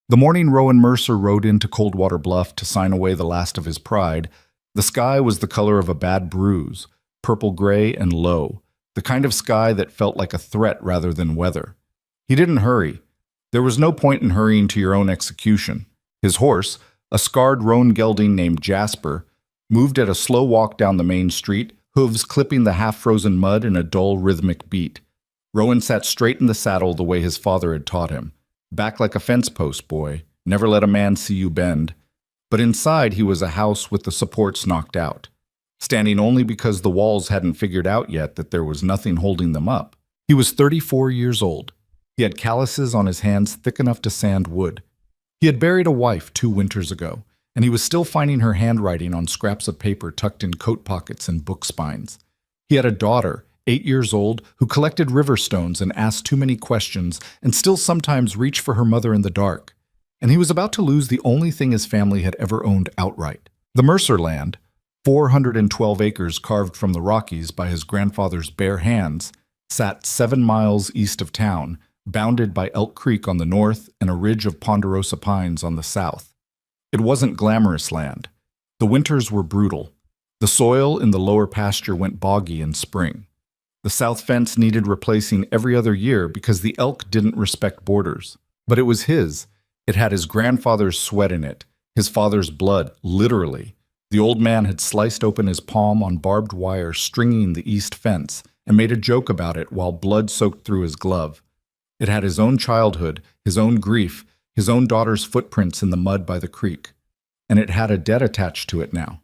The morning Rowan Mercer rode into Coldwater Bluff to sign away the last of his pride, the sky was the color of a bad bruise, purple-gray and low, the kind of sky that felt like a threat rather than weather. He didn't hurry. There was no point in hurrying to your own execution. His horse, a scarred roan gelding named Jasper, moved at a slow walk down the main street, hooves clipping the half-frozen mud in a dull, rhythmic beat. Rowan sat straight in the saddle the way his father had taught him. Back like a fence post, boy. Never let a man see you bend. But inside he was a house with the supports knocked out, standing only because the walls hadn't figured out yet that there was nothing holding them up. He was 34 years old. He had calluses on his hands thick enough to sand wood. He had buried a wife 2 winters ago, and he was still finding her handwriting on scraps of paper tucked in coat pockets and book spines. He had a daughter, 8 years old, who collected river stones and asked too many questions and still sometimes reached for her mother in the dark. And he was about to lose the only thing his family had ever owned outright. The Mercer land, 412 acres carved from the Rockies by his grandfather's bare hands, sat 7 miles east of town, bounded by Elk Creek on the north and a ridge of ponderosa pines on the south. It wasn't glamorous land. The winters were brutal. The soil in the lower pasture went boggy in spring. The south fence needed replacing every other year because the elk didn't respect borders. But it was his. It had his grandfather's sweat in it, his father's blood, literally. The old man had sliced open his palm on barbed wire stringing the east fence and made a joke about it while blood soaked through his glove. It had his own childhood, his own grief, his own daughter's footprints in the mud by the creek. And it had a debt attached to it now,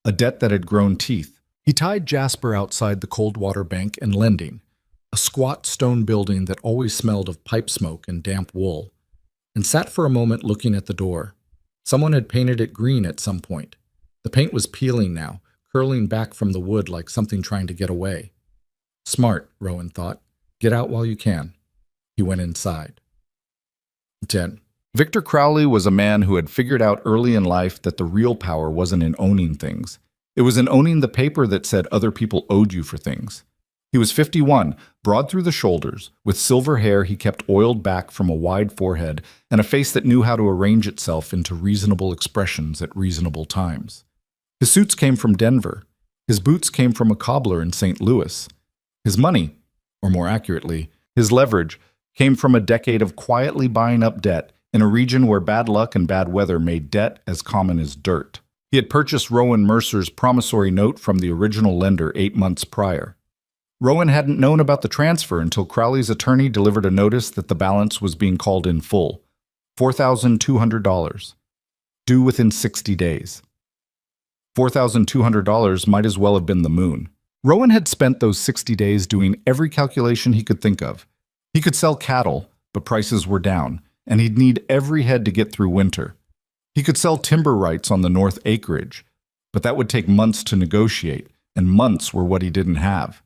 a debt that had grown teeth. He tied Jasper outside the Coldwater Bank and Lending, a squat stone building that always smelled of pipe smoke and damp wool, and sat for a moment looking at the door. Someone had painted it green at some point. The paint was peeling now, curling back from the wood like something trying to get away. Smart, Rowan thought. Get out while you can. He went inside. 10. Victor Crowley was a man who had figured out early in life that the real power wasn't in owning things. It was in owning the paper that said other people owed you for things. He was 51, broad through the shoulders, with silver hair he kept oiled back from a wide forehead and a face that knew how to arrange itself into reasonable expressions at reasonable times. His suits came from Denver. His boots came from a cobbler in St. Louis. His money, or more accurately, his leverage, came from a decade of quietly buying up debt in a region where bad luck and bad weather made debt as common as dirt. He had purchased Rowan Mercer's promissory note from the original lender 8 months prior. Rowan hadn't known about the transfer until Crowley's attorney delivered a notice that the balance was being called in full, $4,200, due within 60 days. $4,200 might as well have been the moon. Rowan had spent those 60 days doing every calculation he could think of. He could sell cattle, but prices were down, and he'd need every head to get through winter. He could sell timber rights on the north acreage, but that would take months to negotiate, and months were what he didn't have.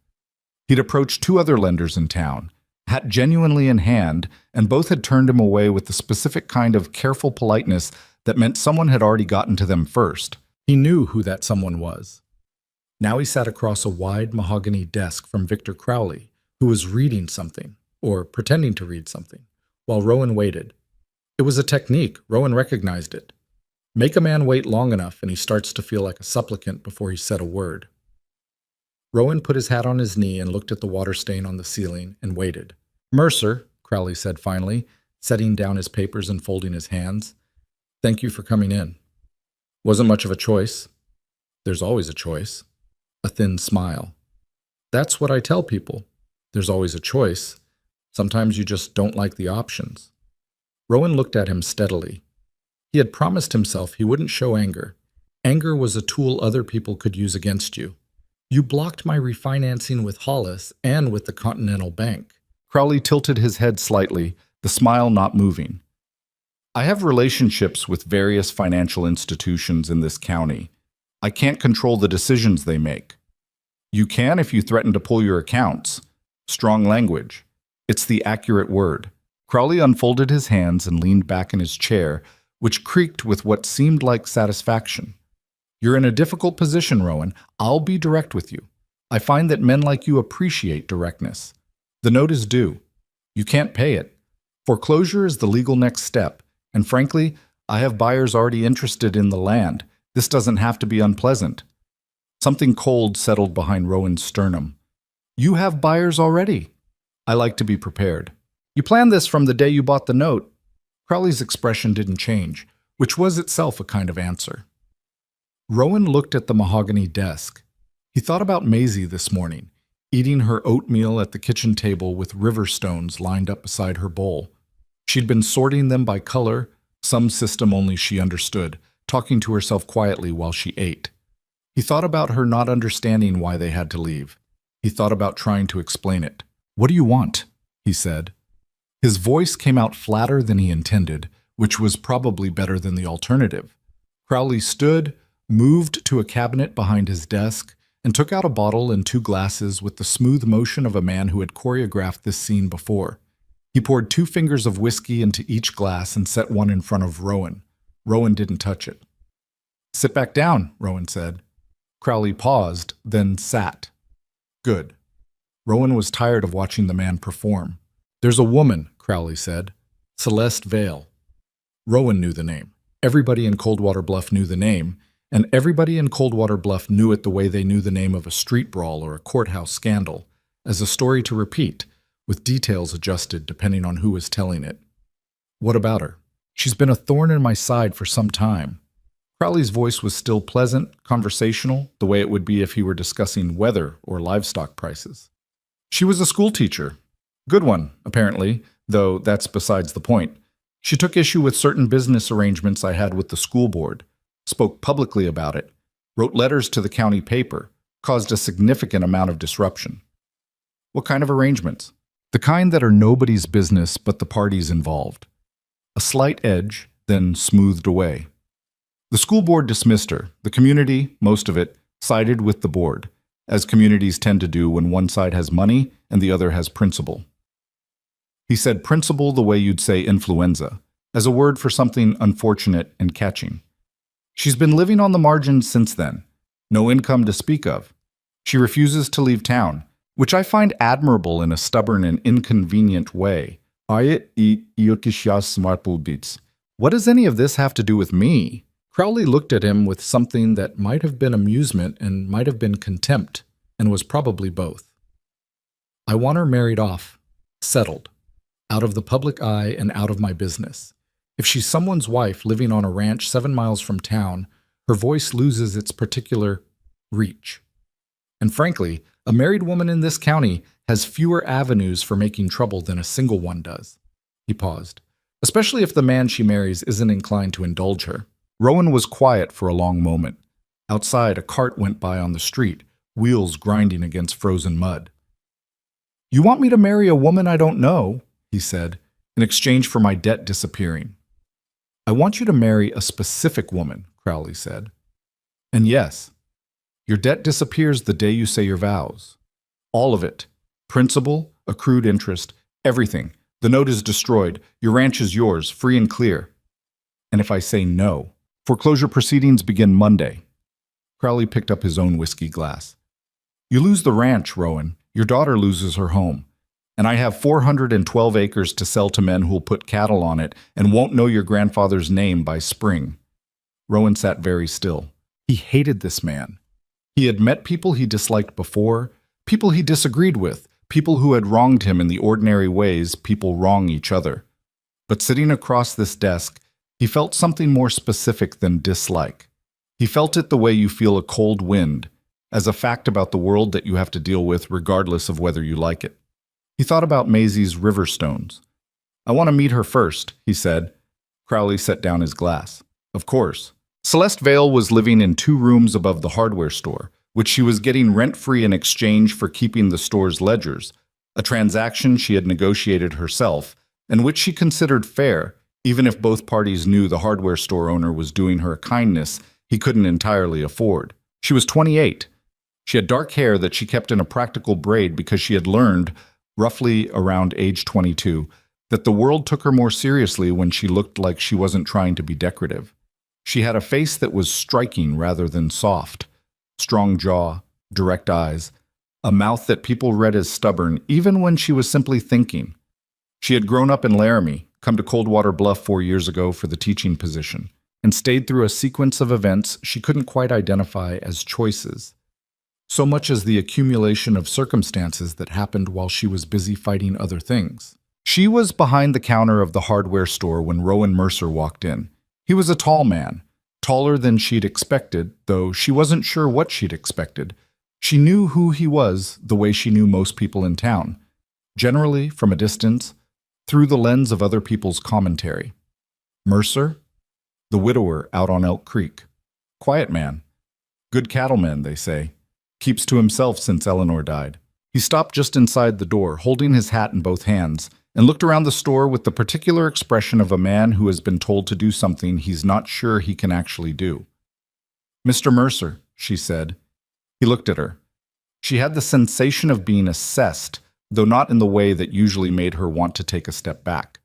He'd approached 2 other lenders in town, hat genuinely in hand, and both had turned him away with the specific kind of careful politeness that meant someone had already gotten to them first. He knew who that someone was. Now he sat across a wide mahogany desk from Victor Crowley, who was reading something, or pretending to read something, while Rowan waited. It was a technique. Rowan recognized it. Make a man wait long enough and he starts to feel like a supplicant before he said a word. Rowan put his hat on his knee and looked at the water stain on the ceiling and waited. "Mercer," Crowley said finally, setting down his papers and folding his hands. "Thank you for coming in. Wasn't much of a choice." "There's always a choice." A thin smile. "That's what I tell people. There's always a choice. Sometimes you just don't like the options." Rowan looked at him steadily. He had promised himself he wouldn't show anger. Anger was a tool other people could use against you. "You blocked my refinancing with Hollis and with the Continental Bank." Crowley tilted his head slightly, the smile not moving. "I have relationships with various financial institutions in this county. I can't control the decisions they make. You can if you threaten to pull your accounts." Strong language. It's the accurate word. Crowley unfolded his hands and leaned back in his chair, which creaked with what seemed like satisfaction. "You're in a difficult position, Rowan. I'll be direct with you. I find that men like you appreciate directness. The note is due. You can't pay it. Foreclosure is the legal next step, And frankly, I have buyers already interested in the land. This doesn't have to be unpleasant. Something cold settled behind Rowan's sternum. You have buyers already. I like to be prepared. You planned this from the day you bought the note. Crowley's expression didn't change, which was itself a kind of answer. Rowan looked at the mahogany desk. He thought about Maisie this morning, eating her oatmeal at the kitchen table with river stones lined up beside her bowl. She'd been sorting them by color, some system only she understood, talking to herself quietly while she ate. He thought about her not understanding why they had to leave. He thought about trying to explain it. "What do you want?" he said. His voice came out flatter than he intended, which was probably better than the alternative. Crowley stood, moved to a cabinet behind his desk, and took out a bottle and 2 glasses with the smooth motion of a man who had choreographed this scene before. He poured 2 fingers of whiskey into each glass and set one in front of Rowan. Rowan didn't touch it. "Sit back down," Rowan said. Crowley paused, then sat. Good. Rowan was tired of watching the man perform. "There's a woman," Crowley said. "Celeste Vale." Rowan knew the name. Everybody in Coldwater Bluff knew the name, and everybody in Coldwater Bluff knew it the way they knew the name of a street brawl or a courthouse scandal, as a story to repeat, with details adjusted depending on who was telling it. "What about her?" "She's been a thorn in my side for some time." Crowley's voice was still pleasant, conversational, the way it would be if he were discussing weather or livestock prices. "She was a schoolteacher. Good one, apparently, though that's besides the point. She took issue with certain business arrangements I had with the school board, spoke publicly about it, wrote letters to the county paper, caused a significant amount of disruption." "What kind of arrangements?" "The kind that are nobody's business but the parties involved." A slight edge, then smoothed away. The school board dismissed her. The community, most of it, sided with the board, as communities tend to do when one side has money and the other has principle. He said principle the way you'd say influenza, as a word for something unfortunate and catching. "She's been living on the margins since then. No income to speak of. She refuses to leave town, which I find admirable in a stubborn and inconvenient way. What does any of this have to do with me?" Crowley looked at him with something that might have been amusement and might have been contempt, and was probably both. "I want her married off, settled, out of the public eye and out of my business. If she's someone's wife living on a ranch 7 miles from town, her voice loses its particular reach. And frankly, a married woman in this county has fewer avenues for making trouble than a single one does." He paused. "Especially if the man she marries isn't inclined to indulge her." Rowan was quiet for a long moment. Outside, a cart went by on the street, wheels grinding against frozen mud. "You want me to marry a woman I don't know," he said, "in exchange for my debt disappearing." "I want you to marry a specific woman," Crowley said. "And yes, your debt disappears the day you say your vows. All of it. Principal, accrued interest, everything. The note is destroyed. Your ranch is yours, free and clear. And if I say no, foreclosure proceedings begin Monday." Crowley picked up his own whiskey glass. "You lose the ranch, Rowan. Your daughter loses her home. And I have 412 acres to sell to men who'll put cattle on it and won't know your grandfather's name by spring." Rowan sat very still. He hated this man. He had met people he disliked before, people he disagreed with, people who had wronged him in the ordinary ways people wrong each other. But sitting across this desk, he felt something more specific than dislike. He felt it the way you feel a cold wind, as a fact about the world that you have to deal with regardless of whether you like it. He thought about Maisie's river stones. "I want to meet her first," he said. Crowley set down his glass. "Of course." Celeste Vale was living in 2 rooms above the hardware store, which she was getting rent-free in exchange for keeping the store's ledgers, a transaction she had negotiated herself, and which she considered fair, even if both parties knew the hardware store owner was doing her a kindness he couldn't entirely afford. She was 28. She had dark hair that she kept in a practical braid because she had learned, roughly around age 22, that the world took her more seriously when she looked like she wasn't trying to be decorative. She had a face that was striking rather than soft, strong jaw, direct eyes, a mouth that people read as stubborn even when she was simply thinking. She had grown up in Laramie, come to Coldwater Bluff 4 years ago for the teaching position, and stayed through a sequence of events she couldn't quite identify as choices, so much as the accumulation of circumstances that happened while she was busy fighting other things. She was behind the counter of the hardware store when Rowan Mercer walked in. He was a tall man, taller than she'd expected, though she wasn't sure what she'd expected. She knew who he was the way she knew most people in town, generally from a distance, through the lens of other people's commentary. Mercer? The widower out on Elk Creek. Quiet man. Good cattleman, they say. Keeps to himself since Eleanor died. He stopped just inside the door, holding his hat in both hands, and looked around the store with the particular expression of a man who has been told to do something he's not sure he can actually do. "Mr. Mercer," she said. He looked at her. She had the sensation of being assessed, though not in the way that usually made her want to take a step back.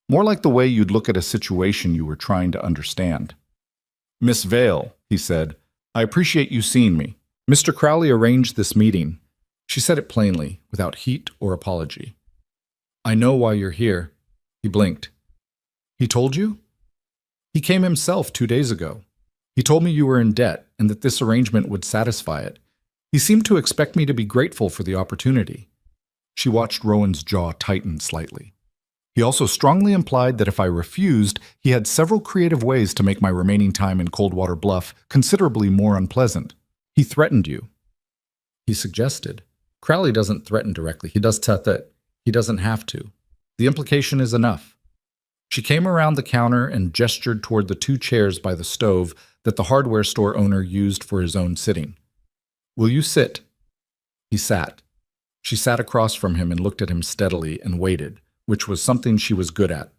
More like the way you'd look at a situation you were trying to understand. "Miss Vale," he said, "I appreciate you seeing me. Mr. Crowley arranged this meeting." She said it plainly, without heat or apology. "I know why you're here." He blinked. "He told you?" "He came himself 2 days ago. He told me you were in debt and that this arrangement would satisfy it. He seemed to expect me to be grateful for the opportunity." She watched Rowan's jaw tighten slightly. "He also strongly implied that if I refused, he had several creative ways to make my remaining time in Coldwater Bluff considerably more unpleasant. He threatened you." He suggested. "Crowley doesn't threaten directly. He does that. He doesn't have to. The implication is enough." She came around the counter and gestured toward the 2 chairs by the stove that the hardware store owner used for his own sitting. "Will you sit?" He sat. She sat across from him and looked at him steadily and waited, which was something she was good at.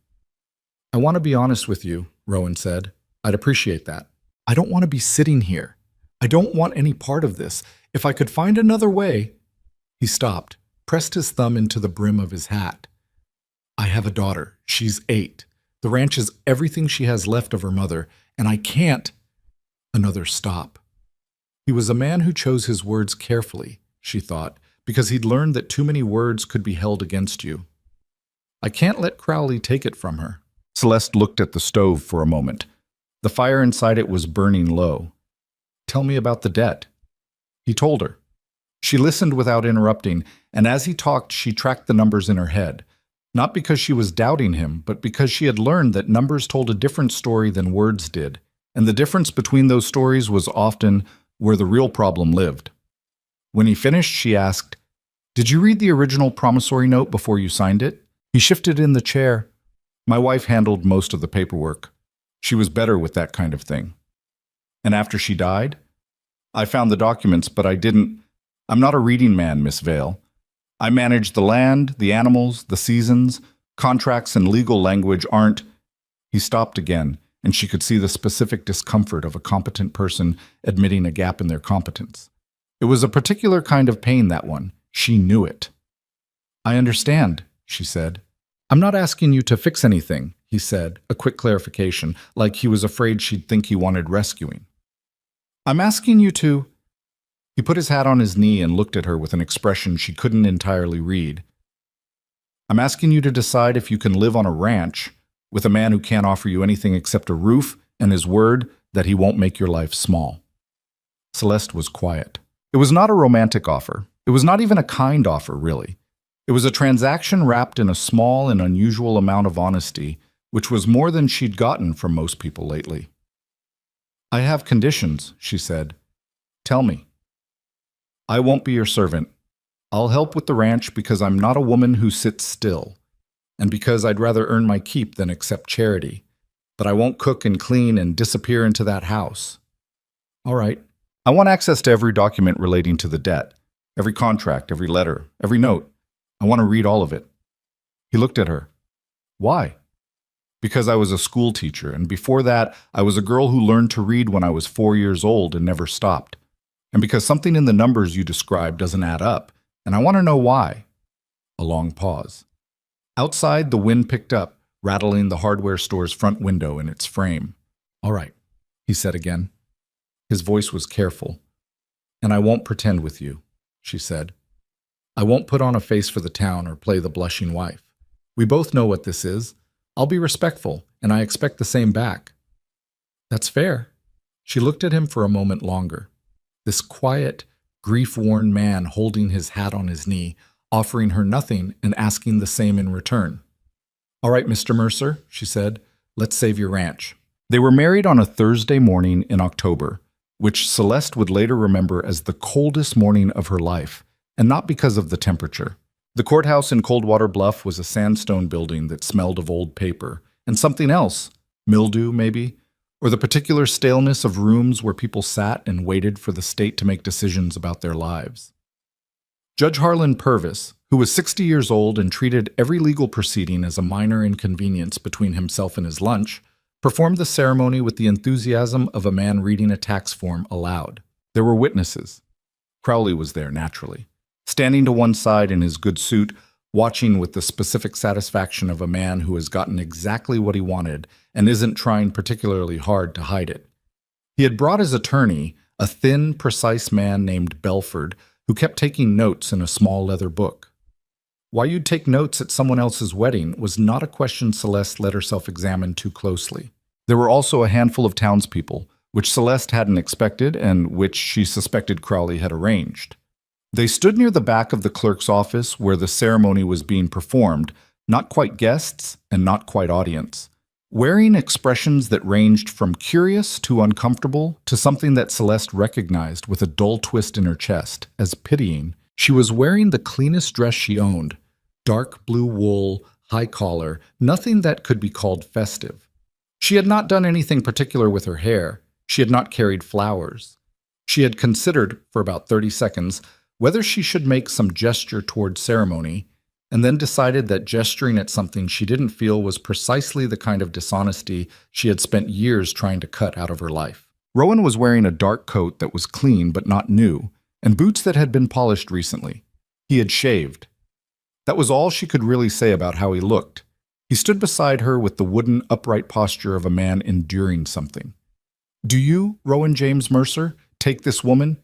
"I want to be honest with you," Rowan said. "I'd appreciate that. I don't want to be sitting here. I don't want any part of this. If I could find another way—" He stopped, pressed his thumb into the brim of his hat. "I have a daughter. She's 8. The ranch is everything she has left of her mother, and I can't—" Another stop. He was a man who chose his words carefully, she thought, because he'd learned that too many words could be held against you. "I can't let Crowley take it from her." Celeste looked at the stove for a moment. The fire inside it was burning low. "Tell me about the debt." He told her. She listened without interrupting, and as he talked, she tracked the numbers in her head. Not because she was doubting him, but because she had learned that numbers told a different story than words did, and the difference between those stories was often where the real problem lived. When he finished, she asked, "Did you read the original promissory note before you signed it?" He shifted in the chair. "My wife handled most of the paperwork. She was better with that kind of thing." "And after she died?" "I found the documents, but I'm not a reading man, Miss Vale. I manage the land, the animals, the seasons. Contracts and legal language aren't—" He stopped again, and she could see the specific discomfort of a competent person admitting a gap in their competence. It was a particular kind of pain, that one. She knew it. "I understand," she said. "I'm not asking you to fix anything," he said, a quick clarification, like he was afraid she'd think he wanted rescuing. "I'm asking you to—" He put his hat on his knee and looked at her with an expression she couldn't entirely read. "I'm asking you to decide if you can live on a ranch with a man who can't offer you anything except a roof and his word that he won't make your life small." Celeste was quiet. It was not a romantic offer. It was not even a kind offer, really. It was a transaction wrapped in a small and unusual amount of honesty, which was more than she'd gotten from most people lately. "I have conditions," she said. "Tell me." "I won't be your servant. I'll help with the ranch because I'm not a woman who sits still, and because I'd rather earn my keep than accept charity. But I won't cook and clean and disappear into that house." "All right. I want access to every document relating to the debt, every contract, every letter, every note. I want to read all of it." He looked at her. "Why?" "Because I was a school teacher, and before that, I was a girl who learned to read when I was 4 years old and never stopped. And because something in the numbers you described doesn't add up, and I want to know why." A long pause. Outside, the wind picked up, rattling the hardware store's front window in its frame. "All right," he said again. His voice was careful. "And I won't pretend with you," she said. "I won't put on a face for the town or play the blushing wife. We both know what this is. I'll be respectful, and I expect the same back." "That's fair." She looked at him for a moment longer. This quiet, grief-worn man holding his hat on his knee, offering her nothing and asking the same in return. "All right, Mr. Mercer," she said, "let's save your ranch." They were married on a Thursday morning in October, which Celeste would later remember as the coldest morning of her life, and not because of the temperature. The courthouse in Coldwater Bluff was a sandstone building that smelled of old paper, and something else, mildew maybe, or the particular staleness of rooms where people sat and waited for the state to make decisions about their lives. Judge Harlan Purvis, who was 60 years old and treated every legal proceeding as a minor inconvenience between himself and his lunch, performed the ceremony with the enthusiasm of a man reading a tax form aloud. There were witnesses. Crowley was there, naturally, standing to one side in his good suit, watching with the specific satisfaction of a man who has gotten exactly what he wanted and isn't trying particularly hard to hide it. He had brought his attorney, a thin, precise man named Belford, who kept taking notes in a small leather book. Why you'd take notes at someone else's wedding was not a question Celeste let herself examine too closely. There were also a handful of townspeople, which Celeste hadn't expected and which she suspected Crowley had arranged. They stood near the back of the clerk's office where the ceremony was being performed, not quite guests and not quite audience, wearing expressions that ranged from curious to uncomfortable to something that Celeste recognized with a dull twist in her chest as pitying. She was wearing the cleanest dress she owned, dark blue wool, high collar, nothing that could be called festive. She had not done anything particular with her hair. She had not carried flowers. She had considered, for about 30 seconds, whether she should make some gesture toward ceremony, and then decided that gesturing at something she didn't feel was precisely the kind of dishonesty she had spent years trying to cut out of her life. Rowan was wearing a dark coat that was clean but not new, and boots that had been polished recently. He had shaved. That was all she could really say about how he looked. He stood beside her with the wooden, upright posture of a man enduring something. "Do you, Rowan James Mercer, take this woman?"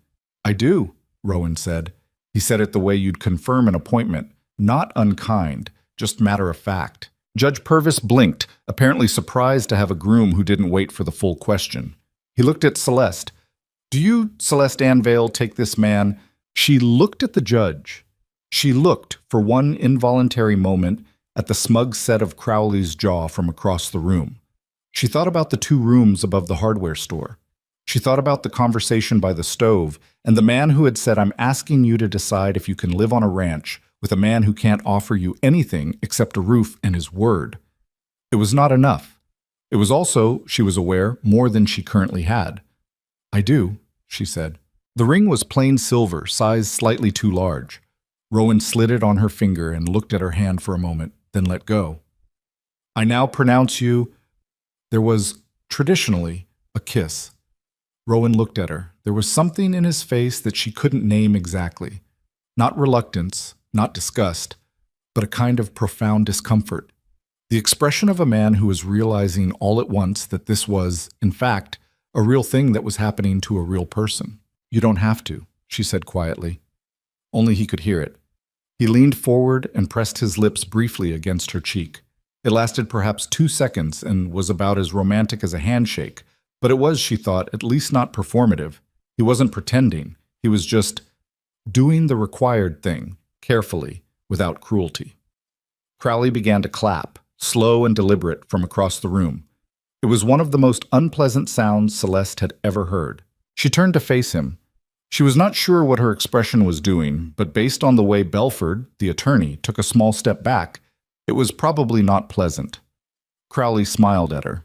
"I do," Rowan said. He said it the way you'd confirm an appointment, not unkind, just matter of fact. Judge Purvis blinked, apparently surprised to have a groom who didn't wait for the full question. He looked at Celeste. "Do you, Celeste Anvale, take this man?" She looked at the judge. She looked, for one involuntary moment, at the smug set of Crowley's jaw from across the room. She thought about the 2 rooms above the hardware store. She thought about the conversation by the stove and the man who had said, "I'm asking you to decide if you can live on a ranch with a man who can't offer you anything except a roof and his word." It was not enough. It was also, she was aware, more than she currently had. "I do," she said. The ring was plain silver, size slightly too large. Rowan slid it on her finger and looked at her hand for a moment, then let go. "I now pronounce you—" There was, traditionally, a kiss. Rowan looked at her. There was something in his face that she couldn't name exactly. Not reluctance, not disgust, but a kind of profound discomfort. The expression of a man who was realizing all at once that this was, in fact, a real thing that was happening to a real person. "You don't have to," she said quietly. Only he could hear it. He leaned forward and pressed his lips briefly against her cheek. It lasted perhaps 2 seconds and was about as romantic as a handshake, but it was, she thought, at least not performative. He wasn't pretending. He was just doing the required thing, carefully, without cruelty. Crowley began to clap, slow and deliberate, from across the room. It was one of the most unpleasant sounds Celeste had ever heard. She turned to face him. She was not sure what her expression was doing, but based on the way Belford, the attorney, took a small step back, it was probably not pleasant. Crowley smiled at her.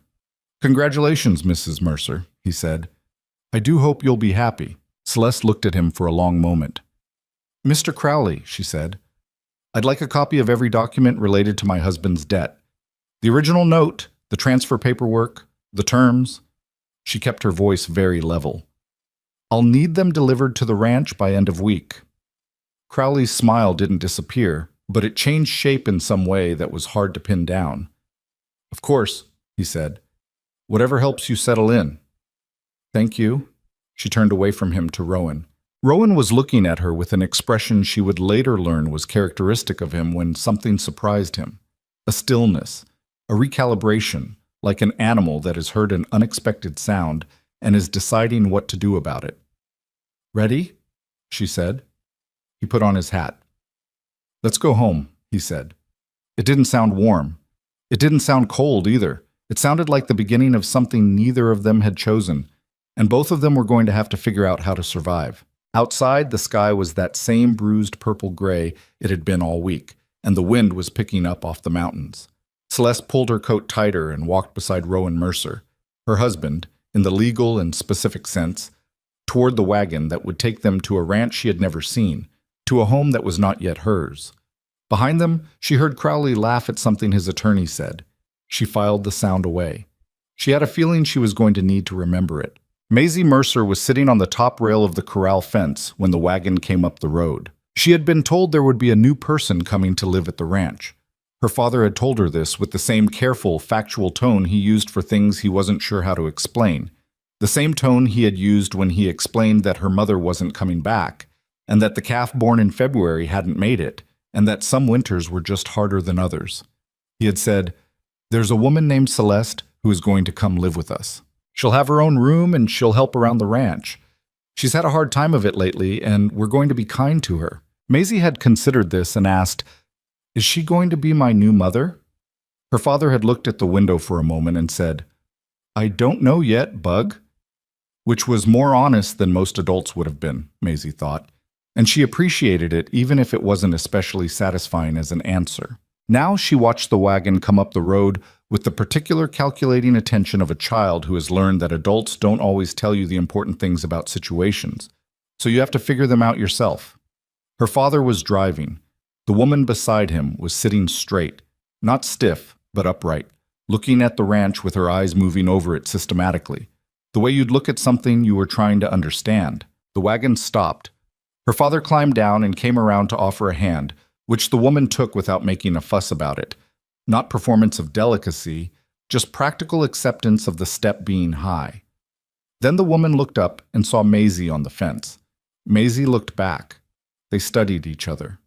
"Congratulations, Mrs. Mercer," he said. "I do hope you'll be happy." Celeste looked at him for a long moment. "Mr. Crowley," she said, "I'd like a copy of every document related to my husband's debt. The original note, the transfer paperwork, the terms." She kept her voice very level. "I'll need them delivered to the ranch by end of week." Crowley's smile didn't disappear, but it changed shape in some way that was hard to pin down. "Of course," he said. "Whatever helps you settle in." "Thank you." She turned away from him to Rowan. Rowan was looking at her with an expression she would later learn was characteristic of him when something surprised him. A stillness, a recalibration, like an animal that has heard an unexpected sound and is deciding what to do about it. "Ready?" she said. He put on his hat. "Let's go home," he said. It didn't sound warm. It didn't sound cold either. It sounded like the beginning of something neither of them had chosen, and both of them were going to have to figure out how to survive. Outside, the sky was that same bruised purple gray it had been all week, and the wind was picking up off the mountains. Celeste pulled her coat tighter and walked beside Rowan Mercer, her husband, in the legal and specific sense, toward the wagon that would take them to a ranch she had never seen, to a home that was not yet hers. Behind them, she heard Crowley laugh at something his attorney said. She filed the sound away. She had a feeling she was going to need to remember it. Maisie Mercer was sitting on the top rail of the corral fence when the wagon came up the road. She had been told there would be a new person coming to live at the ranch. Her father had told her this with the same careful, factual tone he used for things he wasn't sure how to explain. The same tone he had used when he explained that her mother wasn't coming back, and that the calf born in February hadn't made it, and that some winters were just harder than others. He had said, "There's a woman named Celeste who is going to come live with us. She'll have her own room and she'll help around the ranch. She's had a hard time of it lately, and we're going to be kind to her." Maisie had considered this and asked, "Is she going to be my new mother?" Her father had looked at the window for a moment and said, "I don't know yet, Bug," which was more honest than most adults would have been, Maisie thought, and she appreciated it even if it wasn't especially satisfying as an answer. Now she watched the wagon come up the road with the particular calculating attention of a child who has learned that adults don't always tell you the important things about situations, so you have to figure them out yourself. Her father was driving. The woman beside him was sitting straight, not stiff, but upright, looking at the ranch with her eyes moving over it systematically, the way you'd look at something you were trying to understand. The wagon stopped. Her father climbed down and came around to offer a hand, which the woman took without making a fuss about it. Not performance of delicacy, just practical acceptance of the step being high. Then the woman looked up and saw Maisie on the fence. Maisie looked back. They studied each other.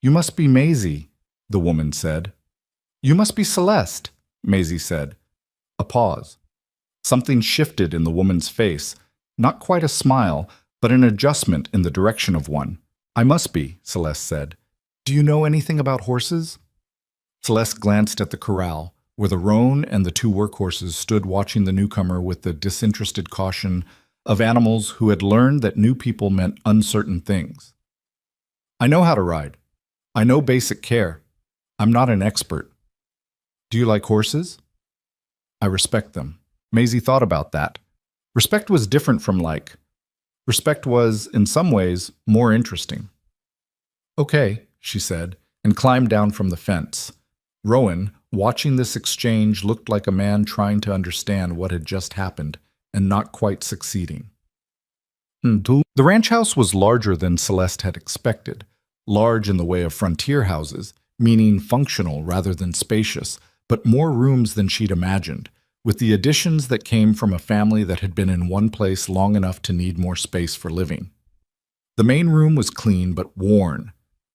"You must be Maisie," the woman said. "You must be Celeste," Maisie said. A pause. Something shifted in the woman's face, not quite a smile, but an adjustment in the direction of one. "I must be," Celeste said. "Do you know anything about horses?" Celeste glanced at the corral, where the roan and the two workhorses stood watching the newcomer with the disinterested caution of animals who had learned that new people meant uncertain things. "I know how to ride. I know basic care. I'm not an expert." "Do you like horses?" "I respect them." Maisie thought about that. Respect was different from like. Respect was, in some ways, more interesting. "Okay," she said, and climbed down from the fence. Rowan, watching this exchange, looked like a man trying to understand what had just happened and not quite succeeding. The ranch house was larger than Celeste had expected, large in the way of frontier houses, meaning functional rather than spacious, but more rooms than she'd imagined, with the additions that came from a family that had been in one place long enough to need more space for living. The main room was clean but worn.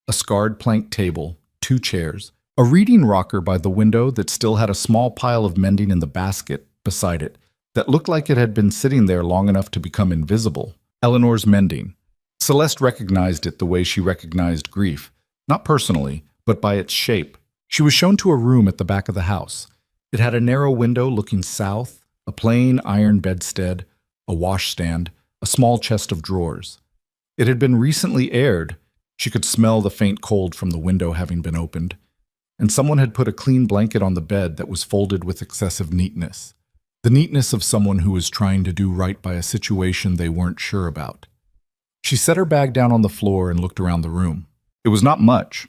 A scarred plank table, 2 chairs, a reading rocker by the window that still had a small pile of mending in the basket beside it that looked like it had been sitting there long enough to become invisible. Eleanor's mending. Celeste recognized it the way she recognized grief, not personally, but by its shape. She was shown to a room at the back of the house. It had a narrow window looking south, a plain iron bedstead, a washstand, a small chest of drawers. It had been recently aired. She could smell the faint cold from the window having been opened. And someone had put a clean blanket on the bed that was folded with excessive neatness. The neatness of someone who was trying to do right by a situation they weren't sure about. She set her bag down on the floor and looked around the room. It was not much.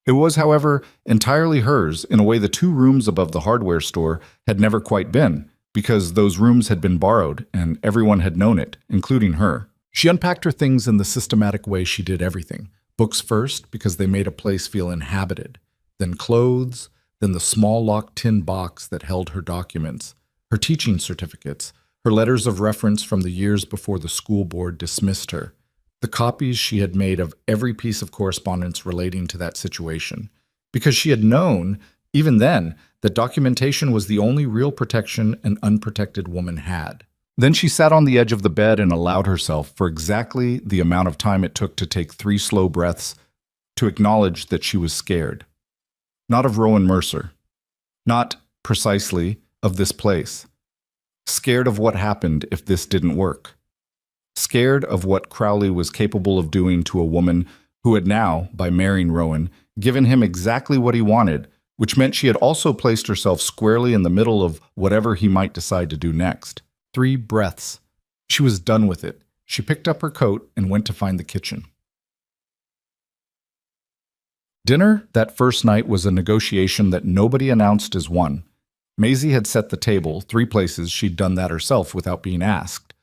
It was, however, entirely hers in a way the 2 rooms above the hardware store had never quite been, because those rooms had been borrowed and everyone had known it, including her. She unpacked her things in the systematic way she did everything. Books first, because they made a place feel inhabited. Then clothes, then the small locked tin box that held her documents, her teaching certificates, her letters of reference from the years before the school board dismissed her, the copies she had made of every piece of correspondence relating to that situation, because she had known, even then, that documentation was the only real protection an unprotected woman had. Then she sat on the edge of the bed and allowed herself, for exactly the amount of time it took to take 3 slow breaths, to acknowledge that she was scared. Not of Rowan Mercer. Not, precisely, of this place. Scared of what happened if this didn't work. Scared of what Crowley was capable of doing to a woman who had now, by marrying Rowan, given him exactly what he wanted, which meant she had also placed herself squarely in the middle of whatever he might decide to do next. 3 breaths. She was done with it. She picked up her coat and went to find the kitchen. Dinner that first night was a negotiation that nobody announced as won. Maisie had set the table, 3 places she'd done that herself without being asked,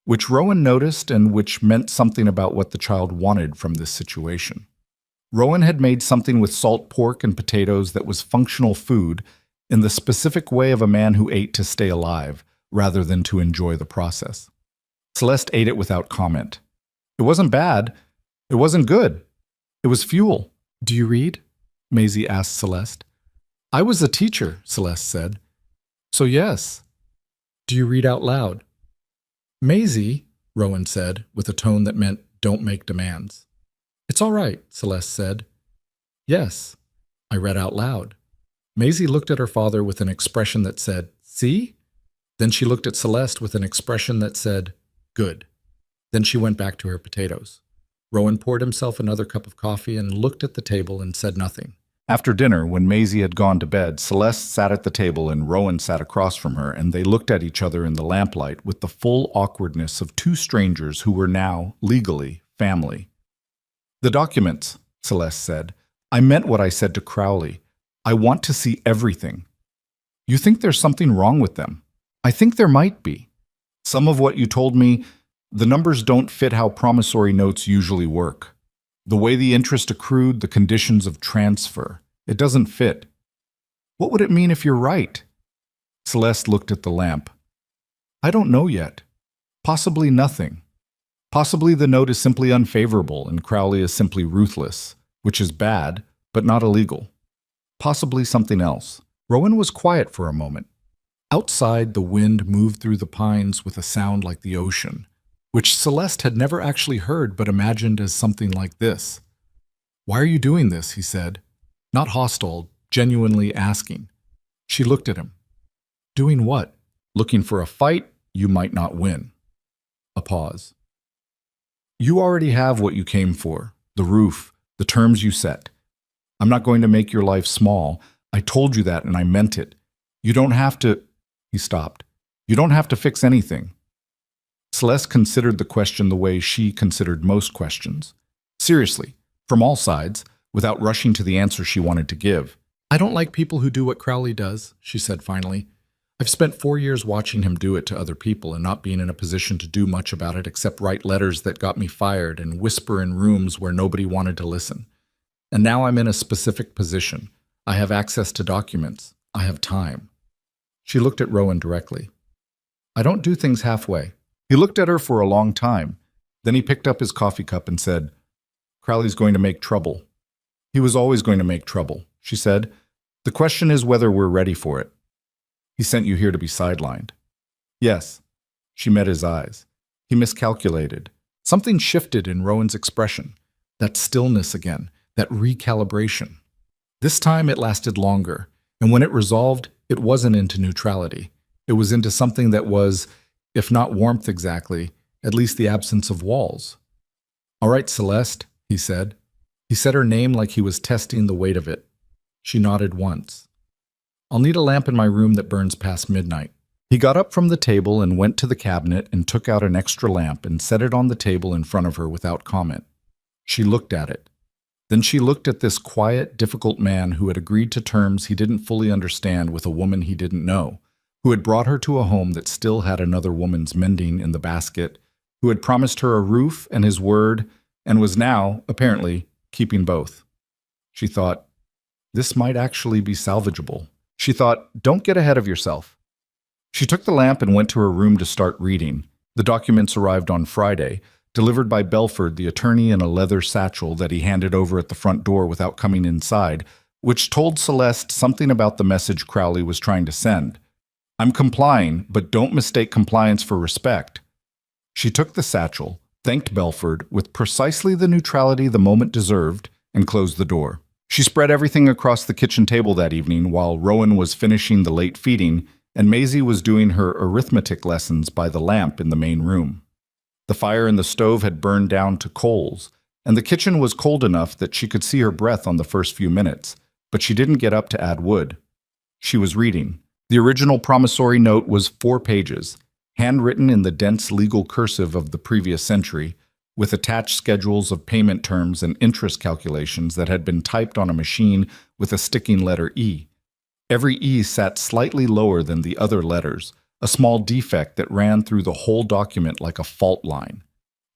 which Rowan noticed and which meant something about what the child wanted from this situation. Rowan had made something with salt pork and potatoes that was functional food in the specific way of a man who ate to stay alive, rather than to enjoy the process. Celeste ate it without comment. It wasn't bad. It wasn't good. It was fuel. "Do you read?" Maisie asked Celeste. "I was a teacher," Celeste said. "So yes." "Do you read out loud?" "Maisie," Rowan said, with a tone that meant don't make demands. "It's all right," Celeste said. "Yes." I read out loud. Maisie looked at her father with an expression that said, "See?" Then she looked at Celeste with an expression that said, "Good." Then she went back to her potatoes. Rowan poured himself another cup of coffee and looked at the table and said nothing. After dinner, when Maisie had gone to bed, Celeste sat at the table and Rowan sat across from her, and they looked at each other in the lamplight with the full awkwardness of 2 strangers who were now, legally, family. "The documents," Celeste said. "I meant what I said to Crowley. I want to see everything. You think there's something wrong with them? I think there might be. Some of what you told me, the numbers don't fit how promissory notes usually work. The way the interest accrued, the conditions of transfer. It doesn't fit. What would it mean if you're right?" Celeste looked at the lamp. "I don't know yet. Possibly nothing. Possibly the note is simply unfavorable and Crowley is simply ruthless, which is bad, but not illegal. Possibly something else." Rowan was quiet for a moment. Outside, the wind moved through the pines with a sound like the ocean, which Celeste had never actually heard but imagined as something like this. "Why are you doing this?" he said. Not hostile, genuinely asking. She looked at him. "Doing what?" "Looking for a fight you might not win." A pause. "You already have what you came for, the roof, the terms you set. I'm not going to make your life small. I told you that and I meant it. You don't have to—" He stopped. "You don't have to fix anything." Celeste considered the question the way she considered most questions. Seriously, from all sides, without rushing to the answer she wanted to give. "I don't like people who do what Crowley does," she said finally. "I've spent 4 years watching him do it to other people and not being in a position to do much about it except write letters that got me fired and whisper in rooms where nobody wanted to listen. And now I'm in a specific position. I have access to documents. I have time." She looked at Rowan directly. "I don't do things halfway." He looked at her for a long time. Then he picked up his coffee cup and said, "Crowley's going to make trouble." "He was always going to make trouble," she said. "The question is whether we're ready for it. He sent you here to be sidelined." "Yes." She met his eyes. He miscalculated. Something shifted in Rowan's expression. That stillness again, that recalibration. This time it lasted longer, and when it resolved, it wasn't into neutrality. It was into something that was, if not warmth exactly, at least the absence of walls. "All right, Celeste," he said. He said her name like he was testing the weight of it. She nodded once. "I'll need a lamp in my room that burns past midnight." He got up from the table and went to the cabinet and took out an extra lamp and set it on the table in front of her without comment. She looked at it. Then she looked at this quiet, difficult man who had agreed to terms he didn't fully understand with a woman he didn't know, who had brought her to a home that still had another woman's mending in the basket, who had promised her a roof and his word, and was now, apparently, keeping both. She thought, this might actually be salvageable. She thought, don't get ahead of yourself. She took the lamp and went to her room to start reading. The documents arrived on Friday, delivered by Belford, the attorney, in a leather satchel that he handed over at the front door without coming inside, which told Celeste something about the message Crowley was trying to send. I'm complying, but don't mistake compliance for respect. She took the satchel, thanked Belford with precisely the neutrality the moment deserved, and closed the door. She spread everything across the kitchen table that evening while Rowan was finishing the late feeding and Maisie was doing her arithmetic lessons by the lamp in the main room. The fire in the stove had burned down to coals, and the kitchen was cold enough that she could see her breath on the first few minutes, but she didn't get up to add wood. She was reading. The original promissory note was 4 pages, handwritten in the dense legal cursive of the previous century, with attached schedules of payment terms and interest calculations that had been typed on a machine with a sticking letter E. Every E sat slightly lower than the other letters, a small defect that ran through the whole document like a fault line.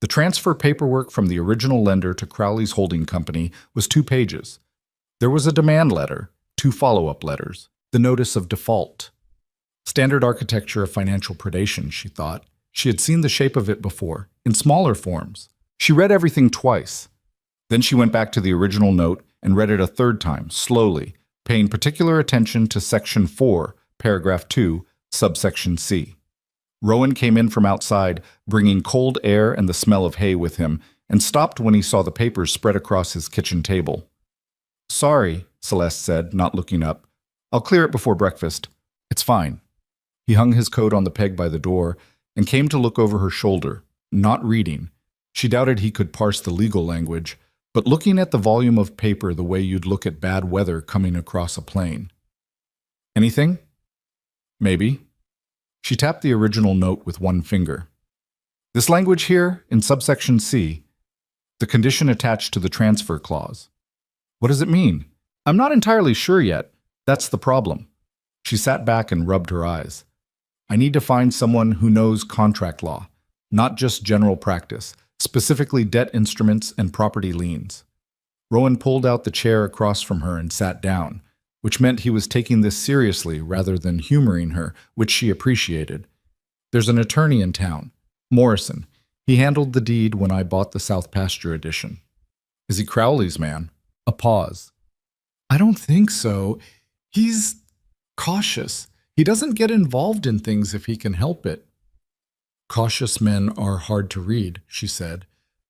The transfer paperwork from the original lender to Crowley's holding company was 2 pages. There was a demand letter, 2 follow-up letters, the notice of default. Standard architecture of financial predation, she thought. She had seen the shape of it before, in smaller forms. She read everything twice. Then she went back to the original note and read it a 3rd time, slowly, paying particular attention to Section 4, Paragraph 2, Subsection C. Rowan came in from outside, bringing cold air and the smell of hay with him, and stopped when he saw the papers spread across his kitchen table. Sorry, Celeste said, not looking up. I'll clear it before breakfast. It's fine. He hung his coat on the peg by the door and came to look over her shoulder, not reading. She doubted he could parse the legal language, but looking at the volume of paper the way you'd look at bad weather coming across a plain. Anything? Maybe. She tapped the original note with one finger. This language here, in subsection C, the condition attached to the transfer clause. What does it mean? I'm not entirely sure yet. That's the problem. She sat back and rubbed her eyes. I need to find someone who knows contract law, not just general practice, specifically debt instruments and property liens. Rowan pulled out the chair across from her and sat down, which meant he was taking this seriously rather than humoring her, which she appreciated. There's an attorney in town, Morrison. He handled the deed when I bought the South Pasture edition. Is he Crowley's man? A pause. I don't think so. He's cautious. He doesn't get involved in things if he can help it. Cautious men are hard to read, she said.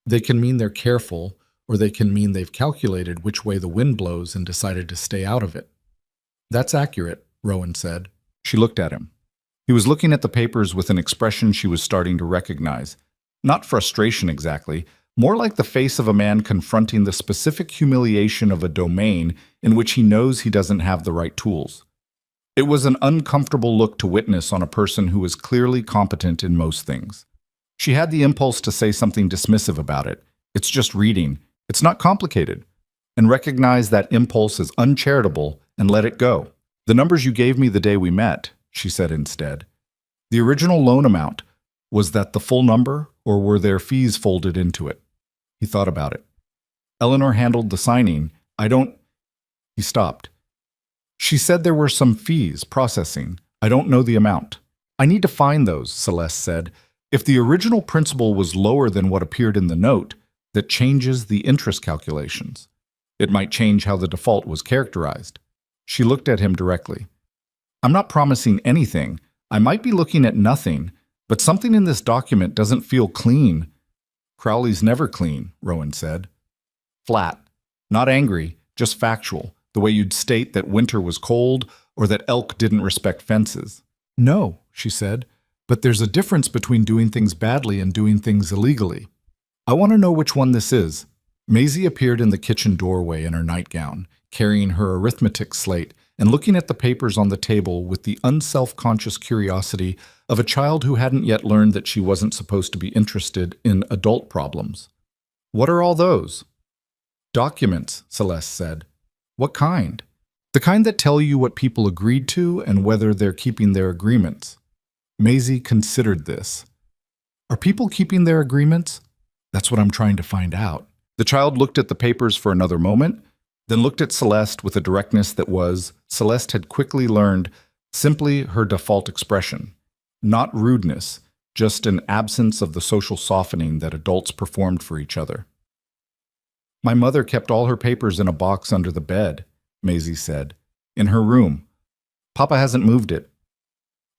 They can mean they're careful, or they can mean they've calculated which way the wind blows and decided to stay out of it. That's accurate, Rowan said. She looked at him. He was looking at the papers with an expression she was starting to recognize. Not frustration exactly, more like the face of a man confronting the specific humiliation of a domain in which he knows he doesn't have the right tools. It was an uncomfortable look to witness on a person who was clearly competent in most things. She had the impulse to say something dismissive about it. It's just reading. It's not complicated. And recognize that impulse as uncharitable and let it go. The numbers you gave me the day we met, she said instead. The original loan amount, was that the full number, or were there fees folded into it? He thought about it. Eleanor handled the signing. He stopped. She said there were some fees, processing. I don't know the amount. I need to find those, Celeste said. If the original principal was lower than what appeared in the note, that changes the interest calculations. It might change how the default was characterized. She looked at him directly. I'm not promising anything. I might be looking at nothing, but something in this document doesn't feel clean. Crowley's never clean, Rowan said. Flat. Not angry, just factual. The way you'd state that winter was cold or that elk didn't respect fences. No, she said, but there's a difference between doing things badly and doing things illegally. I want to know which one this is. Maisie appeared in the kitchen doorway in her nightgown, carrying her arithmetic slate and looking at the papers on the table with the unself-conscious curiosity of a child who hadn't yet learned that she wasn't supposed to be interested in adult problems. What are all those? Documents, Celeste said. What kind? The kind that tell you what people agreed to and whether they're keeping their agreements. Maisie considered this. Are people keeping their agreements? That's what I'm trying to find out. The child looked at the papers for another moment, then looked at Celeste with a directness that was, Celeste had quickly learned, simply her default expression. Not rudeness, just an absence of the social softening that adults performed for each other. My mother kept all her papers in a box under the bed. Maisie said. In her room. Papa hasn't moved it.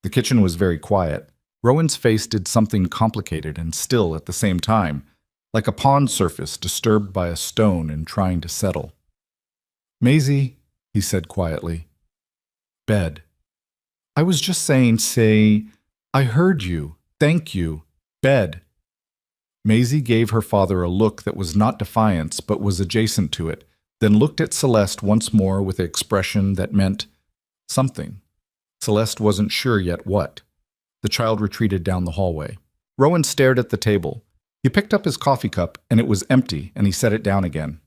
The kitchen was very quiet. Rowan's face did something complicated and still at the same time, like a pond surface disturbed by a stone and trying to settle. Maisie, he said quietly. Bed. I was just saying, I heard you. Thank you. Bed. Maisie gave her father a look that was not defiance but was adjacent to it, then looked at Celeste once more with an expression that meant something. Celeste wasn't sure yet what. The child retreated down the hallway. Rowan stared at the table. He picked up his coffee cup, and it was empty, and he set it down again.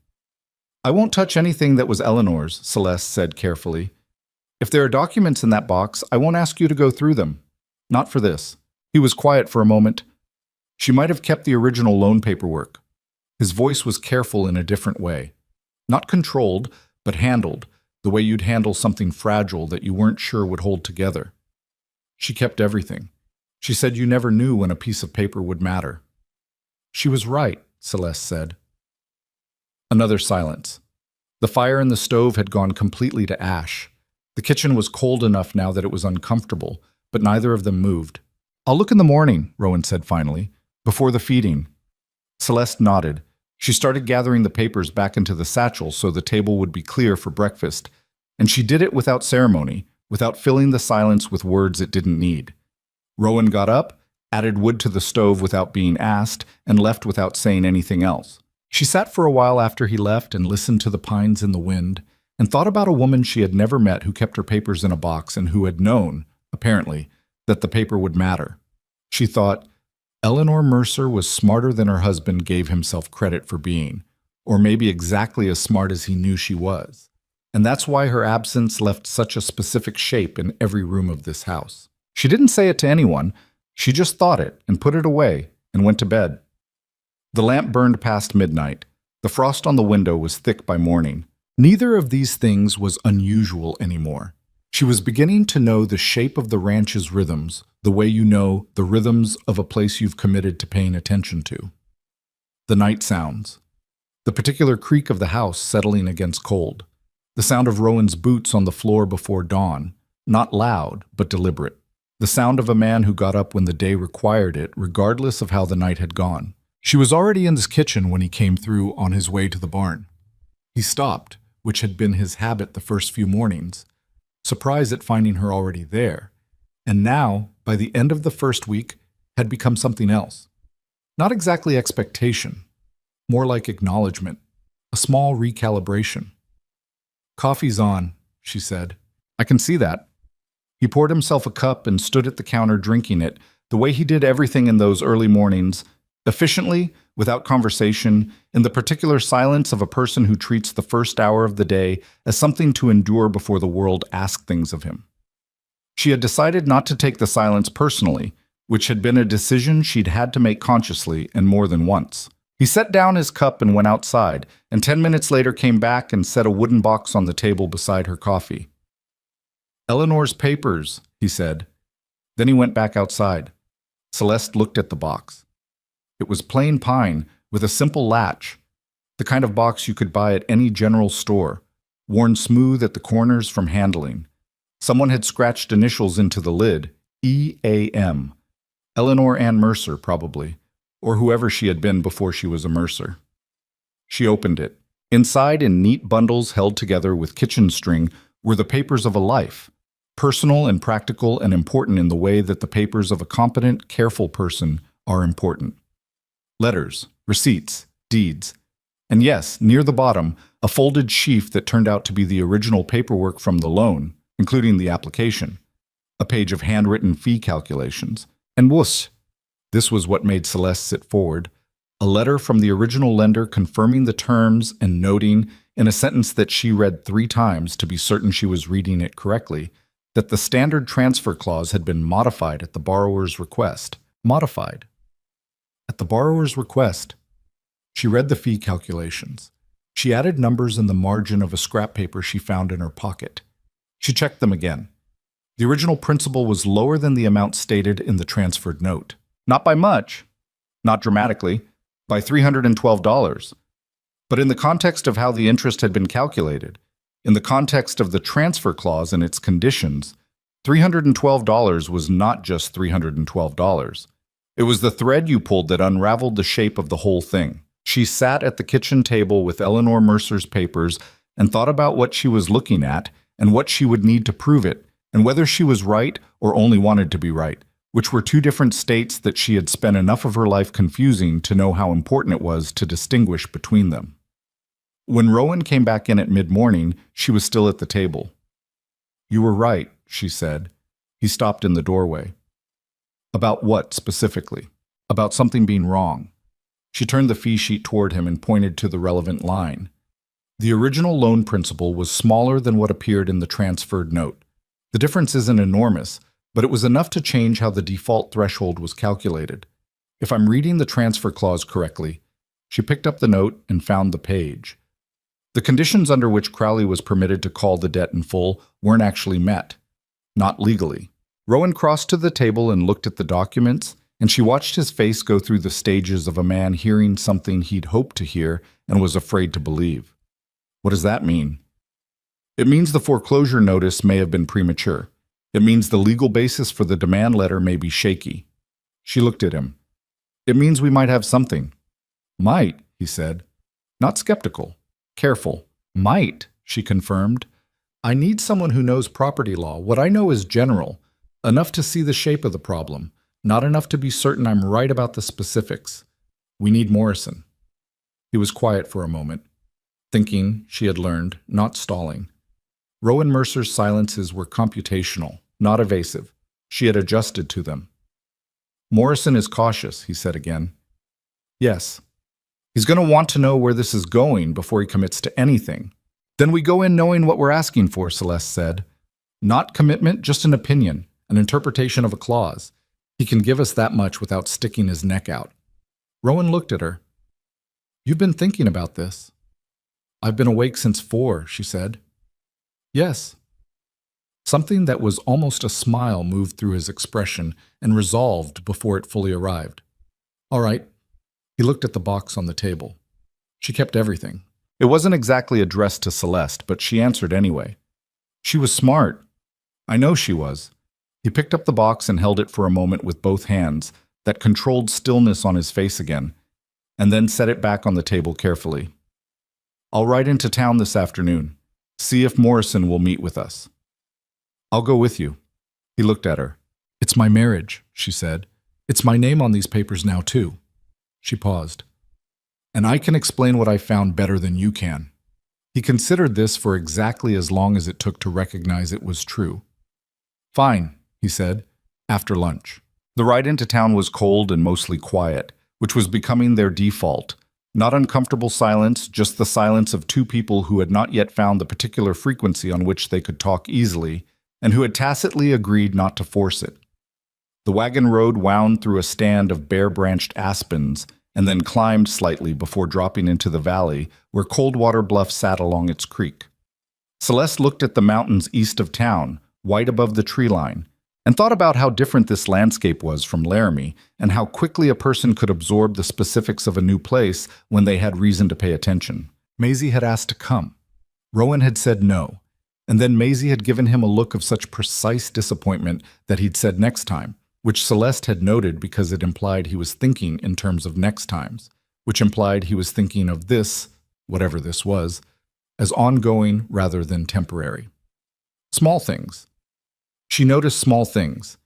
I won't touch anything that was Eleanor's, Celeste said carefully. If there are documents in that box, I won't ask you to go through them. Not for this. He was quiet for a moment. She might have kept the original loan paperwork. His voice was careful in a different way. Not controlled, but handled, the way you'd handle something fragile that you weren't sure would hold together. She kept everything. She said you never knew when a piece of paper would matter. She was right, Celeste said. Another silence. The fire in the stove had gone completely to ash. The kitchen was cold enough now that it was uncomfortable, but neither of them moved. I'll look in the morning, Rowan said finally, before the feeding. Celeste nodded. She started gathering the papers back into the satchel so the table would be clear for breakfast, and she did it without ceremony, without filling the silence with words it didn't need. Rowan got up, added wood to the stove without being asked, and left without saying anything else. She sat for a while after he left and listened to the pines in the wind, and thought about a woman she had never met who kept her papers in a box and who had known, apparently, that the paper would matter. She thought, Eleanor Mercer was smarter than her husband gave himself credit for being, or maybe exactly as smart as he knew she was. And that's why her absence left such a specific shape in every room of this house. She didn't say it to anyone, she just thought it and put it away and went to bed. The lamp burned past midnight. The frost on the window was thick by morning. Neither of these things was unusual anymore. She was beginning to know the shape of the ranch's rhythms, the way you know the rhythms of a place you've committed to paying attention to. The night sounds. The particular creak of the house settling against cold. The sound of Rowan's boots on the floor before dawn, not loud, but deliberate. The sound of a man who got up when the day required it, regardless of how the night had gone. She was already in his kitchen when he came through on his way to the barn. He stopped, which had been his habit the first few mornings, surprised at finding her already there, and now, by the end of the first week, had become something else. Not exactly expectation, more like acknowledgement, a small recalibration. Coffee's on, she said. I can see that. He poured himself a cup and stood at the counter drinking it, the way he did everything in those early mornings, efficiently, without conversation, in the particular silence of a person who treats the first hour of the day as something to endure before the world asks things of him. She had decided not to take the silence personally, which had been a decision she'd had to make consciously and more than once. He set down his cup and went outside, and 10 minutes later came back and set a wooden box on the table beside her coffee. Eleanor's papers, he said. Then he went back outside. Celeste looked at the box. It was plain pine, with a simple latch, the kind of box you could buy at any general store, worn smooth at the corners from handling. Someone had scratched initials into the lid, E.A.M. Eleanor Ann Mercer, probably, or whoever she had been before she was a Mercer. She opened it. Inside, in neat bundles held together with kitchen string, were the papers of a life, personal and practical and important in the way that the papers of a competent, careful person are important. Letters, receipts, deeds. And yes, near the bottom, a folded sheaf that turned out to be the original paperwork from the loan, including the application. A page of handwritten fee calculations. And whoosh! This was what made Celeste sit forward. A letter from the original lender confirming the terms and noting, in a sentence that she read 3 times to be certain she was reading it correctly, that the standard transfer clause had been modified at the borrower's request. Modified. At the borrower's request. She read the fee calculations. She added numbers in the margin of a scrap paper she found in her pocket. She checked them again. The original principal was lower than the amount stated in the transferred note. Not by much. Not dramatically. By $312. But in the context of how the interest had been calculated, In the context of the transfer clause and its conditions, $312 was not just $312. It was the thread you pulled that unraveled the shape of the whole thing. She sat at the kitchen table with Eleanor Mercer's papers and thought about what she was looking at and what she would need to prove it, and whether she was right or only wanted to be right, which were two different states that she had spent enough of her life confusing to know how important it was to distinguish between them. When Rowan came back in at mid-morning, she was still at the table. "You were right," she said. He stopped in the doorway. "About what, specifically?" "About something being wrong." She turned the fee sheet toward him and pointed to the relevant line. The original loan principal was smaller than what appeared in the transferred note. The difference isn't enormous, but it was enough to change how the default threshold was calculated. If I'm reading the transfer clause correctly, she picked up the note and found the page. The conditions under which Crowley was permitted to call the debt in full weren't actually met. Not legally. Rowan crossed to the table and looked at the documents, and she watched his face go through the stages of a man hearing something he'd hoped to hear and was afraid to believe. What does that mean? It means the foreclosure notice may have been premature. It means the legal basis for the demand letter may be shaky. She looked at him. It means we might have something. Might, he said. Not skeptical. Careful. Might, she confirmed. I need someone who knows property law. What I know is general, enough to see the shape of the problem, not enough to be certain I'm right about the specifics. We need Morrison. He was quiet for a moment, thinking, she had learned, not stalling. Rowan Mercer's silences were computational, not evasive. She had adjusted to them. Morrison is cautious, he said again. Yes. He's going to want to know where this is going before he commits to anything. Then we go in knowing what we're asking for, Celeste said. Not commitment, just an opinion, an interpretation of a clause. He can give us that much without sticking his neck out. Rowan looked at her. You've been thinking about this. I've been awake since 4, she said. Yes. Something that was almost a smile moved through his expression and resolved before it fully arrived. All right. He looked at the box on the table. She kept everything. It wasn't exactly addressed to Celeste, but she answered anyway. She was smart. I know she was. He picked up the box and held it for a moment with both hands, that controlled stillness on his face again, and then set it back on the table carefully. I'll ride into town this afternoon. See if Morrison will meet with us. I'll go with you. He looked at her. It's my marriage, she said. It's my name on these papers now, too. She paused. And I can explain what I found better than you can. He considered this for exactly as long as it took to recognize it was true. Fine, he said, after lunch. The ride into town was cold and mostly quiet, which was becoming their default. Not uncomfortable silence, just the silence of two people who had not yet found the particular frequency on which they could talk easily, and who had tacitly agreed not to force it. The wagon road wound through a stand of bare-branched aspens, and then climbed slightly before dropping into the valley, where Coldwater Bluff sat along its creek. Celeste looked at the mountains east of town, white above the tree line, and thought about how different this landscape was from Laramie, and how quickly a person could absorb the specifics of a new place when they had reason to pay attention. Maisie had asked to come. Rowan had said no, and then Maisie had given him a look of such precise disappointment that he'd said next time, which Celeste had noted because it implied he was thinking in terms of next times, which implied he was thinking of this, whatever this was, as ongoing rather than temporary. Small things. She noticed small things.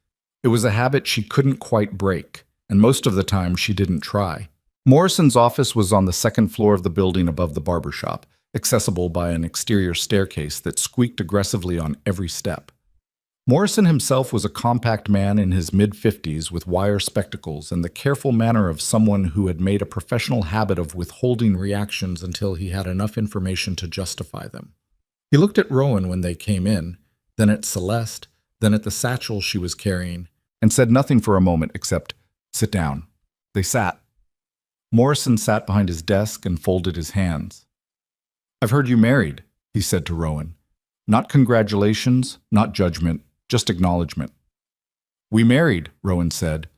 It was a habit she couldn't quite break, and most of the time she didn't try. Morrison's office was on the second floor of the building above the barber shop, accessible by an exterior staircase that squeaked aggressively on every step. Morrison himself was a compact man in his mid-50s with wire spectacles and the careful manner of someone who had made a professional habit of withholding reactions until he had enough information to justify them. He looked at Rowan when they came in, then at Celeste, then at the satchel she was carrying, and said nothing for a moment except, "Sit down." They sat. Morrison sat behind his desk and folded his hands. "I've heard you married," he said to Rowan. "Not congratulations, not judgment, just acknowledgement." "We married," Rowan said.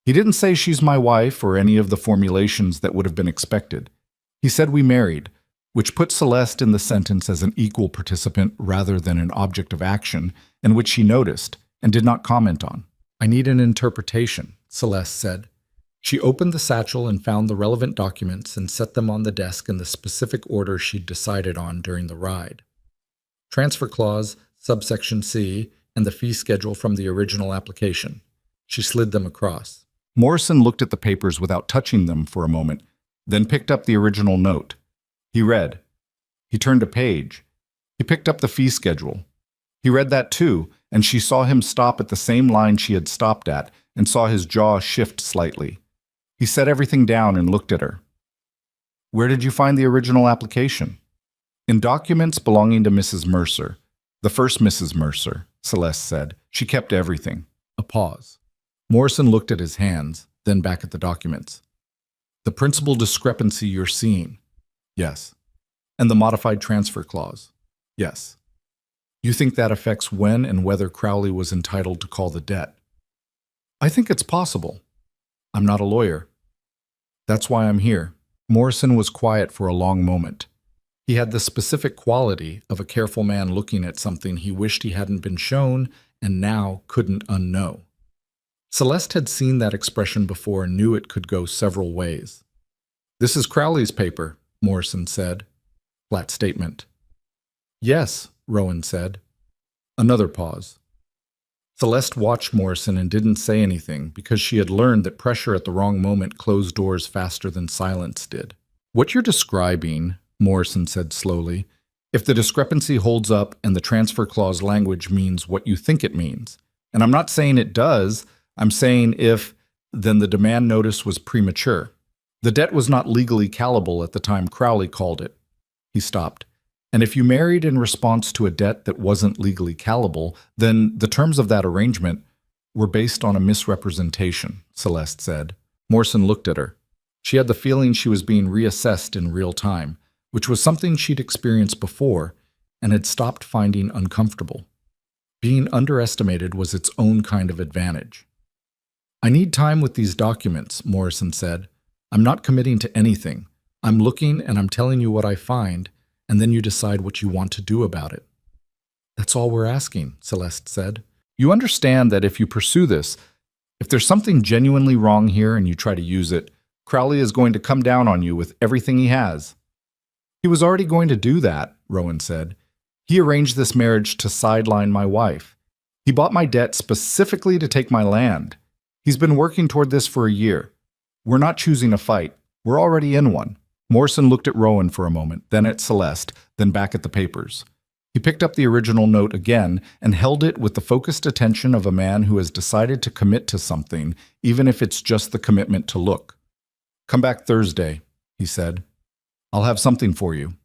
He didn't say she's my wife or any of the formulations that would have been expected. He said we married, which put Celeste in the sentence as an equal participant rather than an object of action, and which she noticed and did not comment on. "I need an interpretation," Celeste said. She opened the satchel and found the relevant documents and set them on the desk in the specific order she'd decided on during the ride. Transfer clause, subsection C, and the fee schedule from the original application. She slid them across. Morrison looked at the papers without touching them for a moment, then picked up the original note. He read. He turned a page. He picked up the fee schedule. He read that too, and she saw him stop at the same line she had stopped at and saw his jaw shift slightly. He set everything down and looked at her. "Where did you find the original application?" "In documents belonging to Mrs. Mercer. The first Mrs. Mercer," Celeste said. "She kept everything." A pause. Morrison looked at his hands, then back at the documents. "The principal discrepancy you're seeing?" "Yes." "And the modified transfer clause?" "Yes." "You think that affects when and whether Crowley was entitled to call the debt?" "I think it's possible. I'm not a lawyer." "That's why I'm here." Morrison was quiet for a long moment. He had the specific quality of a careful man looking at something he wished he hadn't been shown and now couldn't unknow. Celeste had seen that expression before and knew it could go several ways. "This is Crowley's paper," Morrison said. Flat statement. "Yes," Rowan said. Another pause. Celeste watched Morrison and didn't say anything because she had learned that pressure at the wrong moment closed doors faster than silence did. "What you're describing," Morrison said slowly, "if the discrepancy holds up and the transfer clause language means what you think it means, and I'm not saying it does, I'm saying if, then the demand notice was premature. The debt was not legally callable at the time Crowley called it." He stopped. "And if you married in response to a debt that wasn't legally callable, then the terms of that arrangement were based on a misrepresentation," Celeste said. Morrison looked at her. She had the feeling she was being reassessed in real time, which was something she'd experienced before and had stopped finding uncomfortable. Being underestimated was its own kind of advantage. "I need time with these documents," Morrison said. "I'm not committing to anything. I'm looking and I'm telling you what I find, and then you decide what you want to do about it." "That's all we're asking," Celeste said. "You understand that if you pursue this, if there's something genuinely wrong here and you try to use it, Crowley is going to come down on you with everything he has." "He was already going to do that," Rowan said. "He arranged this marriage to sideline my wife. He bought my debt specifically to take my land. He's been working toward this for a year. We're not choosing a fight. We're already in one." Morrison looked at Rowan for a moment, then at Celeste, then back at the papers. He picked up the original note again and held it with the focused attention of a man who has decided to commit to something, even if it's just the commitment to look. "Come back Thursday," he said. "I'll have something for you."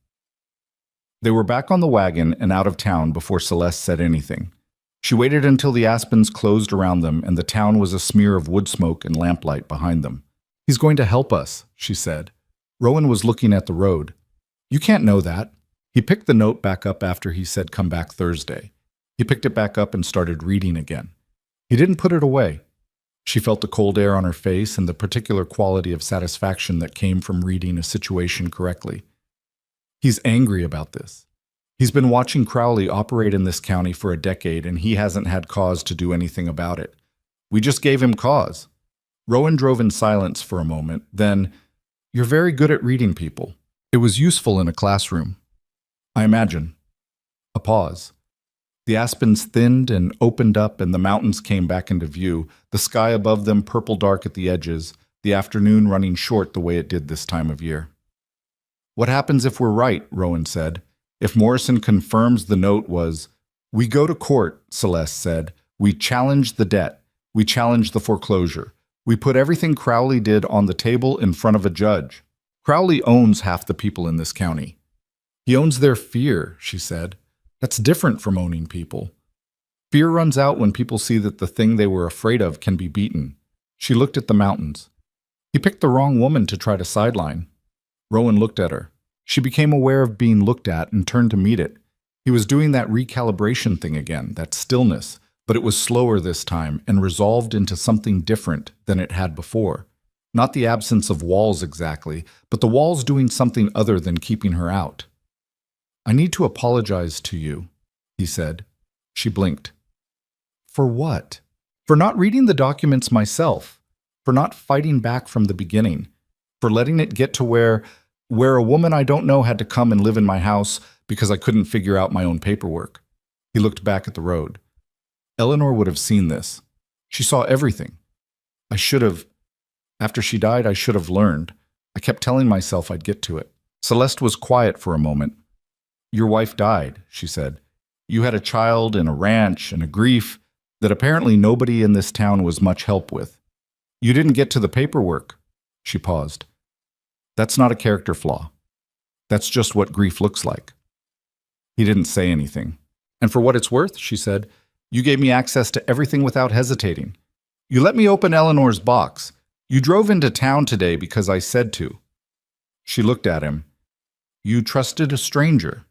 They were back on the wagon and out of town before Celeste said anything. She waited until the aspens closed around them and the town was a smear of wood smoke and lamplight behind them. "He's going to help us," she said. Rowan was looking at the road. "You can't know that." He picked the note back up after he said come back Thursday. He picked it back up and started reading again. He didn't put it away. She felt the cold air on her face and the particular quality of satisfaction that came from reading a situation correctly. He's angry about this. He's been watching Crowley operate in this county for a decade and he hasn't had cause to do anything about it. We just gave him cause. Rowan drove in silence for a moment, then, "You're very good at reading people. It was useful in a classroom." "I imagine." A pause. The aspens thinned and opened up and the mountains came back into view, the sky above them purple dark at the edges, the afternoon running short the way it did this time of year. "What happens if we're right?" Rowan said. "If Morrison confirms the note was—" "We go to court," Celeste said. "We challenge the debt. We challenge the foreclosure. We put everything Crowley did on the table in front of a judge. Crowley owns half the people in this county." "He owns their fear," she said. "That's different from owning people. Fear runs out when people see that the thing they were afraid of can be beaten." She looked at the mountains. "He picked the wrong woman to try to sideline." Rowan looked at her. She became aware of being looked at and turned to meet it. He was doing that recalibration thing again, that stillness, but it was slower this time and resolved into something different than it had before. Not the absence of walls exactly, but the walls doing something other than keeping her out. "I need to apologize to you," he said. She blinked. "For what?" "For not reading the documents myself, for not fighting back from the beginning, for letting it get to where a woman I don't know had to come and live in my house because I couldn't figure out my own paperwork." He looked back at the road. Eleanor would have seen this. She saw everything. After she died, I should have learned. I kept telling myself I'd get to it. Celeste was quiet for a moment. "Your wife died," she said. "You had a child and a ranch and a grief that apparently nobody in this town was much help with. You didn't get to the paperwork." She paused. "That's not a character flaw. That's just what grief looks like." He didn't say anything. "And for what it's worth," she said, "you gave me access to everything without hesitating. You let me open Eleanor's box. You drove into town today because I said to." She looked at him. "You trusted a stranger."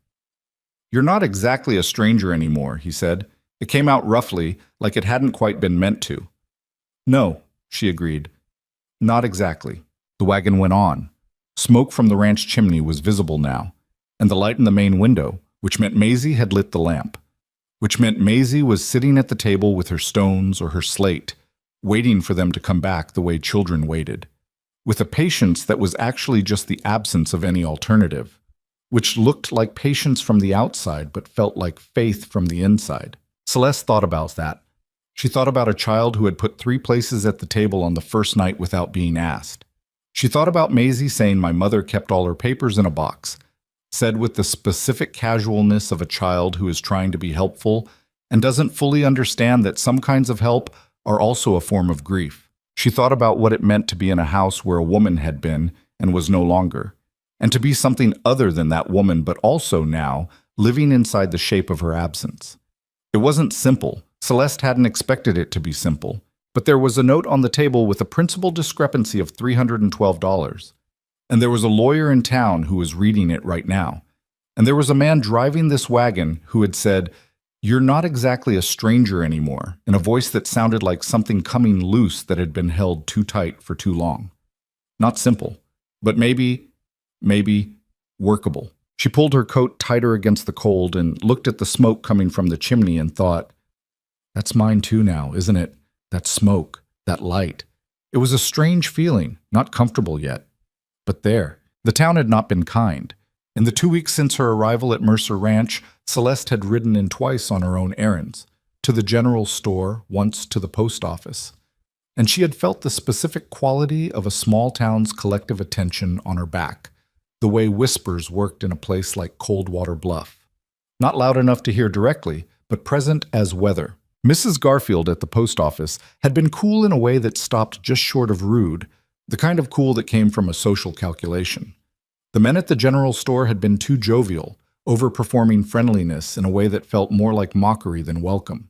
"You're not exactly a stranger anymore," he said. It came out roughly, like it hadn't quite been meant to. "No," she agreed. "Not exactly." The wagon went on. Smoke from the ranch chimney was visible now, and the light in the main window, which meant Maisie had lit the lamp, which meant Maisie was sitting at the table with her stones or her slate, waiting for them to come back the way children waited, with a patience that was actually just the absence of any alternative, which looked like patience from the outside but felt like faith from the inside. Celeste thought about that. She thought about a child who had put 3 places at the table on the first night without being asked. She thought about Maisie saying my mother kept all her papers in a box, said with the specific casualness of a child who is trying to be helpful and doesn't fully understand that some kinds of help are also a form of grief. She thought about what it meant to be in a house where a woman had been and was no longer, and to be something other than that woman, but also now living inside the shape of her absence. It wasn't simple. Celeste hadn't expected it to be simple, but there was a note on the table with a principal discrepancy of $312. And there was a lawyer in town who was reading it right now. And there was a man driving this wagon who had said, "You're not exactly a stranger anymore," in a voice that sounded like something coming loose that had been held too tight for too long. Not simple, but maybe workable. She pulled her coat tighter against the cold and looked at the smoke coming from the chimney and thought, "That's mine too now, isn't it? That smoke, that light." It was a strange feeling, not comfortable yet. But there, the town had not been kind. In the 2 weeks since her arrival at Mercer Ranch, Celeste had ridden in twice on her own errands, to the general store, once to the post office. And she had felt the specific quality of a small town's collective attention on her back, the way whispers worked in a place like Coldwater Bluff. Not loud enough to hear directly, but present as weather. Mrs. Garfield at the post office had been cool in a way that stopped just short of rude, the kind of cool that came from a social calculation. The men at the general store had been too jovial, overperforming friendliness in a way that felt more like mockery than welcome.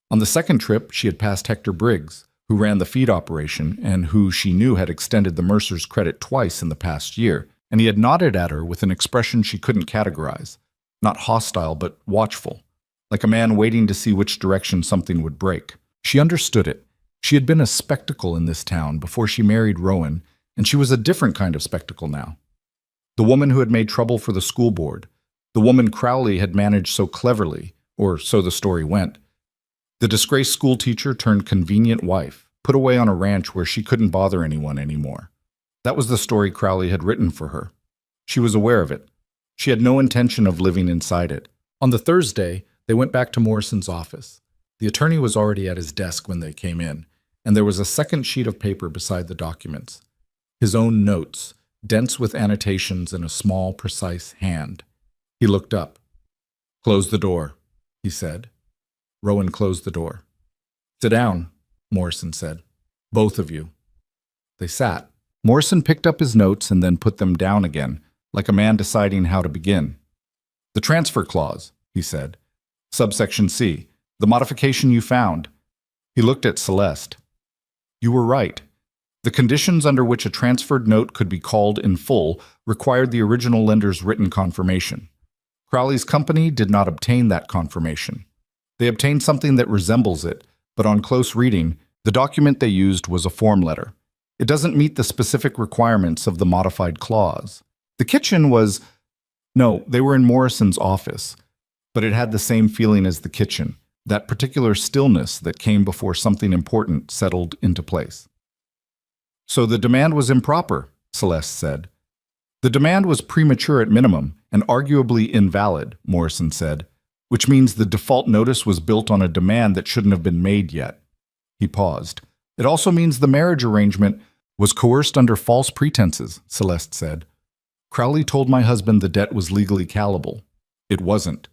On the second trip, she had passed Hector Briggs, who ran the feed operation and who she knew had extended the Mercer's credit twice in the past year, and he had nodded at her with an expression she couldn't categorize, not hostile but watchful, like a man waiting to see which direction something would break. She understood it. She had been a spectacle in this town before she married Rowan, and she was a different kind of spectacle now. The woman who had made trouble for the school board, the woman Crowley had managed so cleverly, or so the story went. The disgraced school teacher turned convenient wife, put away on a ranch where she couldn't bother anyone anymore. That was the story Crowley had written for her. She was aware of it. She had no intention of living inside it. On the Thursday, they went back to Morrison's office. The attorney was already at his desk when they came in, and there was a second sheet of paper beside the documents. His own notes, dense with annotations in a small, precise hand. He looked up. "Close the door," he said. Rowan closed the door. "Sit down," Morrison said. "Both of you." They sat. Morrison picked up his notes and then put them down again, like a man deciding how to begin. "The transfer clause," he said. "Subsection C, the modification you found." He looked at Celeste. "You were right. The conditions under which a transferred note could be called in full required the original lender's written confirmation. Crowley's company did not obtain that confirmation. They obtained something that resembles it, but on close reading, the document they used was a form letter. It doesn't meet the specific requirements of the modified clause. The kitchen was... No, they were in Morrison's office, but it had the same feeling as the kitchen, that particular stillness that came before something important settled into place. So the demand was improper, Celeste said. The demand was premature at minimum and arguably invalid, Morrison said, which means the default notice was built on a demand that shouldn't have been made yet. He paused. It also means the marriage arrangement was coerced under false pretenses, Celeste said. Crowley told my husband the debt was legally callable. It wasn't.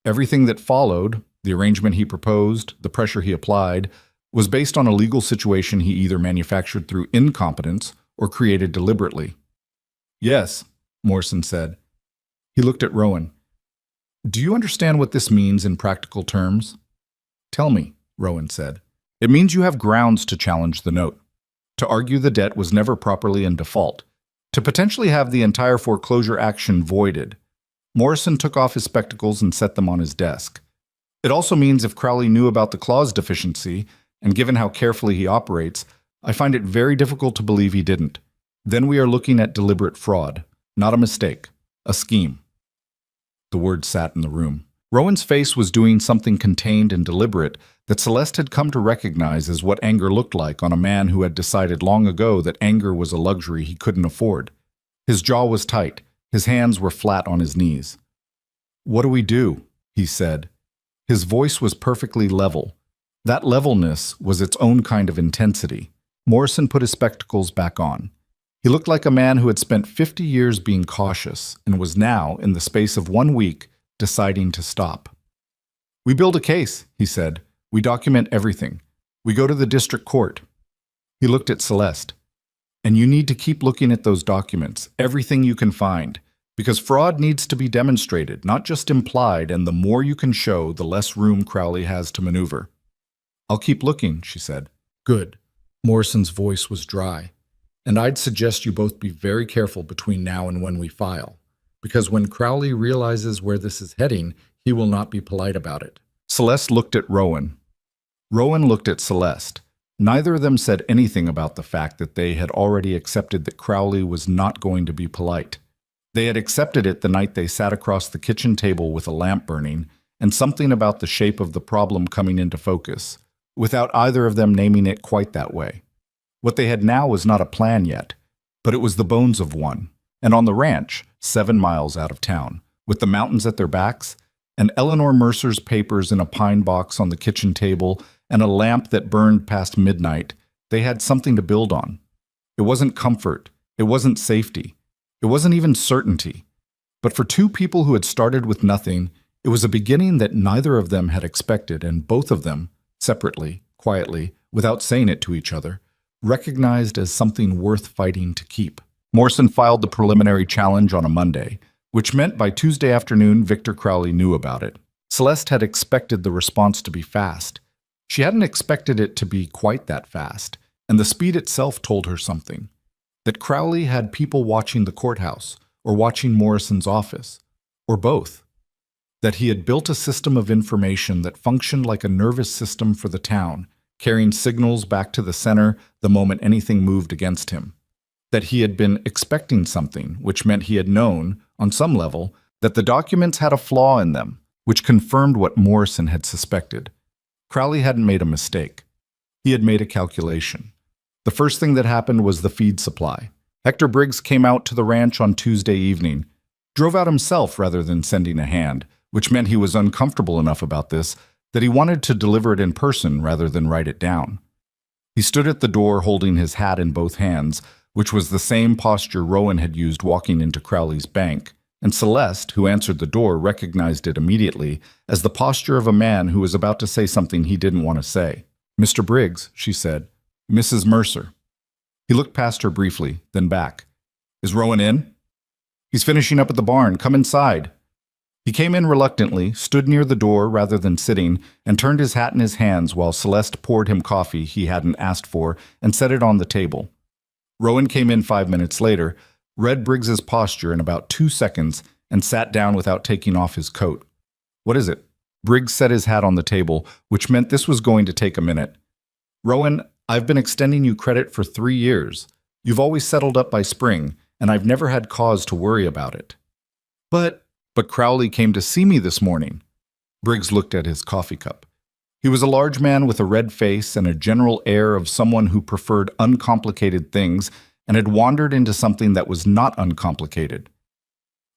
Everything that followed, the arrangement he proposed, the pressure he applied, was based on a legal situation he either manufactured through incompetence or created deliberately. Yes, Morrison said. He looked at Rowan. Do you understand what this means in practical terms? Tell me, Rowan said. It means you have grounds to challenge the note, to argue the debt was never properly in default, to potentially have the entire foreclosure action voided. Morrison took off his spectacles and set them on his desk. It also means if Crowley knew about the clause deficiency, and given how carefully he operates, I find it very difficult to believe he didn't. Then we are looking at deliberate fraud, not a mistake, a scheme. The words sat in the room. Rowan's face was doing something contained and deliberate that Celeste had come to recognize as what anger looked like on a man who had decided long ago that anger was a luxury he couldn't afford. His jaw was tight. His hands were flat on his knees. What do we do? He said. His voice was perfectly level. That levelness was its own kind of intensity. Morrison put his spectacles back on. He looked like a man who had spent 50 years being cautious and was now, in the space of 1 week, deciding to stop. We build a case, he said. We document everything. We go to the district court. He looked at Celeste. And you need to keep looking at those documents, everything you can find, because fraud needs to be demonstrated, not just implied, and the more you can show, the less room Crowley has to maneuver. I'll keep looking, she said. Good. Morrison's voice was dry. And I'd suggest you both be very careful between now and when we file, because when Crowley realizes where this is heading, he will not be polite about it. Celeste looked at Rowan. Rowan looked at Celeste. Neither of them said anything about the fact that they had already accepted that Crowley was not going to be polite. They had accepted it the night they sat across the kitchen table with a lamp burning, and something about the shape of the problem coming into focus, without either of them naming it quite that way. What they had now was not a plan yet, but it was the bones of one. And on the ranch, 7 miles out of town, with the mountains at their backs, and Eleanor Mercer's papers in a pine box on the kitchen table, and a lamp that burned past midnight, they had something to build on. It wasn't comfort. It wasn't safety. It wasn't even certainty. But for two people who had started with nothing, it was a beginning that neither of them had expected, and both of them, separately, quietly, without saying it to each other, recognized as something worth fighting to keep. Morrison filed the preliminary challenge on a Monday, which meant by Tuesday afternoon Victor Crowley knew about it. Celeste had expected the response to be fast. She hadn't expected it to be quite that fast, and the speed itself told her something. That Crowley had people watching the courthouse, or watching Morrison's office, or both. That he had built a system of information that functioned like a nervous system for the town, carrying signals back to the center the moment anything moved against him. That he had been expecting something, which meant he had known, on some level, that the documents had a flaw in them, which confirmed what Morrison had suspected. Crowley hadn't made a mistake. He had made a calculation. The first thing that happened was the feed supply. Hector Briggs came out to the ranch on Tuesday evening, drove out himself rather than sending a hand, which meant he was uncomfortable enough about this that he wanted to deliver it in person rather than write it down. He stood at the door holding his hat in both hands, which was the same posture Rowan had used walking into Crowley's bank, and Celeste, who answered the door, recognized it immediately as the posture of a man who was about to say something he didn't want to say. "Mr. Briggs," she said. "Mrs. Mercer." He looked past her briefly, then back. "Is Rowan in?" "He's finishing up at the barn. Come inside." He came in reluctantly, stood near the door rather than sitting, and turned his hat in his hands while Celeste poured him coffee he hadn't asked for and set it on the table. Rowan came in 5 minutes later, read Briggs's posture in about 2 seconds, and sat down without taking off his coat. "What is it?" Briggs set his hat on the table, which meant this was going to take a minute. "Rowan, I've been extending you credit for 3 years. You've always settled up by spring, and I've never had cause to worry about it. But Crowley came to see me this morning. Briggs looked at his coffee cup. He was a large man with a red face and a general air of someone who preferred uncomplicated things and had wandered into something that was not uncomplicated.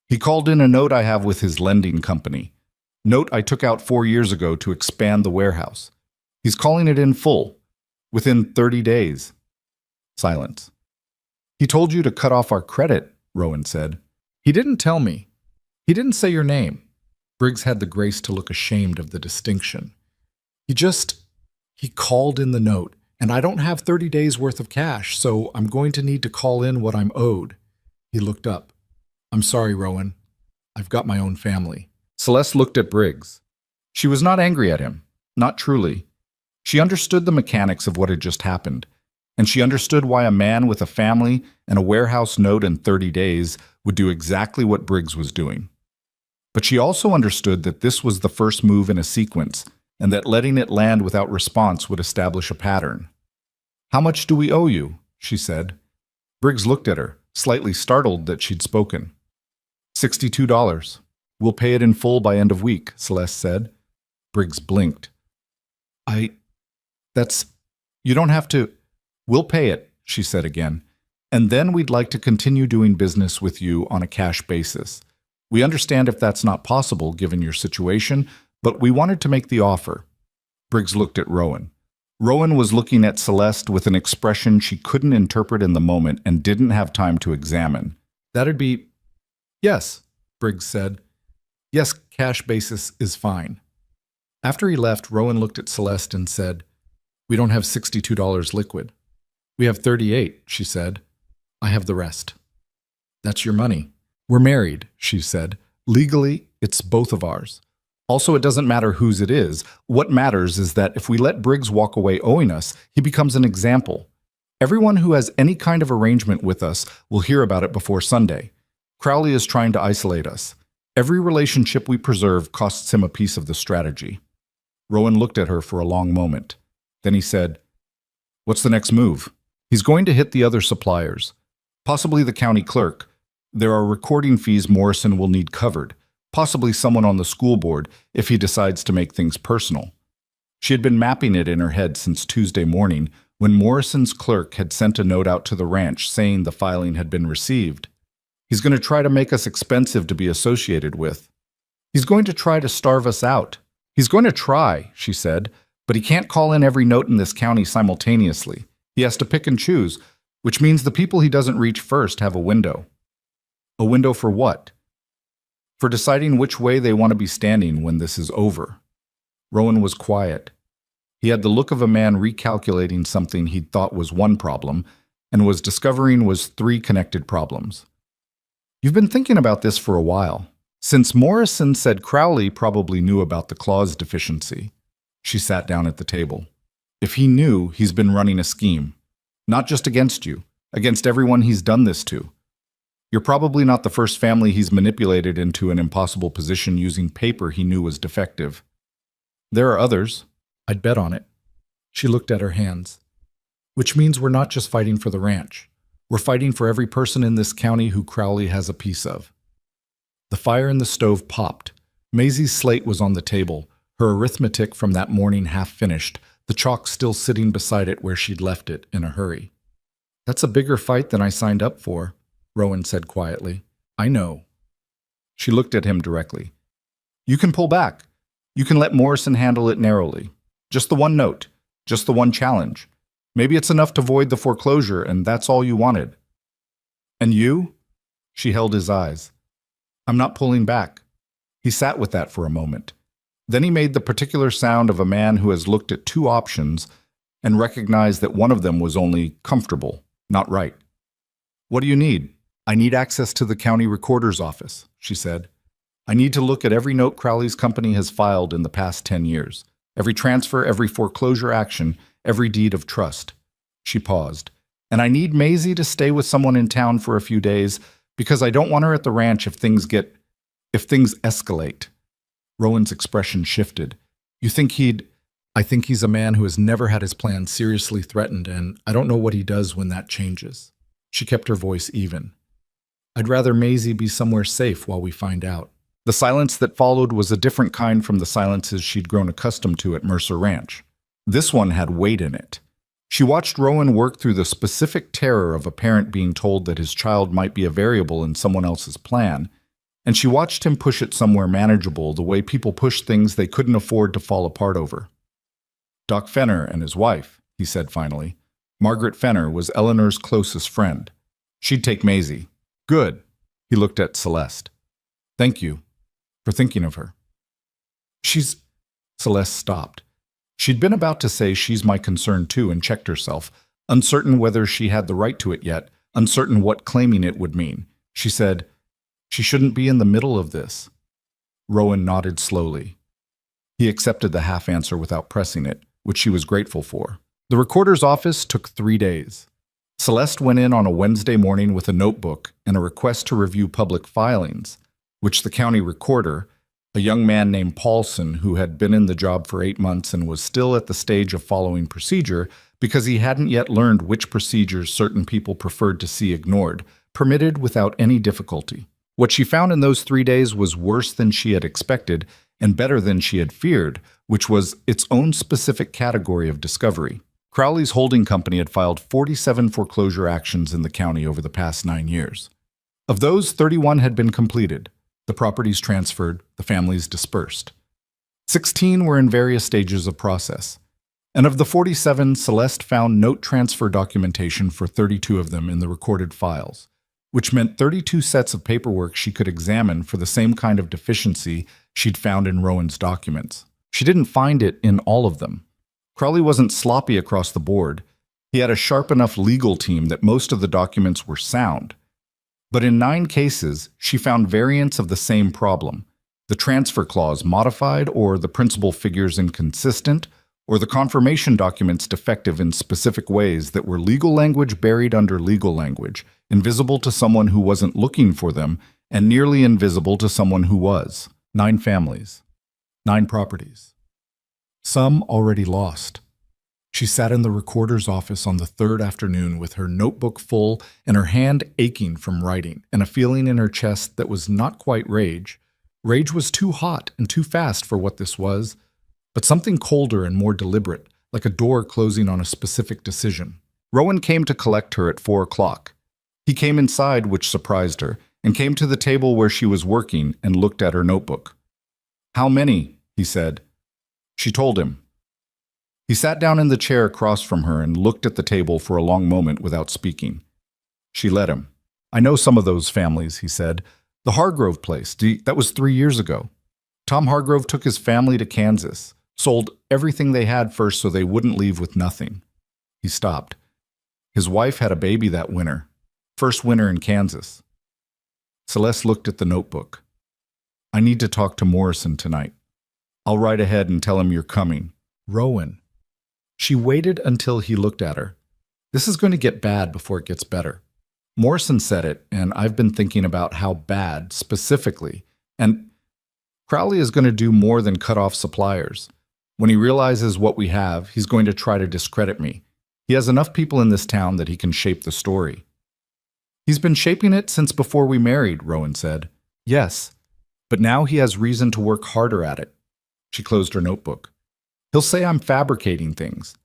He called in a note I have with his lending company. Note I took out 4 years ago to expand the warehouse. He's calling it in full, within 30 days. Silence. He told you to cut off our credit, Rowan said. He didn't tell me. He didn't say your name. Briggs had the grace to look ashamed of the distinction. He called in the note, and I don't have 30 days worth of cash, so I'm going to need to call in what I'm owed. He looked up. I'm sorry, Rowan. I've got my own family. Celeste looked at Briggs. She was not angry at him, not truly. She understood the mechanics of what had just happened, and she understood why a man with a family and a warehouse note in 30 days would do exactly what Briggs was doing. But she also understood that this was the first move in a sequence, and that letting it land without response would establish a pattern. How much do we owe you? She said. Briggs looked at her, slightly startled that she'd spoken. $62. We'll pay it in full by end of week, Celeste said. Briggs blinked. You don't have to. We'll pay it, she said again. And then we'd like to continue doing business with you on a cash basis. We understand if that's not possible given your situation, but we wanted to make the offer. Briggs looked at Rowan. Rowan was looking at Celeste with an expression she couldn't interpret in the moment and didn't have time to examine. That'd be... Yes, Briggs said. Yes, cash basis is fine. After he left, Rowan looked at Celeste and said, We don't have $62 liquid. We have 38, she said. I have the rest. That's your money. We're married, she said. Legally, it's both of ours. Also, it doesn't matter whose it is. What matters is that if we let Briggs walk away owing us, he becomes an example. Everyone who has any kind of arrangement with us will hear about it before Sunday. Crowley is trying to isolate us. Every relationship we preserve costs him a piece of the strategy. Rowan looked at her for a long moment. Then he said, What's the next move? He's going to hit the other suppliers, possibly the county clerk. There are recording fees Morrison will need covered, possibly someone on the school board if he decides to make things personal. She had been mapping it in her head since Tuesday morning when Morrison's clerk had sent a note out to the ranch saying the filing had been received. He's going to try to make us expensive to be associated with. He's going to try to starve us out. He's going to try, she said, but he can't call in every note in this county simultaneously. He has to pick and choose, which means the people he doesn't reach first have a window. A window for what? For deciding which way they want to be standing when this is over. Rowan was quiet. He had the look of a man recalculating something he'd thought was one problem and was discovering was 3 connected problems. You've been thinking about this for a while. Since Morrison said Crowley probably knew about the clause deficiency. She sat down at the table. If he knew, he's been running a scheme. Not just against you, against everyone he's done this to. You're probably not the first family he's manipulated into an impossible position using paper he knew was defective. There are others. I'd bet on it. She looked at her hands. Which means we're not just fighting for the ranch. We're fighting for every person in this county who Crowley has a piece of. The fire in the stove popped. Maisie's slate was on the table, her arithmetic from that morning half finished, the chalk still sitting beside it where she'd left it in a hurry. That's a bigger fight than I signed up for, Rowan said quietly. I know. She looked at him directly. You can pull back. You can let Morrison handle it narrowly. Just the one note. Just the one challenge. Maybe it's enough to void the foreclosure, and that's all you wanted. And you? She held his eyes. I'm not pulling back. He sat with that for a moment. Then he made the particular sound of a man who has looked at 2 options and recognized that one of them was only comfortable, not right. What do you need? I need access to the county recorder's office, she said. I need to look at every note Crowley's company has filed in the past 10 years. Every transfer, every foreclosure action, every deed of trust. She paused. And I need Maisie to stay with someone in town for a few days because I don't want her at the ranch if things escalate. Rowan's expression shifted. You think he'd... I think he's a man who has never had his plans seriously threatened, and I don't know what he does when that changes. She kept her voice even. I'd rather Maisie be somewhere safe while we find out. The silence that followed was a different kind from the silences she'd grown accustomed to at Mercer Ranch. This one had weight in it. She watched Rowan work through the specific terror of a parent being told that his child might be a variable in someone else's plan, and she watched him push it somewhere manageable the way people push things they couldn't afford to fall apart over. Doc Fenner and his wife, he said finally. Margaret Fenner was Eleanor's closest friend. She'd take Maisie. Good. He looked at Celeste. Thank you for thinking of her. Celeste stopped. She'd been about to say she's my concern too and checked herself, uncertain whether she had the right to it yet, uncertain what claiming it would mean. She said, she shouldn't be in the middle of this. Rowan nodded slowly. He accepted the half answer without pressing it, which she was grateful for. The recorder's office took 3 days. Celeste went in on a Wednesday morning with a notebook and a request to review public filings, which the county recorder, a young man named Paulson who had been in the job for 8 months and was still at the stage of following procedure because he hadn't yet learned which procedures certain people preferred to see ignored, permitted without any difficulty. What she found in those 3 days was worse than she had expected and better than she had feared, which was its own specific category of discovery. Crowley's holding company had filed 47 foreclosure actions in the county over the past 9 years. Of those, 31 had been completed. The properties transferred, the families dispersed. 16 were in various stages of process. And of the 47, Celeste found note transfer documentation for 32 of them in the recorded files, which meant 32 sets of paperwork she could examine for the same kind of deficiency she'd found in Rowan's documents. She didn't find it in all of them. Crowley wasn't sloppy across the board. He had a sharp enough legal team that most of the documents were sound. But in 9 cases, she found variants of the same problem. The transfer clause modified, or the principal figures inconsistent, or the confirmation documents defective in specific ways that were legal language buried under legal language, invisible to someone who wasn't looking for them, and nearly invisible to someone who was. 9 families. 9 properties. Some already lost. She sat in the recorder's office on the 3rd afternoon with her notebook full and her hand aching from writing, and a feeling in her chest that was not quite rage. Rage was too hot and too fast for what this was, but something colder and more deliberate, like a door closing on a specific decision. Rowan came to collect her at 4 o'clock. He came inside, which surprised her, and came to the table where she was working and looked at her notebook. "How many?" he said. She told him. He sat down in the chair across from her and looked at the table for a long moment without speaking. She let him. "I know some of those families," he said. "The Hargrove place, that was 3 years ago. Tom Hargrove took his family to Kansas, sold everything they had first so they wouldn't leave with nothing." He stopped. His wife had a baby that winter. First winter in Kansas. Celeste looked at the notebook. "I need to talk to Morrison tonight. I'll write ahead and tell him you're coming." Rowan. She waited until he looked at her. "This is going to get bad before it gets better." Morrison said it, and I've been thinking about how bad, specifically. And Crowley is going to do more than cut off suppliers. When he realizes what we have, he's going to try to discredit me. He has enough people in this town that he can shape the story. "He's been shaping it since before we married," Rowan said. "Yes, but now he has reason to work harder at it." She closed her notebook. "He'll say I'm fabricating things.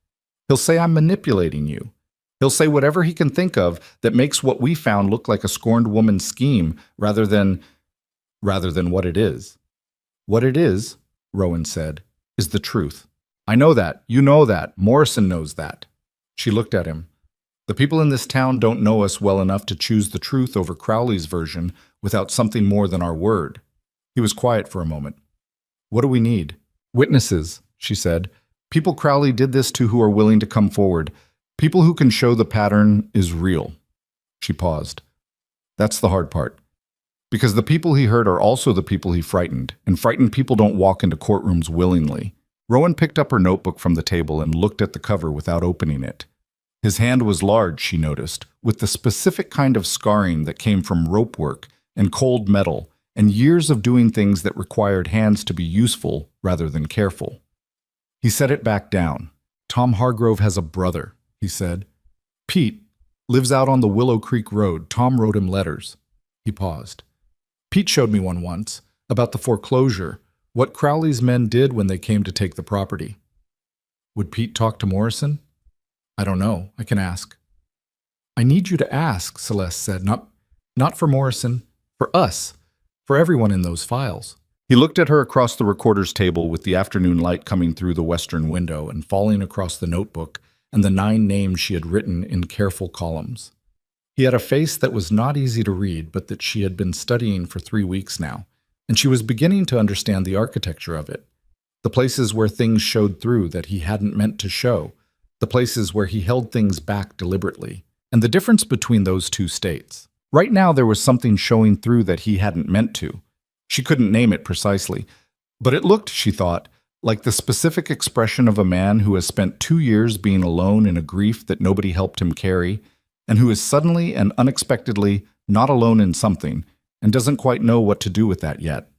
He'll say I'm manipulating you. He'll say whatever he can think of that makes what we found look like a scorned woman's scheme rather than what it is." "What it is," Rowan said, "is the truth. I know that. You know that. Morrison knows that." She looked at him. "The people in this town don't know us well enough to choose the truth over Crowley's version without something more than our word." He was quiet for a moment. "What do we need?" "Witnesses," she said. "People Crowley did this to who are willing to come forward. People who can show the pattern is real." She paused. "That's the hard part. Because the people he hurt are also the people he frightened, and frightened people don't walk into courtrooms willingly." Rowan picked up her notebook from the table and looked at the cover without opening it. His hand was large, she noticed, with the specific kind of scarring that came from rope work and cold metal and years of doing things that required hands to be useful rather than careful. He set it back down. Tom Hargrove has a brother, he said. Pete lives out on the Willow Creek Road. Tom wrote him letters. He paused. Pete showed me one once, about the foreclosure, what Crowley's men did when they came to take the property. Would Pete talk to Morrison? I don't know. I can ask. I need you to ask, Celeste said. Not for Morrison, for us, for everyone in those files. He looked at her across the recorder's table with the afternoon light coming through the western window and falling across the notebook and the 9 names she had written in careful columns. He had a face that was not easy to read, but that she had been studying for 3 weeks now, and she was beginning to understand the architecture of it. The places where things showed through that he hadn't meant to show, the places where he held things back deliberately, and the difference between those two states. Right now there was something showing through that he hadn't meant to. She couldn't name it precisely, but it looked, she thought, like the specific expression of a man who has spent 2 years being alone in a grief that nobody helped him carry, and who is suddenly and unexpectedly not alone in something, and doesn't quite know what to do with that yet.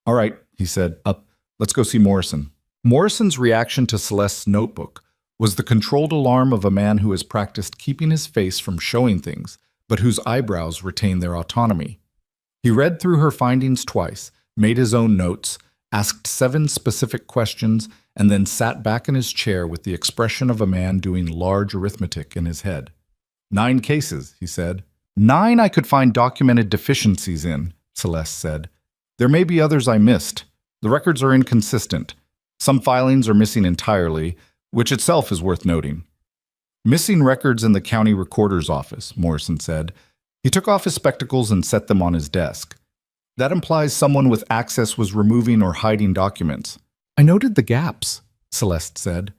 All right, he said, up. Let's go see Morrison. Morrison's reaction to Celeste's notebook was the controlled alarm of a man who has practiced keeping his face from showing things, but whose eyebrows retain their autonomy. He read through her findings twice, made his own notes, asked 7 specific questions, and then sat back in his chair with the expression of a man doing large arithmetic in his head. 9 cases, he said. 9 I could find documented deficiencies in, Celeste said. There may be others I missed. The records are inconsistent. Some filings are missing entirely, which itself is worth noting. Missing records in the county recorder's office, Morrison said. He took off his spectacles and set them on his desk. That implies someone with access was removing or hiding documents. I noted the gaps, Celeste said.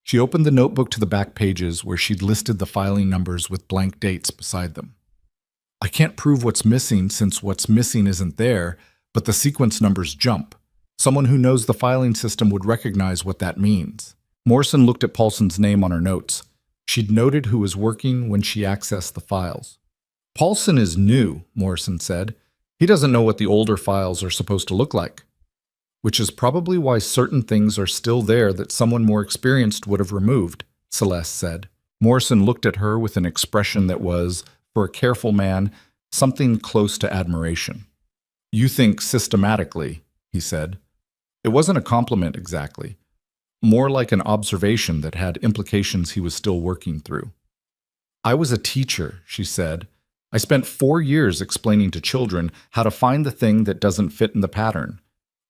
She opened the notebook to the back pages where she'd listed the filing numbers with blank dates beside them. I can't prove what's missing since what's missing isn't there, but the sequence numbers jump. Someone who knows the filing system would recognize what that means. Morrison looked at Paulson's name on her notes. She'd noted who was working when she accessed the files. Paulson is new, Morrison said. He doesn't know what the older files are supposed to look like. Which is probably why certain things are still there that someone more experienced would have removed, Celeste said. Morrison looked at her with an expression that was, for a careful man, something close to admiration. You think systematically, he said. It wasn't a compliment exactly. More like an observation that had implications he was still working through. I was a teacher, she said. I spent 4 years explaining to children how to find the thing that doesn't fit in the pattern.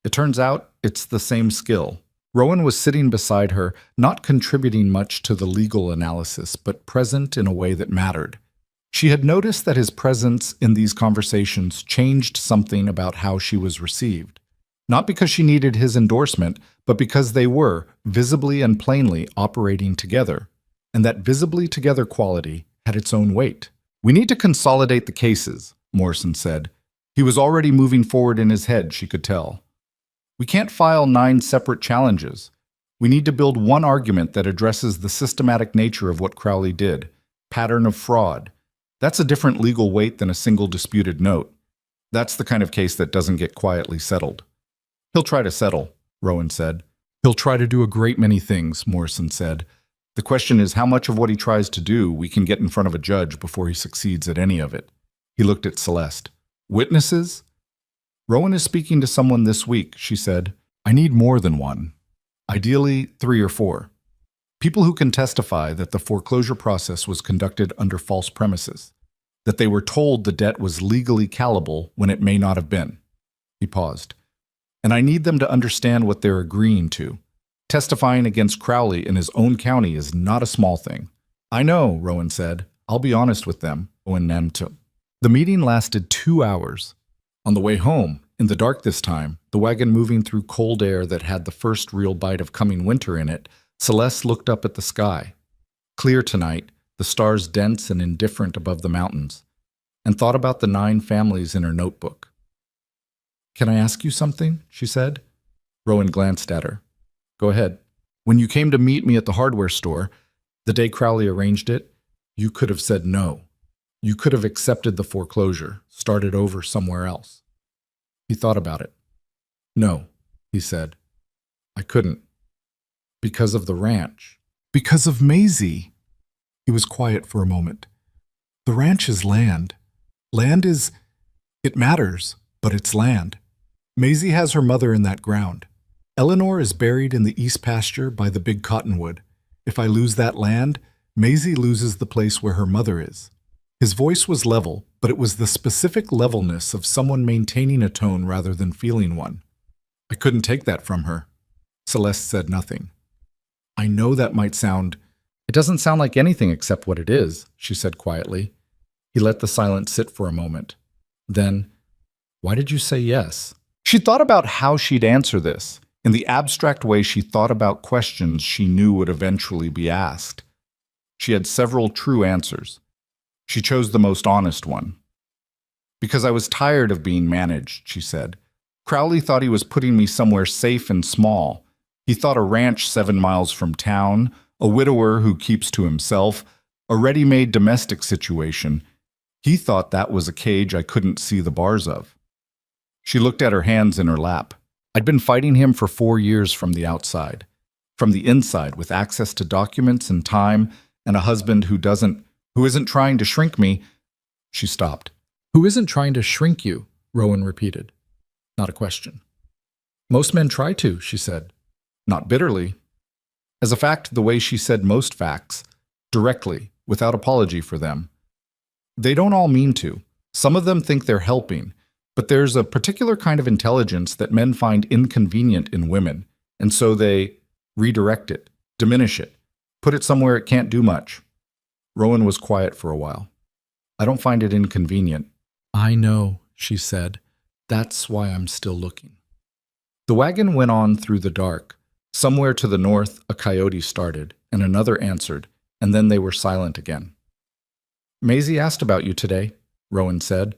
It turns out it's the same skill. Rowan was sitting beside her, not contributing much to the legal analysis, but present in a way that mattered. She had noticed that his presence in these conversations changed something about how she was received. Not because she needed his endorsement, but because they were, visibly and plainly, operating together. And that visibly together quality had its own weight. We need to consolidate the cases, Morrison said. He was already moving forward in his head, she could tell. We can't file 9 separate challenges. We need to build one argument that addresses the systematic nature of what Crowley did, pattern of fraud. That's a different legal weight than a single disputed note. That's the kind of case that doesn't get quietly settled. He'll try to settle, Rowan said. He'll try to do a great many things, Morrison said. The question is how much of what he tries to do we can get in front of a judge before he succeeds at any of it. He looked at Celeste. Witnesses? Rowan is speaking to someone this week, she said. I need more than one. Ideally, 3 or 4. People who can testify that the foreclosure process was conducted under false premises, that they were told the debt was legally callable when it may not have been. He paused. And I need them to understand what they're agreeing to. Testifying against Crowley in his own county is not a small thing. I know, Rowan said. I'll be honest with them. The meeting lasted 2 hours. On the way home, in the dark this time, the wagon moving through cold air that had the first real bite of coming winter in it, Celeste looked up at the sky. Clear tonight, the stars dense and indifferent above the mountains, and thought about the 9 families in her notebook. Can I ask you something? She said. Rowan glanced at her. Go ahead. When you came to meet me at the hardware store, the day Crowley arranged it, you could have said no. You could have accepted the foreclosure, started over somewhere else. He thought about it. No, he said. I couldn't. Because of the ranch. Because of Maisie. He was quiet for a moment. The ranch is land. Land is... It matters, but it's land. Maisie has her mother in that ground. Eleanor is buried in the east pasture by the big cottonwood. If I lose that land, Maisie loses the place where her mother is. His voice was level, but it was the specific levelness of someone maintaining a tone rather than feeling one. I couldn't take that from her. Celeste said nothing. I know that might sound... It doesn't sound like anything except what it is, she said quietly. He let the silence sit for a moment. Then, why did you say yes? She thought about how she'd answer this, in the abstract way she thought about questions she knew would eventually be asked. She had several true answers. She chose the most honest one. Because I was tired of being managed, she said. Crowley thought he was putting me somewhere safe and small. He thought a ranch 7 miles from town, a widower who keeps to himself, a ready-made domestic situation. He thought that was a cage I couldn't see the bars of. She looked at her hands in her lap. I'd been fighting him for 4 years from the outside. From the inside, with access to documents and time, and a husband who isn't trying to shrink me. She stopped. Who isn't trying to shrink you? Rowan repeated. Not a question. Most men try to, she said. Not bitterly. As a fact, the way she said most facts, directly, without apology for them. They don't all mean to. Some of them think they're helping, but there's a particular kind of intelligence that men find inconvenient in women, and so they redirect it, diminish it, put it somewhere it can't do much. Rowan was quiet for a while. I don't find it inconvenient. I know, she said. That's why I'm still looking. The wagon went on through the dark. Somewhere to the north, a coyote started, and another answered, and then they were silent again. Maisie asked about you today, Rowan said.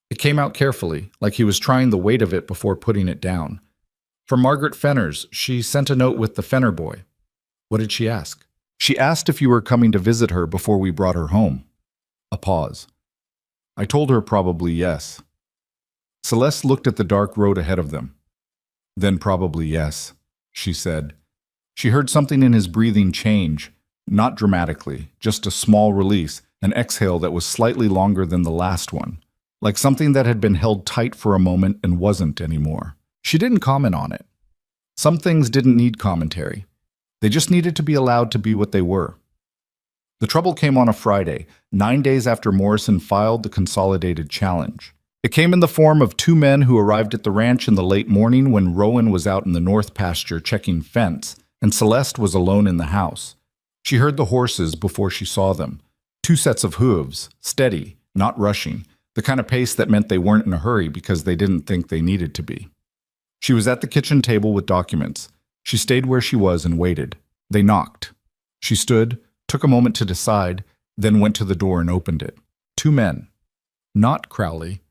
It came out carefully, like he was trying the weight of it before putting it down. From Margaret Fenner's, she sent a note with the Fenner boy. What did she ask? She asked if you were coming to visit her before we brought her home. A pause. I told her probably yes. Celeste looked at the dark road ahead of them. Then probably yes, she said. She heard something in his breathing change, not dramatically, just a small release, an exhale that was slightly longer than the last one, like something that had been held tight for a moment and wasn't anymore. She didn't comment on it. Some things didn't need commentary. They just needed to be allowed to be what they were. The trouble came on a Friday, 9 days after Morrison filed the consolidated challenge. It came in the form of 2 men who arrived at the ranch in the late morning when Rowan was out in the north pasture checking fence, and Celeste was alone in the house. She heard the horses before she saw them. 2 sets of hooves, steady, not rushing, the kind of pace that meant they weren't in a hurry because they didn't think they needed to be. She was at the kitchen table with documents. She stayed where she was and waited. They knocked. She stood, took a moment to decide, then went to the door and opened it. 2 men. Not Crowley.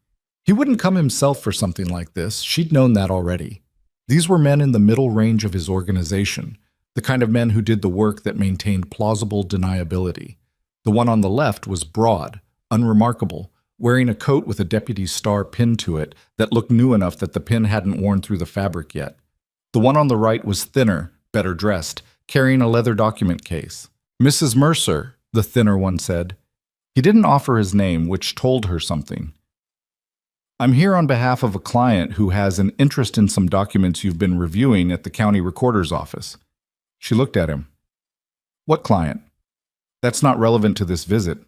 He wouldn't come himself for something like this. She'd known that already. These were men in the middle range of his organization, the kind of men who did the work that maintained plausible deniability. The one on the left was broad, unremarkable, wearing a coat with a deputy's star pinned to it that looked new enough that the pin hadn't worn through the fabric yet. The one on the right was thinner, better dressed, carrying a leather document case. Mrs. Mercer, the thinner one said. He didn't offer his name, which told her something. I'm here on behalf of a client who has an interest in some documents you've been reviewing at the county recorder's office. She looked at him. What client? That's not relevant to this visit.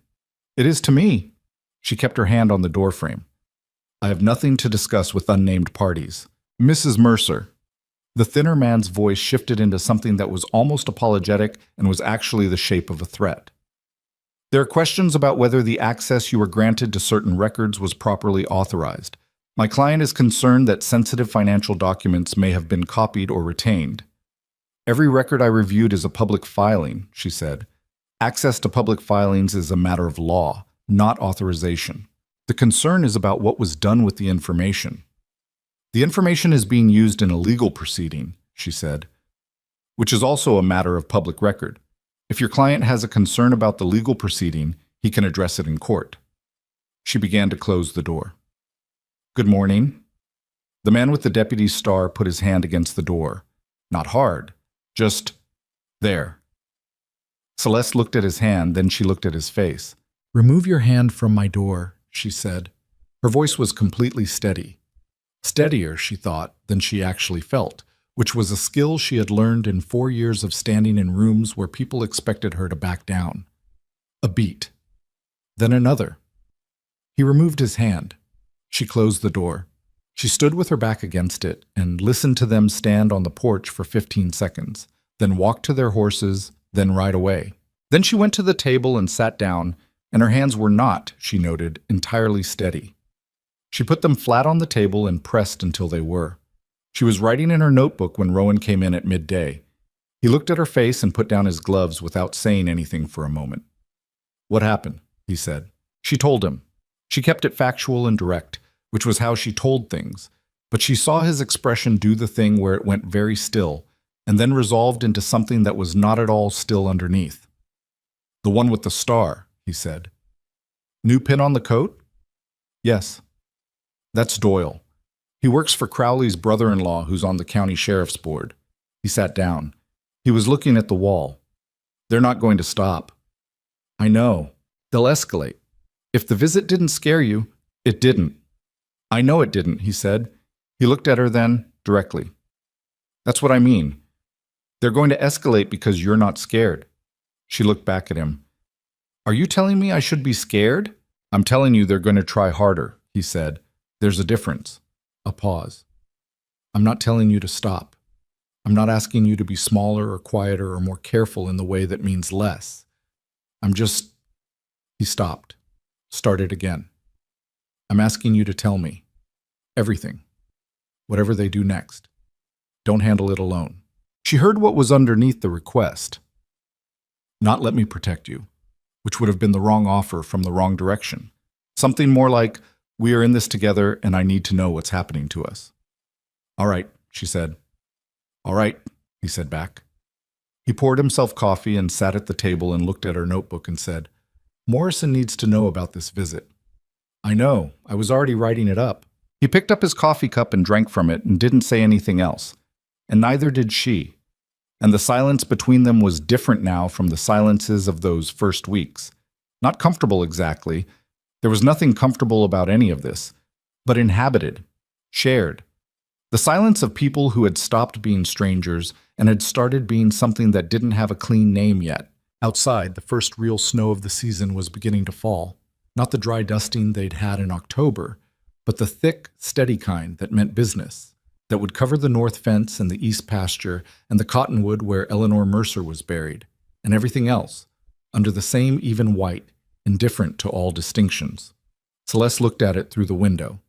It is to me. She kept her hand on the doorframe. I have nothing to discuss with unnamed parties. Mrs. Mercer. The thinner man's voice shifted into something that was almost apologetic and was actually the shape of a threat. There are questions about whether the access you were granted to certain records was properly authorized. My client is concerned that sensitive financial documents may have been copied or retained. Every record I reviewed is a public filing, she said. Access to public filings is a matter of law, not authorization. The concern is about what was done with the information. The information is being used in a legal proceeding, she said, which is also a matter of public record. If your client has a concern about the legal proceeding, he can address it in court. She began to close the door. Good morning. The man with the deputy's star put his hand against the door. Not hard, just There. Celeste looked at his hand, then she looked at his face. "Remove your hand from my door," she said. Her voice was completely steady. Steadier, she thought, than she actually felt, which was a skill she had learned in 4 years of standing in rooms where people expected her to back down. A beat. Then another. He removed his hand. She closed the door. She stood with her back against it and listened to them stand on the porch for 15 seconds, then walk to their horses, then ride away. Then she went to the table and sat down, and her hands were not, she noted, entirely steady. She put them flat on the table and pressed until they were. She was writing in her notebook when Rowan came in at midday. He looked at her face and put down his gloves without saying anything for a moment. "What happened?" he said. She told him. She kept it factual and direct, which was how she told things, but she saw his expression do the thing where it went very still, and then resolved into something that was not at all still underneath. "The one with the star," he said. "New pin on the coat?" "Yes." "That's Doyle. He works for Crowley's brother-in-law who's on the county sheriff's board." He sat down. He was looking at the wall. "They're not going to stop." "I know. They'll escalate. If the visit didn't scare you, it didn't." "I know it didn't," he said. He looked at her then, directly. "That's what I mean. They're going to escalate because you're not scared." She looked back at him. "Are you telling me I should be scared?" "I'm telling you they're going to try harder," he said. "There's a difference." A pause. "I'm not telling you to stop. I'm not asking you to be smaller or quieter or more careful in the way that means less. I'm just—" He stopped. Started again. "I'm asking you to tell me. Everything. Whatever they do next. Don't handle it alone." She heard what was underneath the request. Not let me protect you, which would have been the wrong offer from the wrong direction. Something more like, we are in this together and I need to know what's happening to us. "All right," she said. "All right," he said back. He poured himself coffee and sat at the table and looked at her notebook and said, "Morrison needs to know about this visit." "I know. I was already writing it up." He picked up his coffee cup and drank from it and didn't say anything else. And neither did she. And the silence between them was different now from the silences of those first weeks. Not comfortable exactly. There was nothing comfortable about any of this, but inhabited, shared. The silence of people who had stopped being strangers and had started being something that didn't have a clean name yet. Outside, the first real snow of the season was beginning to fall. Not the dry dusting they'd had in October, but the thick, steady kind that meant business, that would cover the north fence and the east pasture and the cottonwood where Eleanor Mercer was buried, and everything else, under the same even white, indifferent to all distinctions. Celeste looked at it through the window.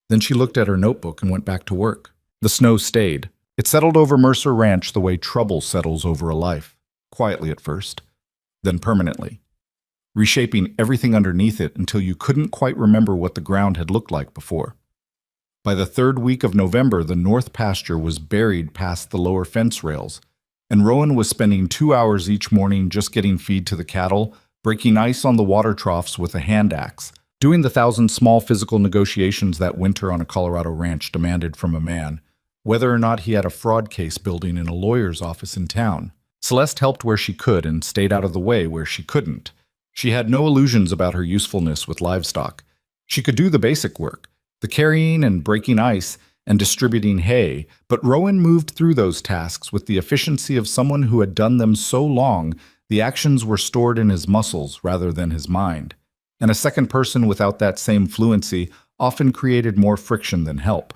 Then she looked at her notebook and went back to work. The snow stayed. It settled over Mercer Ranch the way trouble settles over a life, quietly at first, then permanently, reshaping everything underneath it until you couldn't quite remember what the ground had looked like before. By the third week of November, the north pasture was buried past the lower fence rails, and Rowan was spending 2 hours each morning just getting feed to the cattle, breaking ice on the water troughs with a hand axe, doing the 1,000 small physical negotiations that winter on a Colorado ranch demanded from a man, whether or not he had a fraud case building in a lawyer's office in town. Celeste helped where she could and stayed out of the way where she couldn't. She had no illusions about her usefulness with livestock. She could do the basic work, the carrying and breaking ice and distributing hay, but Rowan moved through those tasks with the efficiency of someone who had done them so long the actions were stored in his muscles rather than his mind. And a second person without that same fluency often created more friction than help.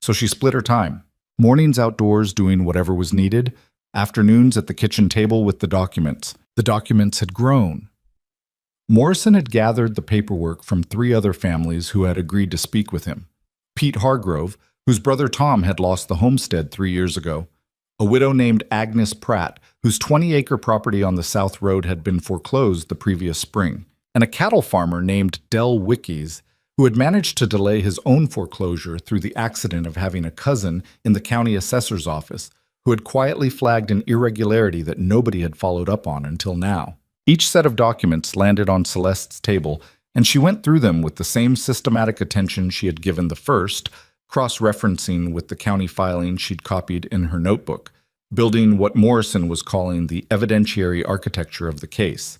So she split her time. Mornings outdoors doing whatever was needed, afternoons at the kitchen table with the documents. The documents had grown. Morrison had gathered the paperwork from 3 other families who had agreed to speak with him. Pete Hargrove, whose brother Tom had lost the homestead 3 years ago. A widow named Agnes Pratt, whose 20-acre property on the South Road had been foreclosed the previous spring. And a cattle farmer named Del Wickies, who had managed to delay his own foreclosure through the accident of having a cousin in the county assessor's office who had quietly flagged an irregularity that nobody had followed up on until now. Each set of documents landed on Celeste's table, and she went through them with the same systematic attention she had given the first, cross-referencing with the county filing she'd copied in her notebook, building what Morrison was calling the evidentiary architecture of the case,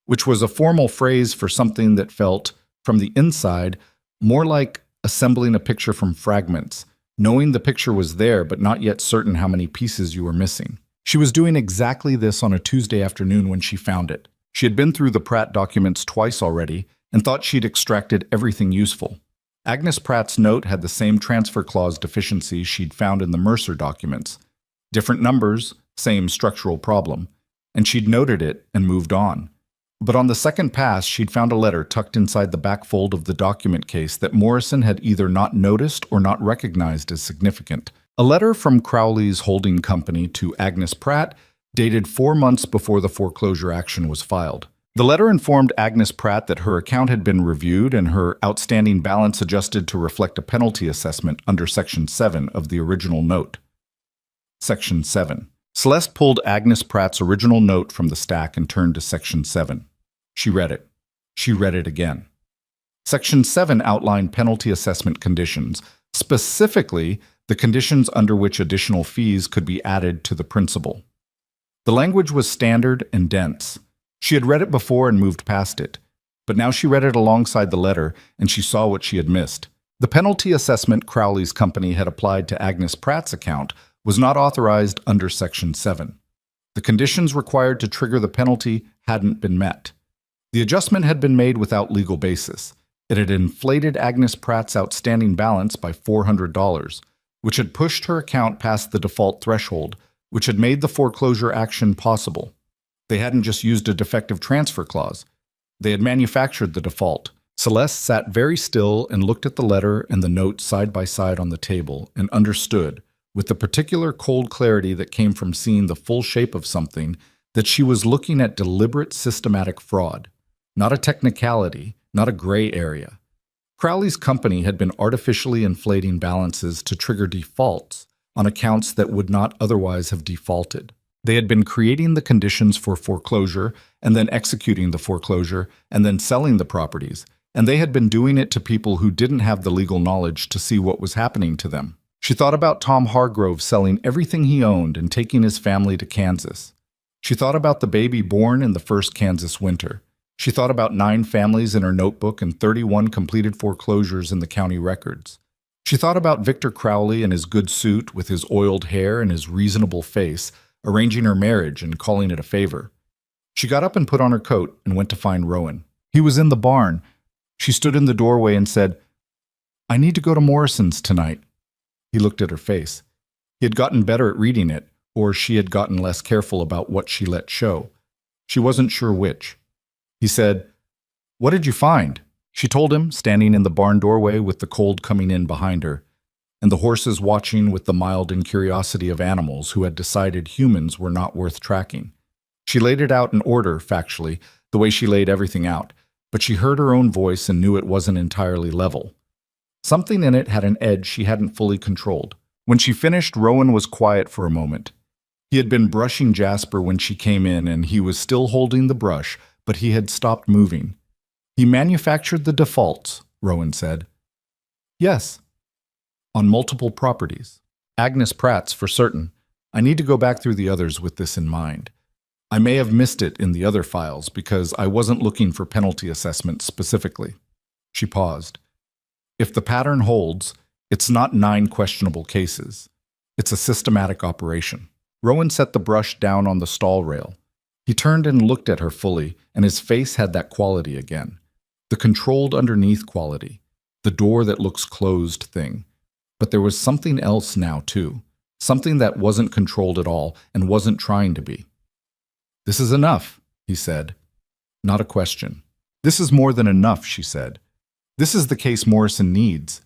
which was a formal phrase for something that felt, from the inside, more like assembling a picture from fragments, knowing the picture was there but not yet certain how many pieces you were missing. She was doing exactly this on a Tuesday afternoon when she found it. She had been through the Pratt documents twice already and thought she'd extracted everything useful. Agnes Pratt's note had the same transfer clause deficiencies she'd found in the Mercer documents. Different numbers, same structural problem, and she'd noted it and moved on. But on the second pass, she'd found a letter tucked inside the back fold of the document case that Morrison had either not noticed or not recognized as significant. A letter from Crowley's holding company to Agnes Pratt, dated 4 months before the foreclosure action was filed. The letter informed Agnes Pratt that her account had been reviewed and her outstanding balance adjusted to reflect a penalty assessment under Section 7 of the original note. Section 7. Celeste pulled Agnes Pratt's original note from the stack and turned to Section 7. She read it. She read it again. Section 7 outlined penalty assessment conditions, specifically the conditions under which additional fees could be added to the principal. The language was standard and dense. She had read it before and moved past it, but now she read it alongside the letter and she saw what she had missed. The penalty assessment Crowley's company had applied to Agnes Pratt's account was not authorized under Section 7. The conditions required to trigger the penalty hadn't been met. The adjustment had been made without legal basis. It had inflated Agnes Pratt's outstanding balance by $400, which had pushed her account past the default threshold, which had made the foreclosure action possible. They hadn't just used a defective transfer clause. They had manufactured the default. Celeste sat very still and looked at the letter and the note side by side on the table and understood, with the particular cold clarity that came from seeing the full shape of something, that she was looking at deliberate systematic fraud, not a technicality, not a gray area. Crowley's company had been artificially inflating balances to trigger defaults on accounts that would not otherwise have defaulted. They had been creating the conditions for foreclosure and then executing the foreclosure and then selling the properties, and they had been doing it to people who didn't have the legal knowledge to see what was happening to them. She thought about Tom Hargrove selling everything he owned and taking his family to Kansas. She thought about the baby born in the first Kansas winter. She thought about 9 families in her notebook and 31 completed foreclosures in the county records. She thought about Victor Crowley in his good suit with his oiled hair and his reasonable face, arranging her marriage and calling it a favor. She got up and put on her coat and went to find Rowan. He was in the barn. She stood in the doorway and said, "I need to go to Morrison's tonight." He looked at her face. He had gotten better at reading it, or she had gotten less careful about what she let show. She wasn't sure which. He said, "What did you find?" She told him, standing in the barn doorway with the cold coming in behind her, and the horses watching with the mild incuriosity of animals who had decided humans were not worth tracking. She laid it out in order, factually, the way she laid everything out, but she heard her own voice and knew it wasn't entirely level. Something in it had an edge she hadn't fully controlled. When she finished, Rowan was quiet for a moment. He had been brushing Jasper when she came in, and he was still holding the brush, but he had stopped moving. "He manufactured the defaults," Rowan said. "Yes. On multiple properties. Agnes Pratt's for certain. I need to go back through the others with this in mind. I may have missed it in the other files because I wasn't looking for penalty assessments specifically." She paused. "If the pattern holds, it's not 9 questionable cases. It's a systematic operation." Rowan set the brush down on the stall rail. He turned and looked at her fully, and his face had that quality again. The controlled underneath quality. The door that looks closed thing. But there was something else now, too. Something that wasn't controlled at all and wasn't trying to be. "This is enough," he said. Not a question. "This is more than enough," she said. "This is the case Morrison needs.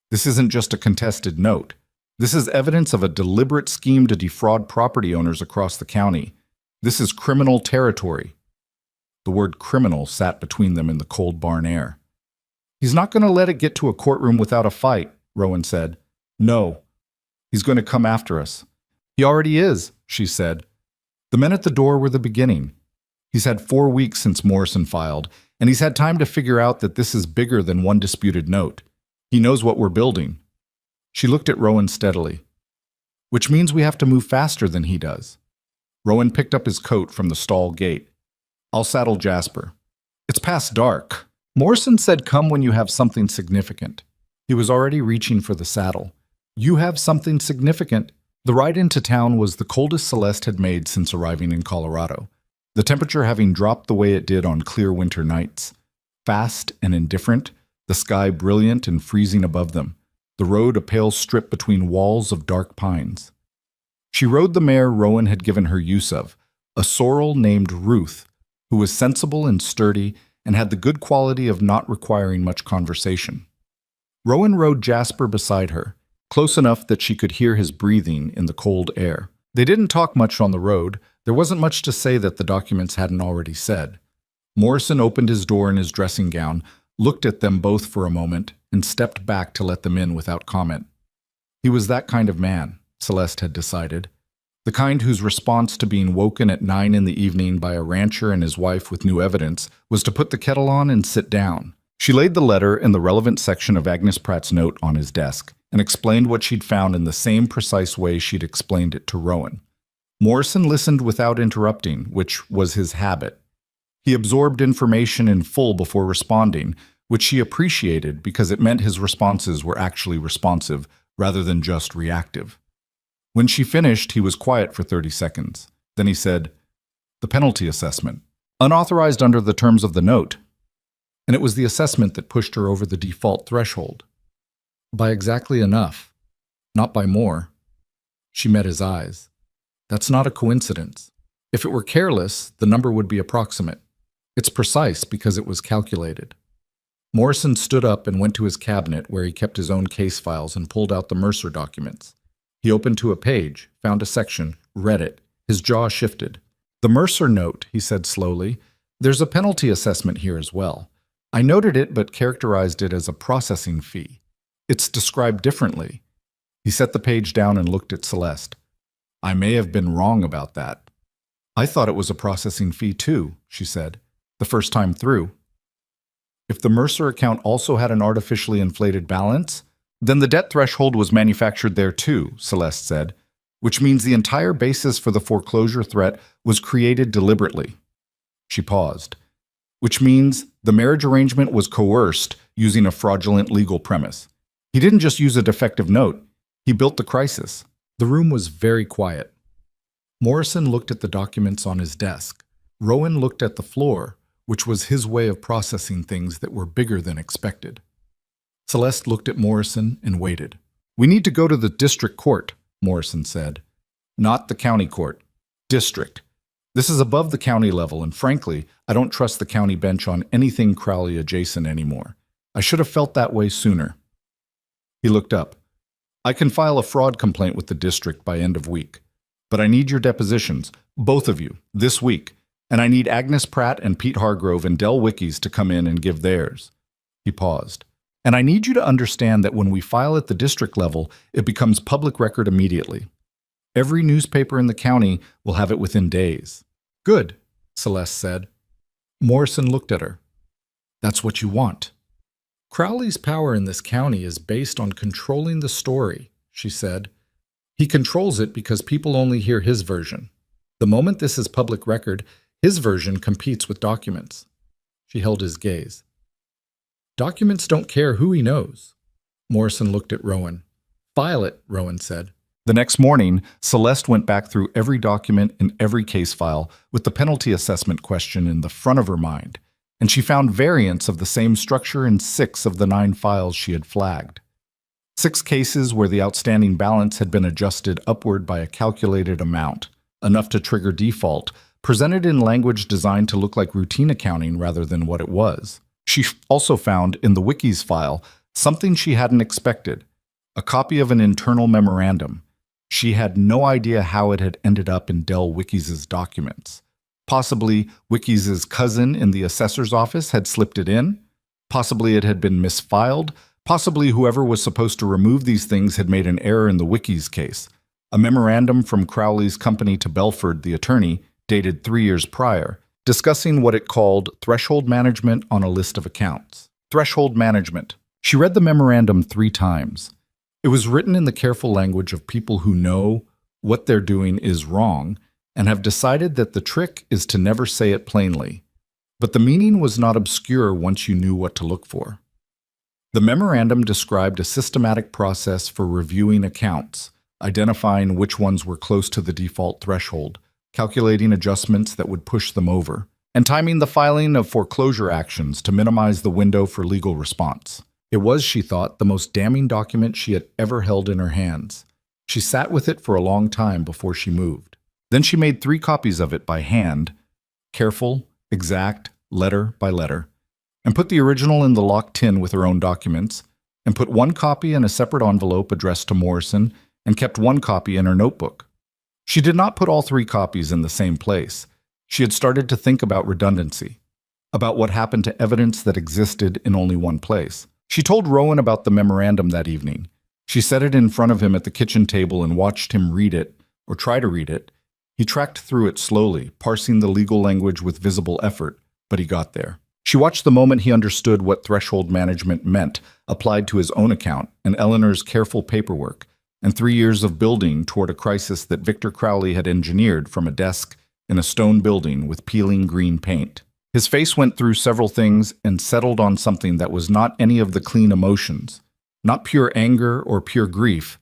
This isn't just a contested note. This is evidence of a deliberate scheme to defraud property owners across the county. This is criminal territory." The word criminal sat between them in the cold barn air. "He's not going to let it get to a courtroom without a fight," Rowan said. "No. He's going to come after us." "He already is," she said. The men at the door were the beginning. He's had 4 weeks since Morrison filed, and he's had time to figure out that this is bigger than one disputed note. He knows what we're building. She looked at Rowan steadily. which means we have to move faster than he does. Rowan picked up his coat from the stall gate. I'll saddle Jasper. It's past dark. Morrison said come when you have something significant. He was already reaching for the saddle. You have something significant. The ride into town was the coldest Celeste had made since arriving in Colorado, the temperature having dropped the way it did on clear winter nights. Fast and indifferent, the sky brilliant and freezing above them, the road a pale strip between walls of dark pines. She rode the mare Rowan had given her use of, a sorrel named Ruth, who was sensible and sturdy and had the good quality of not requiring much conversation. Rowan rode Jasper beside her, close enough that she could hear his breathing in the cold air. They didn't talk much on the road. There wasn't much to say that the documents hadn't already said. Morrison opened his door in his dressing gown, looked at them both for a moment, and stepped back to let them in without comment. He was that kind of man, Celeste had decided. The kind whose response to being woken at 9 in the evening by a rancher and his wife with new evidence was to put the kettle on and sit down. She laid the letter in the relevant section of Agnes Pratt's note on his desk and explained what she'd found in the same precise way she'd explained it to Rowan. Morrison listened without interrupting, which was his habit. He absorbed information in full before responding, which she appreciated because it meant his responses were actually responsive rather than just reactive. When she finished, he was quiet for 30 seconds. Then he said, "The penalty assessment. Unauthorized under the terms of the note." And it was the assessment that pushed her over the default threshold. By exactly enough, not by more. She met his eyes. That's not a coincidence. If it were careless, the number would be approximate. It's precise because it was calculated. Morrison stood up and went to his cabinet where he kept his own case files and pulled out the Mercer documents. He opened to a page, found a section, read it. His jaw shifted. "The Mercer note," he said slowly. "There's a penalty assessment here as well. I noted it but characterized it as a processing fee. It's described differently." He set the page down and looked at Celeste. "I may have been wrong about that." "I thought it was a processing fee too," she said, "the first time through." If the Mercer account also had an artificially inflated balance, then the debt threshold was manufactured there too, Celeste said, which means the entire basis for the foreclosure threat was created deliberately. She paused. Which means the marriage arrangement was coerced using a fraudulent legal premise. He didn't just use a defective note. He built the crisis. The room was very quiet. Morrison looked at the documents on his desk. Rowan looked at the floor, which was his way of processing things that were bigger than expected. Celeste looked at Morrison and waited. "We need to go to the district court," Morrison said. "Not the county court. District. This is above the county level, and frankly, I don't trust the county bench on anything Crowley adjacent anymore. I should have felt that way sooner." He looked up. "I can file a fraud complaint with the district by end of week. But I need your depositions, both of you, this week. And I need Agnes Pratt and Pete Hargrove and Del Wickies to come in and give theirs." He paused. "And I need you to understand that when we file at the district level, it becomes public record immediately. Every newspaper in the county will have it within days." "Good," Celeste said. Morrison looked at her. "That's what you want." "Crowley's power in this county is based on controlling the story," she said. "He controls it because people only hear his version. The moment this is public record, his version competes with documents." She held his gaze. "Documents don't care who he knows." Morrison looked at Rowan. "File it," Rowan said. The next morning, Celeste went back through every document in every case file with the penalty assessment question in the front of her mind, and she found variants of the same structure in 6 of the 9 files she had flagged. 6 cases where the outstanding balance had been adjusted upward by a calculated amount, enough to trigger default, presented in language designed to look like routine accounting rather than what it was. She also found in the Wikis file something she hadn't expected, a copy of an internal memorandum. She had no idea how it had ended up in Del Wickies' documents. Possibly Wickies' cousin in the assessor's office had slipped it in. Possibly it had been misfiled. Possibly whoever was supposed to remove these things had made an error in the Wickies case. A memorandum from Crowley's company to Belford, the attorney, dated 3 years prior, discussing what it called threshold management on a list of accounts. Threshold management. She read the memorandum 3 times. It was written in the careful language of people who know what they're doing is wrong and have decided that the trick is to never say it plainly. But the meaning was not obscure once you knew what to look for. The memorandum described a systematic process for reviewing accounts, identifying which ones were close to the default threshold, calculating adjustments that would push them over, and timing the filing of foreclosure actions to minimize the window for legal response. It was, she thought, the most damning document she had ever held in her hands. She sat with it for a long time before she moved. Then she made 3 copies of it by hand, careful, exact, letter by letter, and put the original in the locked tin with her own documents, and put 1 copy in a separate envelope addressed to Morrison, and kept 1 copy in her notebook. She did not put all 3 copies in the same place. She had started to think about redundancy, about what happened to evidence that existed in only one place. She told Rowan about the memorandum that evening. She set it in front of him at the kitchen table and watched him read it, or try to read it. He tracked through it slowly, parsing the legal language with visible effort, but he got there. She watched the moment he understood what threshold management meant, applied to his own account, and Eleanor's careful paperwork, and 3 years of building toward a crisis that Victor Crowley had engineered from a desk in a stone building with peeling green paint. His face went through several things and settled on something that was not any of the clean emotions, not pure anger or pure grief,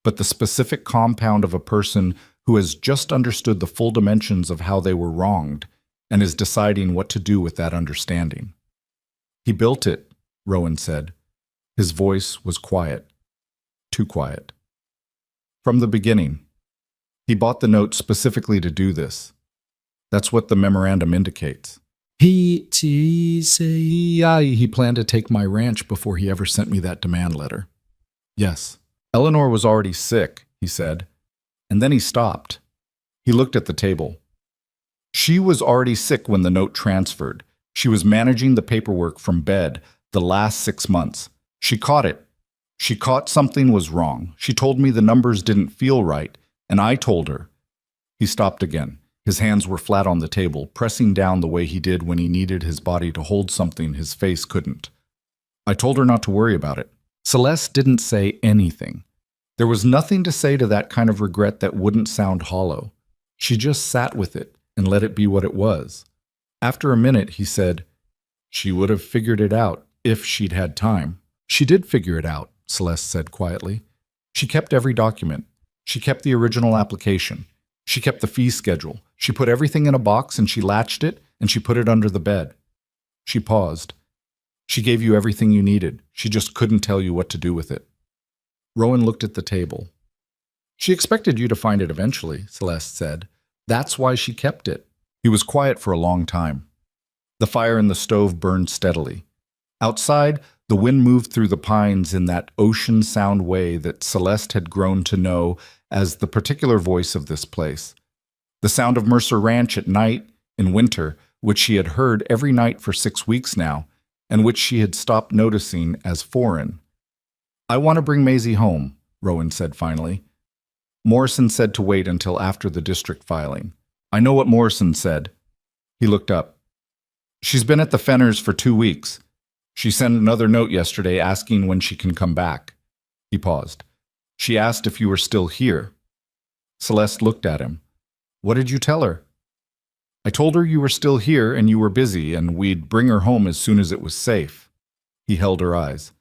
but the specific compound of a person who has just understood the full dimensions of how they were wronged and is deciding what to do with that understanding. He built it, Rowan said. His voice was quiet, too quiet. From the beginning, he bought the note specifically to do this. That's what the memorandum indicates. He planned to take my ranch before he ever sent me that demand letter. Yes. Eleanor was already sick, he said, and then he stopped. He looked at the table. She was already sick when the note transferred. She was managing the paperwork from bed the last 6 months. She caught it. She caught something was wrong. She told me the numbers didn't feel right, and I told her. He stopped again. His hands were flat on the table, pressing down the way he did when he needed his body to hold something his face couldn't. I told her not to worry about it. Celeste didn't say anything. There was nothing to say to that kind of regret that wouldn't sound hollow. She just sat with it and let it be what it was. After a minute, he said, "She would have figured it out if she'd had time." She did figure it out, Celeste said quietly. She kept every document. She kept the original application. She kept the fee schedule. She put everything in a box and she latched it and she put it under the bed. She paused. She gave you everything you needed. She just couldn't tell you what to do with it. Rowan looked at the table. She expected you to find it eventually, Celeste said. That's why she kept it. He was quiet for a long time. The fire in the stove burned steadily. Outside, the wind moved through the pines in that ocean sound way that Celeste had grown to know as the particular voice of this place. The sound of Mercer Ranch at night, in winter, which she had heard every night for 6 weeks now, and which she had stopped noticing as foreign. "I want to bring Maisie home," Rowan said finally. Morrison said to wait until after the district filing. I know what Morrison said. He looked up. "She's been at the Fenners for 2 weeks. She sent another note yesterday asking when she can come back." He paused. "She asked if you were still here." Celeste looked at him. "What did you tell her?" "I told her you were still here and you were busy and we'd bring her home as soon as it was safe." He held her eyes.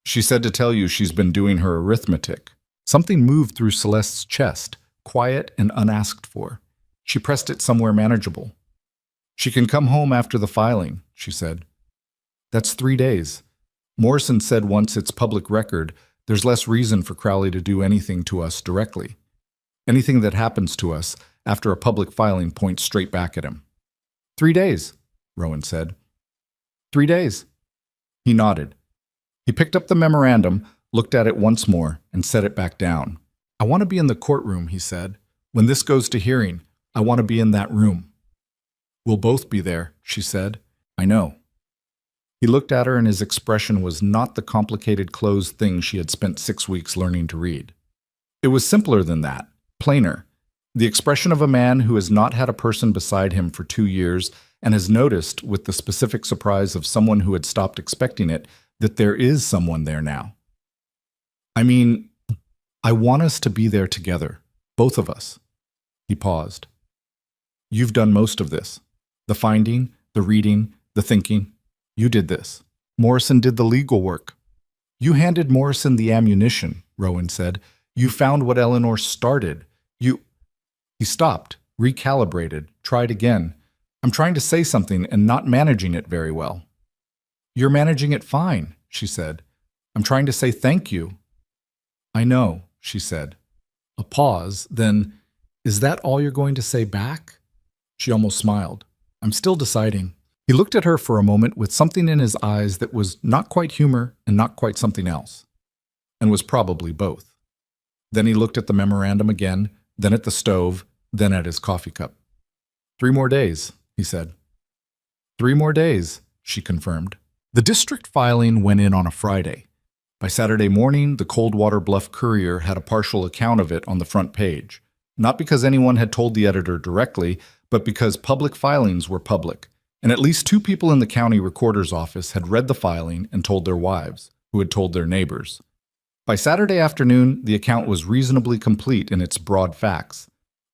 "She said to tell you she's been doing her arithmetic." Something moved through Celeste's chest, quiet and unasked for. She pressed it somewhere manageable. "She can come home after the filing," she said. "That's 3 days. Morrison said once it's public record, there's less reason for Crowley to do anything to us directly. Anything that happens to us after a public filing points straight back at him." 3 days, Rowan said. 3 days. He nodded. He picked up the memorandum, looked at it once more, and set it back down. "I want to be in the courtroom," he said. "When this goes to hearing, I want to be in that room." "We'll both be there," she said. "I know." He looked at her and his expression was not the complicated closed thing she had spent 6 weeks learning to read. It was simpler than that, plainer. The expression of a man who has not had a person beside him for 2 years and has noticed, with the specific surprise of someone who had stopped expecting it, that there is someone there now. I mean, I want us to be there together, both of us. He paused. You've done most of this. The finding, the reading, the thinking. You did this. Morrison did the legal work. You handed Morrison the ammunition, Rowan said. You found what Eleanor started. He stopped, recalibrated, tried again. I'm trying to say something and not managing it very well. You're managing it fine, she said. I'm trying to say thank you. I know, she said. A pause, then, is that all you're going to say back? She almost smiled. I'm still deciding. He looked at her for a moment with something in his eyes that was not quite humor and not quite something else, and was probably both. Then he looked at the memorandum again, then at the stove, then at his coffee cup. 3 more days, he said. 3 more days, she confirmed. The district filing went in on a Friday. By Saturday morning, the Coldwater Bluff Courier had a partial account of it on the front page, not because anyone had told the editor directly, but because public filings were public, and at least 2 people in the county recorder's office had read the filing and told their wives, who had told their neighbors. By Saturday afternoon, the account was reasonably complete in its broad facts.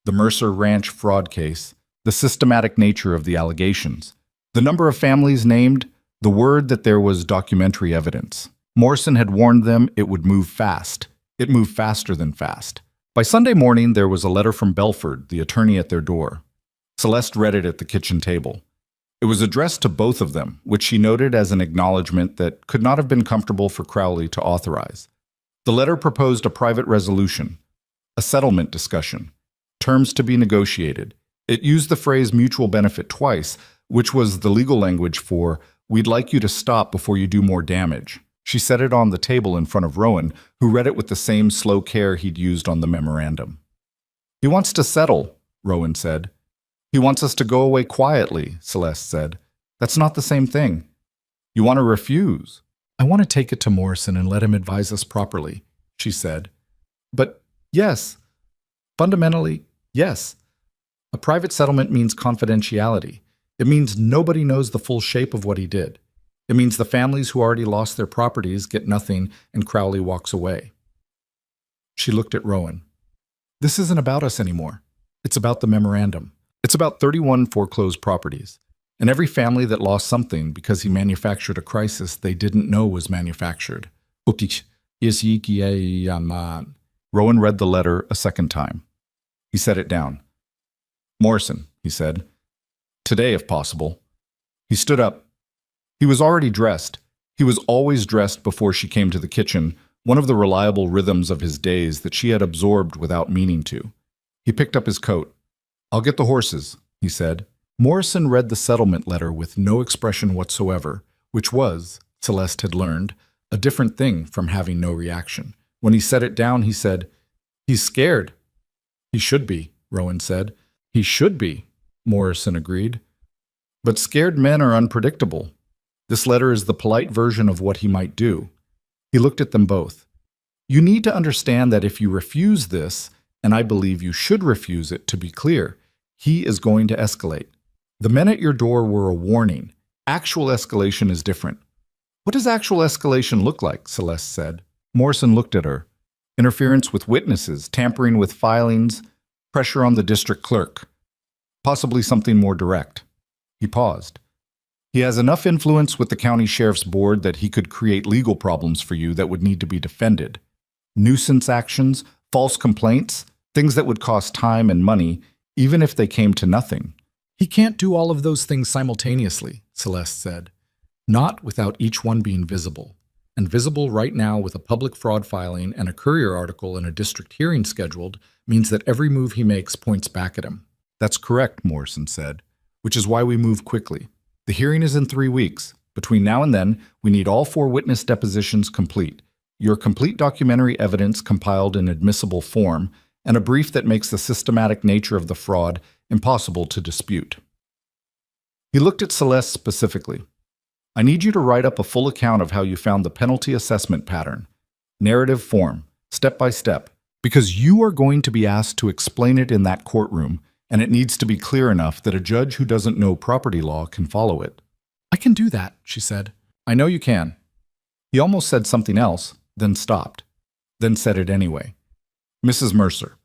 The Mercer Ranch fraud case, the systematic nature of the allegations, the number of families named, the word that there was documentary evidence. Morrison had warned them it would move fast. It moved faster than fast. By Sunday morning, there was a letter from Belford, the attorney at their door. Celeste read it at the kitchen table. It was addressed to both of them, which she noted as an acknowledgement that could not have been comfortable for Crowley to authorize. The letter proposed a private resolution, a settlement discussion, terms to be negotiated. It used the phrase mutual benefit twice, which was the legal language for, we'd like you to stop before you do more damage. She set it on the table in front of Rowan, who read it with the same slow care he'd used on the memorandum. He wants to settle, Rowan said. He wants us to go away quietly, Celeste said. That's not the same thing. You want to refuse. I want to take it to Morrison and let him advise us properly, she said. But yes, fundamentally, yes. A private settlement means confidentiality. It means nobody knows the full shape of what he did. It means the families who already lost their properties get nothing and Crowley walks away. She looked at Rowan. This isn't about us anymore. It's about the memorandum. It's about 31 foreclosed properties. And every family that lost something because he manufactured a crisis they didn't know was manufactured. Rowan read the letter a second time. He set it down. Morrison, he said. Today, if possible. He stood up. He was already dressed. He was always dressed before she came to the kitchen, one of the reliable rhythms of his days that she had absorbed without meaning to. He picked up his coat. I'll get the horses, he said. Morrison read the settlement letter with no expression whatsoever, which was, Celeste had learned, a different thing from having no reaction. When he set it down, he said, He's scared. He should be, Rowan said. He should be, Morrison agreed. But scared men are unpredictable. This letter is the polite version of what he might do. He looked at them both. You need to understand that if you refuse this, and I believe you should refuse it to be clear, he is going to escalate. The men at your door were a warning. Actual escalation is different. What does actual escalation look like? Celeste said. Morrison looked at her. Interference with witnesses, tampering with filings, pressure on the district clerk. Possibly something more direct. He paused. He has enough influence with the county sheriff's board that he could create legal problems for you that would need to be defended. Nuisance actions, false complaints, things that would cost time and money, even if they came to nothing. He can't do all of those things simultaneously, Celeste said. Not without each one being visible. And visible right now with a public fraud filing and a Courier article and a district hearing scheduled means that every move he makes points back at him. That's correct, Morrison said, which is why we move quickly. The hearing is in 3 weeks. Between now and then, we need all 4 witness depositions complete, your complete documentary evidence compiled in admissible form, and a brief that makes the systematic nature of the fraud impossible to dispute. He looked at Celeste specifically. I need you to write up a full account of how you found the penalty assessment pattern, narrative form, step by step, because you are going to be asked to explain it in that courtroom, and it needs to be clear enough that a judge who doesn't know property law can follow it. I can do that, she said. I know you can. He almost said something else, then stopped. then said it anyway. Mrs. Mercer,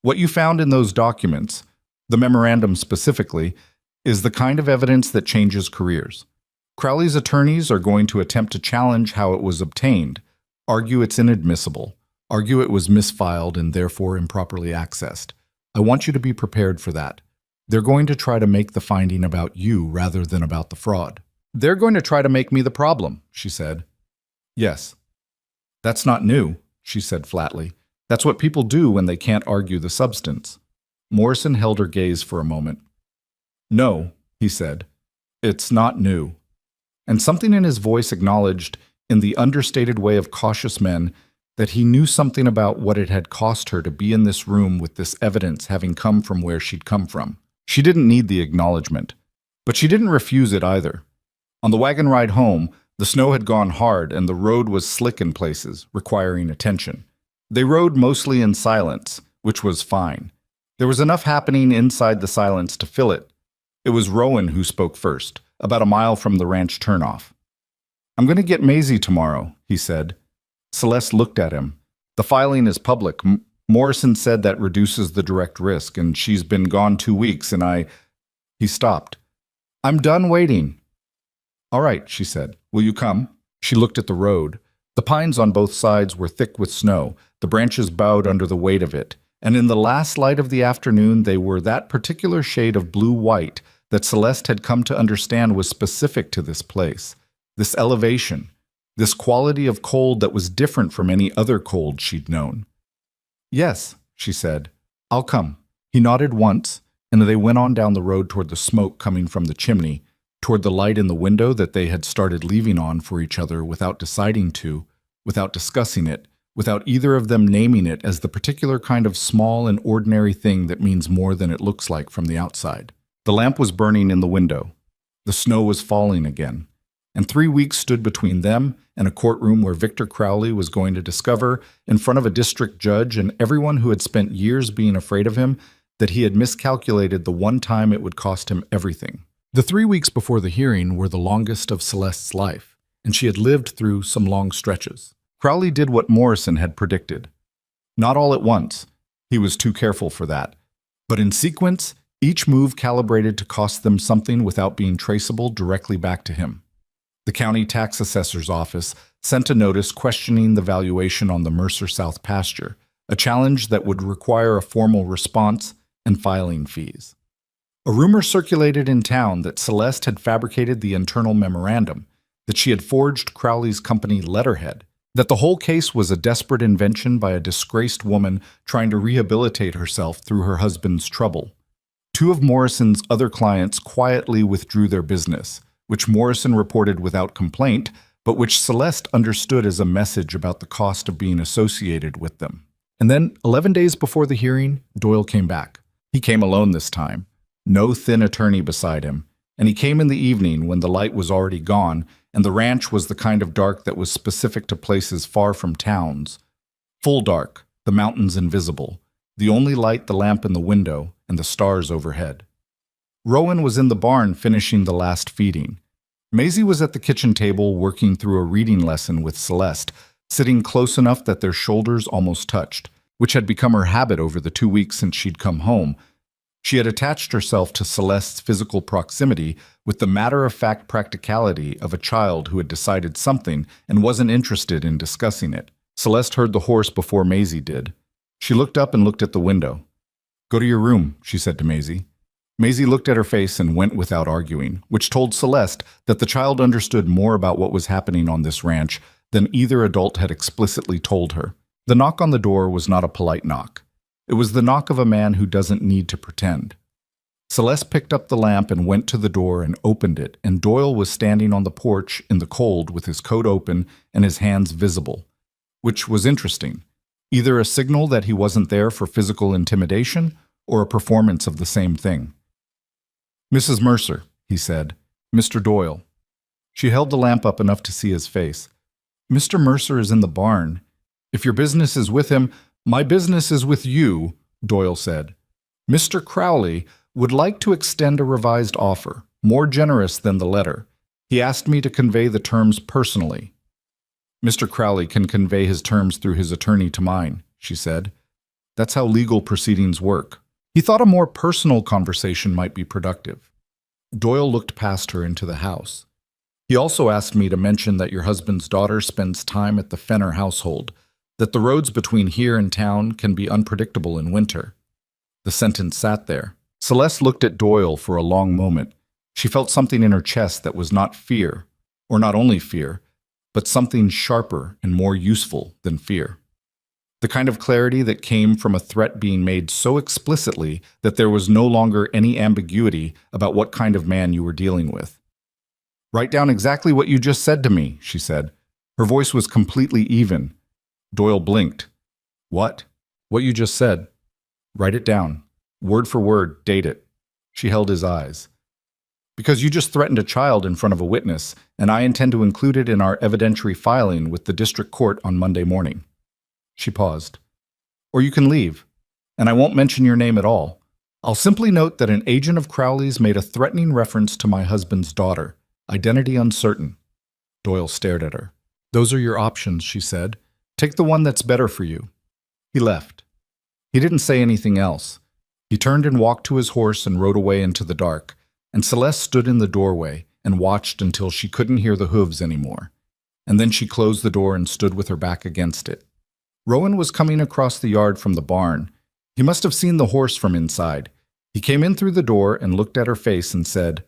what you found in those documents, the memorandum specifically, is the kind of evidence that changes careers. Crowley's attorneys are going to attempt to challenge how it was obtained, argue it's inadmissible, argue it was misfiled and therefore improperly accessed. I want you to be prepared for that. They're going to try to make the finding about you rather than about the fraud. They're going to try to make me the problem, she said. Yes. That's not new, she said flatly. That's what people do when they can't argue the substance. Morrison held her gaze for a moment. No, he said. It's not new. And something in his voice acknowledged, in the understated way of cautious men, that he knew something about what it had cost her to be in this room with this evidence having come from where she'd come from. She didn't need the acknowledgement, but she didn't refuse it either. On the wagon ride home, the snow had gone hard and the road was slick in places, requiring attention. They rode mostly in silence, which was fine. There was enough happening inside the silence to fill it. It was Rowan who spoke first, about a mile from the ranch turnoff. I'm going to get Maisie tomorrow, he said. Celeste looked at him. The filing is public. Morrison said that reduces the direct risk, and she's been gone 2 weeks, and He stopped. I'm done waiting. All right, she said. Will you come? She looked at the road. The pines on both sides were thick with snow. The branches bowed under the weight of it, and in the last light of the afternoon they were that particular shade of blue-white that Celeste had come to understand was specific to this place, this elevation, this quality of cold that was different from any other cold she'd known. Yes, she said. I'll come. He nodded once, and they went on down the road toward the smoke coming from the chimney, toward the light in the window that they had started leaving on for each other without deciding to, without discussing it, without either of them naming it as the particular kind of small and ordinary thing that means more than it looks like from the outside. The lamp was burning in the window. The snow was falling again. And 3 weeks stood between them and a courtroom where Victor Crowley was going to discover, in front of a district judge and everyone who had spent years being afraid of him, that he had miscalculated the one time it would cost him everything. The 3 weeks before the hearing were the longest of Celeste's life, and she had lived through some long stretches. Crowley did what Morrison had predicted. Not all at once. He was too careful for that. But in sequence, each move calibrated to cost them something without being traceable directly back to him. The county tax assessor's office sent a notice questioning the valuation on the Mercer South pasture, a challenge that would require a formal response and filing fees. A rumor circulated in town that Celeste had fabricated the internal memorandum, that she had forged Crowley's company letterhead, that the whole case was a desperate invention by a disgraced woman trying to rehabilitate herself through her husband's trouble. 2 of Morrison's other clients quietly withdrew their business, which Morrison reported without complaint, but which Celeste understood as a message about the cost of being associated with them. And then, 11 days before the hearing, Doyle came back. He came alone this time, no thin attorney beside him, and he came in the evening when the light was already gone and the ranch was the kind of dark that was specific to places far from towns. Full dark, the mountains invisible, the only light the lamp in the window and the stars overhead. Rowan was in the barn finishing the last feeding. Maisie was at the kitchen table working through a reading lesson with Celeste, sitting close enough that their shoulders almost touched, which had become her habit over the 2 weeks since she'd come home. She had attached herself to Celeste's physical proximity with the matter-of-fact practicality of a child who had decided something and wasn't interested in discussing it. Celeste heard the horse before Maisie did. She looked up and looked at the window. "Go to your room," she said to Maisie. Maisie looked at her face and went without arguing, which told Celeste that the child understood more about what was happening on this ranch than either adult had explicitly told her. The knock on the door was not a polite knock. It was the knock of a man who doesn't need to pretend. Celeste picked up the lamp and went to the door and opened it, and Doyle was standing on the porch in the cold with his coat open and his hands visible, which was interesting, either a signal that he wasn't there for physical intimidation or a performance of the same thing. "Mrs. Mercer," he said. "Mr. Doyle." She held the lamp up enough to see his face. "Mr. Mercer is in the barn. If your business is with him, my business is with you," Doyle said. "Mr. Crowley would like to extend a revised offer, more generous than the letter. He asked me to convey the terms personally." Mr. Crowley can convey his terms through his attorney to mine, she said. That's how legal proceedings work. He thought a more personal conversation might be productive. Doyle looked past her into the house. He also asked me to mention that your husband's daughter spends time at the Fenner household, that the roads between here and town can be unpredictable in winter. The sentence sat there. Celeste looked at Doyle for a long moment. She felt something in her chest that was not fear, or not only fear, but something sharper and more useful than fear. The kind of clarity that came from a threat being made so explicitly that there was no longer any ambiguity about what kind of man you were dealing with. Write down exactly what you just said to me, she said. Her voice was completely even. Doyle blinked. What? What you just said. Write it down. Word for word, date it. She held his eyes. Because you just threatened a child in front of a witness, and I intend to include it in our evidentiary filing with the district court on Monday morning. She paused. Or you can leave, and I won't mention your name at all. I'll simply note that an agent of Crowley's made a threatening reference to my husband's daughter, identity uncertain. Doyle stared at her. Those are your options, she said. Take the one that's better for you. He left. He didn't say anything else. He turned and walked to his horse and rode away into the dark, and Celeste stood in the doorway and watched until she couldn't hear the hooves anymore. And then she closed the door and stood with her back against it. Rowan was coming across the yard from the barn. He must have seen the horse from inside. He came in through the door and looked at her face and said,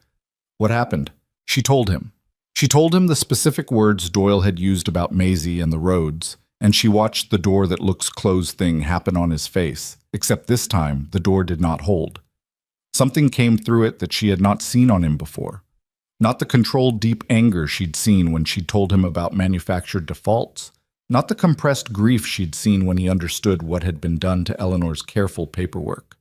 "What happened?" She told him. She told him the specific words Doyle had used about Maisie and the roads, and she watched the door that looks closed thing happen on his face, except this time the door did not hold. Something came through it that she had not seen on him before. Not the controlled deep anger she'd seen when she'd told him about manufactured defaults, not the compressed grief she'd seen when he understood what had been done to Eleanor's careful paperwork.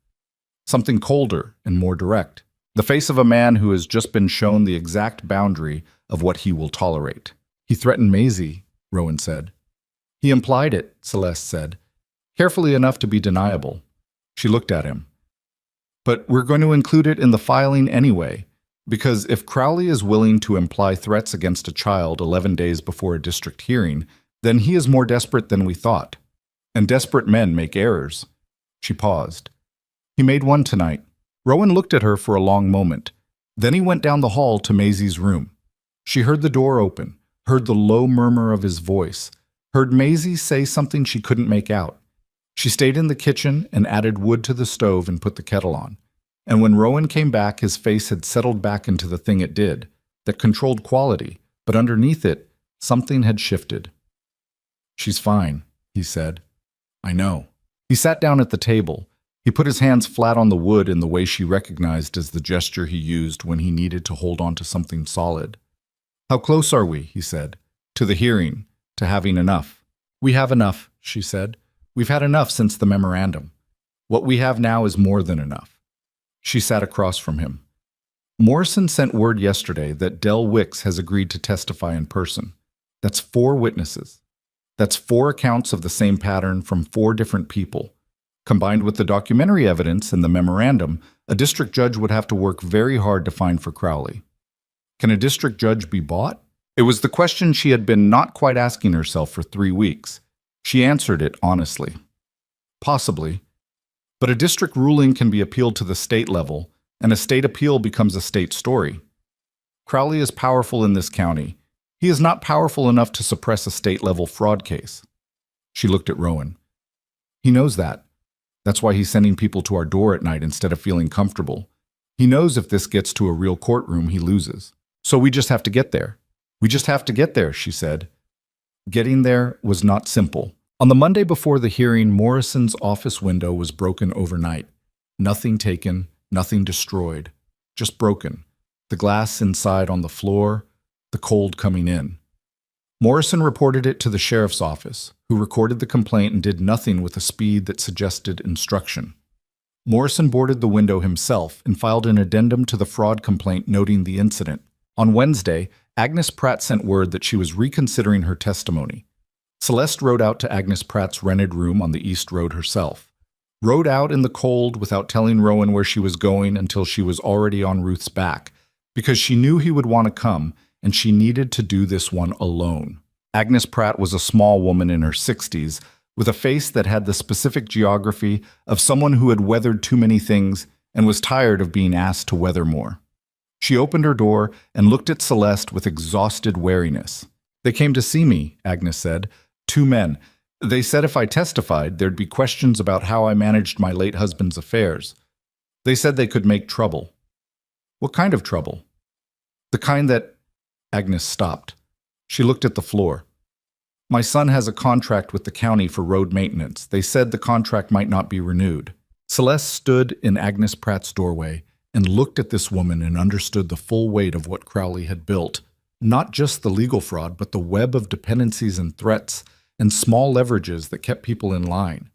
Something colder and more direct. The face of a man who has just been shown the exact boundary of what he will tolerate. He threatened Maisie, Rowan said. He implied it, Celeste said, carefully enough to be deniable. She looked at him. But we're going to include it in the filing anyway, because if Crowley is willing to imply threats against a child 11 days before a district hearing, then he is more desperate than we thought. And desperate men make errors. She paused. He made one tonight. Rowan looked at her for a long moment. Then he went down the hall to Maisie's room. She heard the door open, heard the low murmur of his voice, heard Maisie say something she couldn't make out. She stayed in the kitchen and added wood to the stove and put the kettle on. And when Rowan came back, his face had settled back into the thing it did, that controlled quality, but underneath it, something had shifted. She's fine, he said. I know. He sat down at the table. He put his hands flat on the wood in the way she recognized as the gesture he used when he needed to hold on to something solid. How close are we, he said, to the hearing, to having enough? We have enough, she said. We've had enough since the memorandum. What we have now is more than enough. She sat across from him. Morrison sent word yesterday that Del Wicks has agreed to testify in person. That's 4 witnesses. That's 4 accounts of the same pattern from 4 different people. Combined with the documentary evidence and the memorandum, a district judge would have to work very hard to find for Crowley. Can a district judge be bought? It was the question she had been not quite asking herself for 3 weeks. She answered it honestly. Possibly. But a district ruling can be appealed to the state level, and a state appeal becomes a state story. Crowley is powerful in this county. He is not powerful enough to suppress a state-level fraud case. She looked at Rowan. He knows that. That's why he's sending people to our door at night instead of feeling comfortable. He knows if this gets to a real courtroom, he loses. So we just have to get there. We just have to get there, she said. Getting there was not simple. On the Monday before the hearing, Morrison's office window was broken overnight. Nothing taken, nothing destroyed. Just broken. The glass inside on the floor, the cold coming in. Morrison reported it to the sheriff's office, who recorded the complaint and did nothing with a speed that suggested instruction. Morrison boarded the window himself and filed an addendum to the fraud complaint noting the incident. On Wednesday, Agnes Pratt sent word that she was reconsidering her testimony. Celeste rode out to Agnes Pratt's rented room on the East Road herself. Rode out in the cold without telling Rowan where she was going until she was already on Ruth's back, because she knew he would want to come, and she needed to do this one alone. Agnes Pratt was a small woman in her 60s, with a face that had the specific geography of someone who had weathered too many things and was tired of being asked to weather more. She opened her door and looked at Celeste with exhausted wariness. "They came to see me," Agnes said. "Two men. They said if I testified, there'd be questions about how I managed my late husband's affairs. They said they could make trouble." "What kind of trouble?" "The kind that—" Agnes stopped. She looked at the floor. "My son has a contract with the county for road maintenance. They said the contract might not be renewed." Celeste stood in Agnes Pratt's doorway and looked at this woman and understood the full weight of what Crowley had built. Not just the legal fraud, but the web of dependencies and threats and small leverages that kept people in line,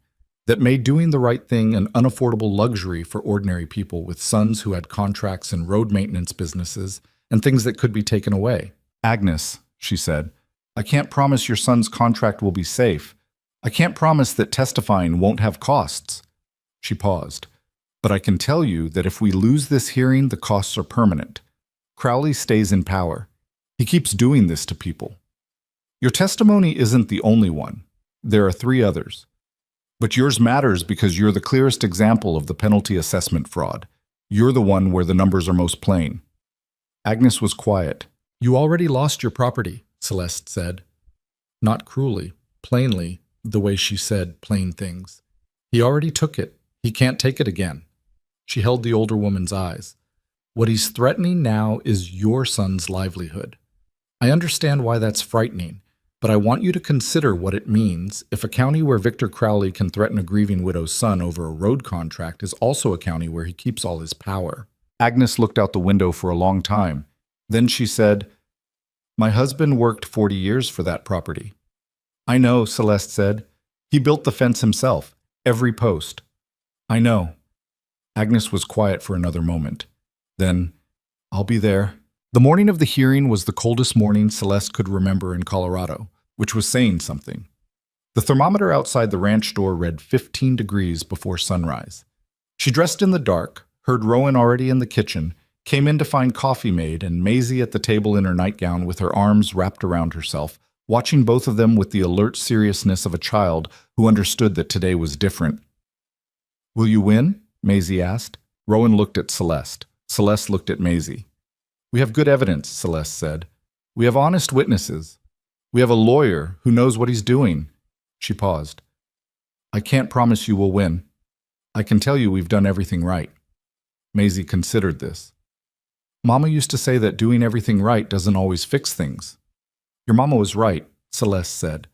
that made doing the right thing an unaffordable luxury for ordinary people with sons who had contracts in road maintenance businesses and things that could be taken away. "Agnes," she said, "I can't promise your son's contract will be safe. I can't promise that testifying won't have costs." She paused. "But I can tell you that if we lose this hearing, the costs are permanent. Crowley stays in power. He keeps doing this to people. Your testimony isn't the only one. There are 3 others. But yours matters because you're the clearest example of the penalty assessment fraud. You're the one where the numbers are most plain." Agnes was quiet. "You already lost your property," Celeste said. Not cruelly, plainly, the way she said plain things. "He already took it. He can't take it again." She held the older woman's eyes. "What he's threatening now is your son's livelihood. I understand why that's frightening, but I want you to consider what it means if a county where Victor Crowley can threaten a grieving widow's son over a road contract is also a county where he keeps all his power." Agnes looked out the window for a long time. Then she said, "My husband worked 40 years for that property." "I know," Celeste said. "He built the fence himself, every post." "I know." Agnes was quiet for another moment. Then, "I'll be there." The morning of the hearing was the coldest morning Celeste could remember in Colorado, which was saying something. The thermometer outside the ranch door read 15 degrees before sunrise. She dressed in the dark, heard Rowan already in the kitchen, came in to find coffee made, and Maisie at the table in her nightgown with her arms wrapped around herself, watching both of them with the alert seriousness of a child who understood that today was different. "Will you win?" Maisie asked. Rowan looked at Celeste. Celeste looked at Maisie. "We have good evidence," Celeste said. "We have honest witnesses. We have a lawyer who knows what he's doing." She paused. "I can't promise you will win. I can tell you we've done everything right." Maisie considered this. "Mama used to say that doing everything right doesn't always fix things." "Your mama was right," Celeste said.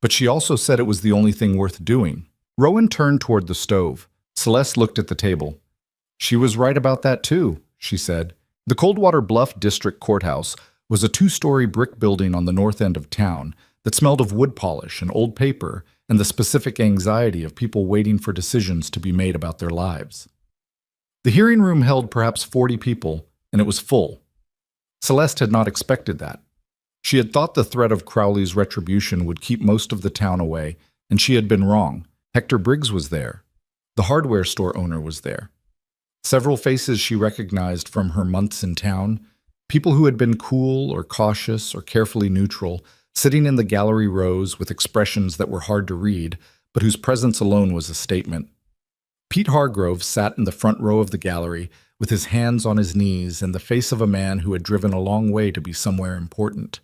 "But she also said it was the only thing worth doing." Rowan turned toward the stove. Celeste looked at the table. "She was right about that too," she said. The Coldwater Bluff District Courthouse was a 2-story brick building on the north end of town that smelled of wood polish and old paper and the specific anxiety of people waiting for decisions to be made about their lives. The hearing room held perhaps 40 people, and it was full. Celeste had not expected that. She had thought the threat of Crowley's retribution would keep most of the town away, and she had been wrong. Hector Briggs was there. The hardware store owner was there. Several faces she recognized from her months in town, people who had been cool or cautious or carefully neutral, sitting in the gallery rows with expressions that were hard to read, but whose presence alone was a statement. Pete Hargrove sat in the front row of the gallery with his hands on his knees and the face of a man who had driven a long way to be somewhere important.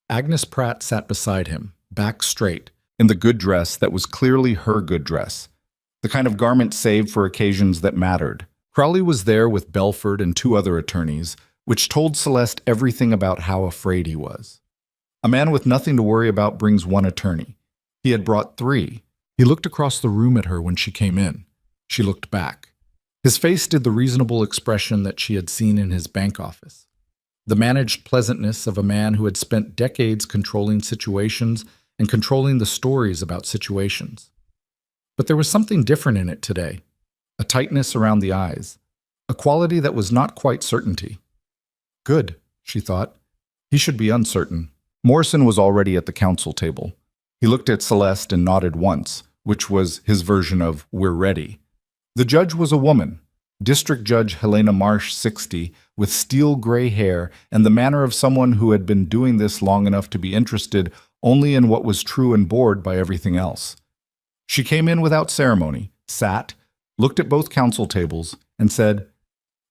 Agnes Pratt sat beside him, back straight, in the good dress that was clearly her good dress, the kind of garment saved for occasions that mattered. Crowley was there with Belford and 2 other attorneys, which told Celeste everything about how afraid he was. A man with nothing to worry about brings 1 attorney. He had brought 3. He looked across the room at her when she came in. She looked back. His face did the reasonable expression that she had seen in his bank office. The managed pleasantness of a man who had spent decades controlling situations and controlling the stories about situations. But there was something different in it today. A tightness around the eyes, a quality that was not quite certainty. Good, she thought. He should be uncertain. Morrison was already at the counsel table. He looked at Celeste and nodded once, which was his version of "we're ready." The judge was a woman, District Judge Helena Marsh, 60, with steel gray hair and the manner of someone who had been doing this long enough to be interested only in what was true and bored by everything else. She came in without ceremony, sat, looked at both counsel tables, and said,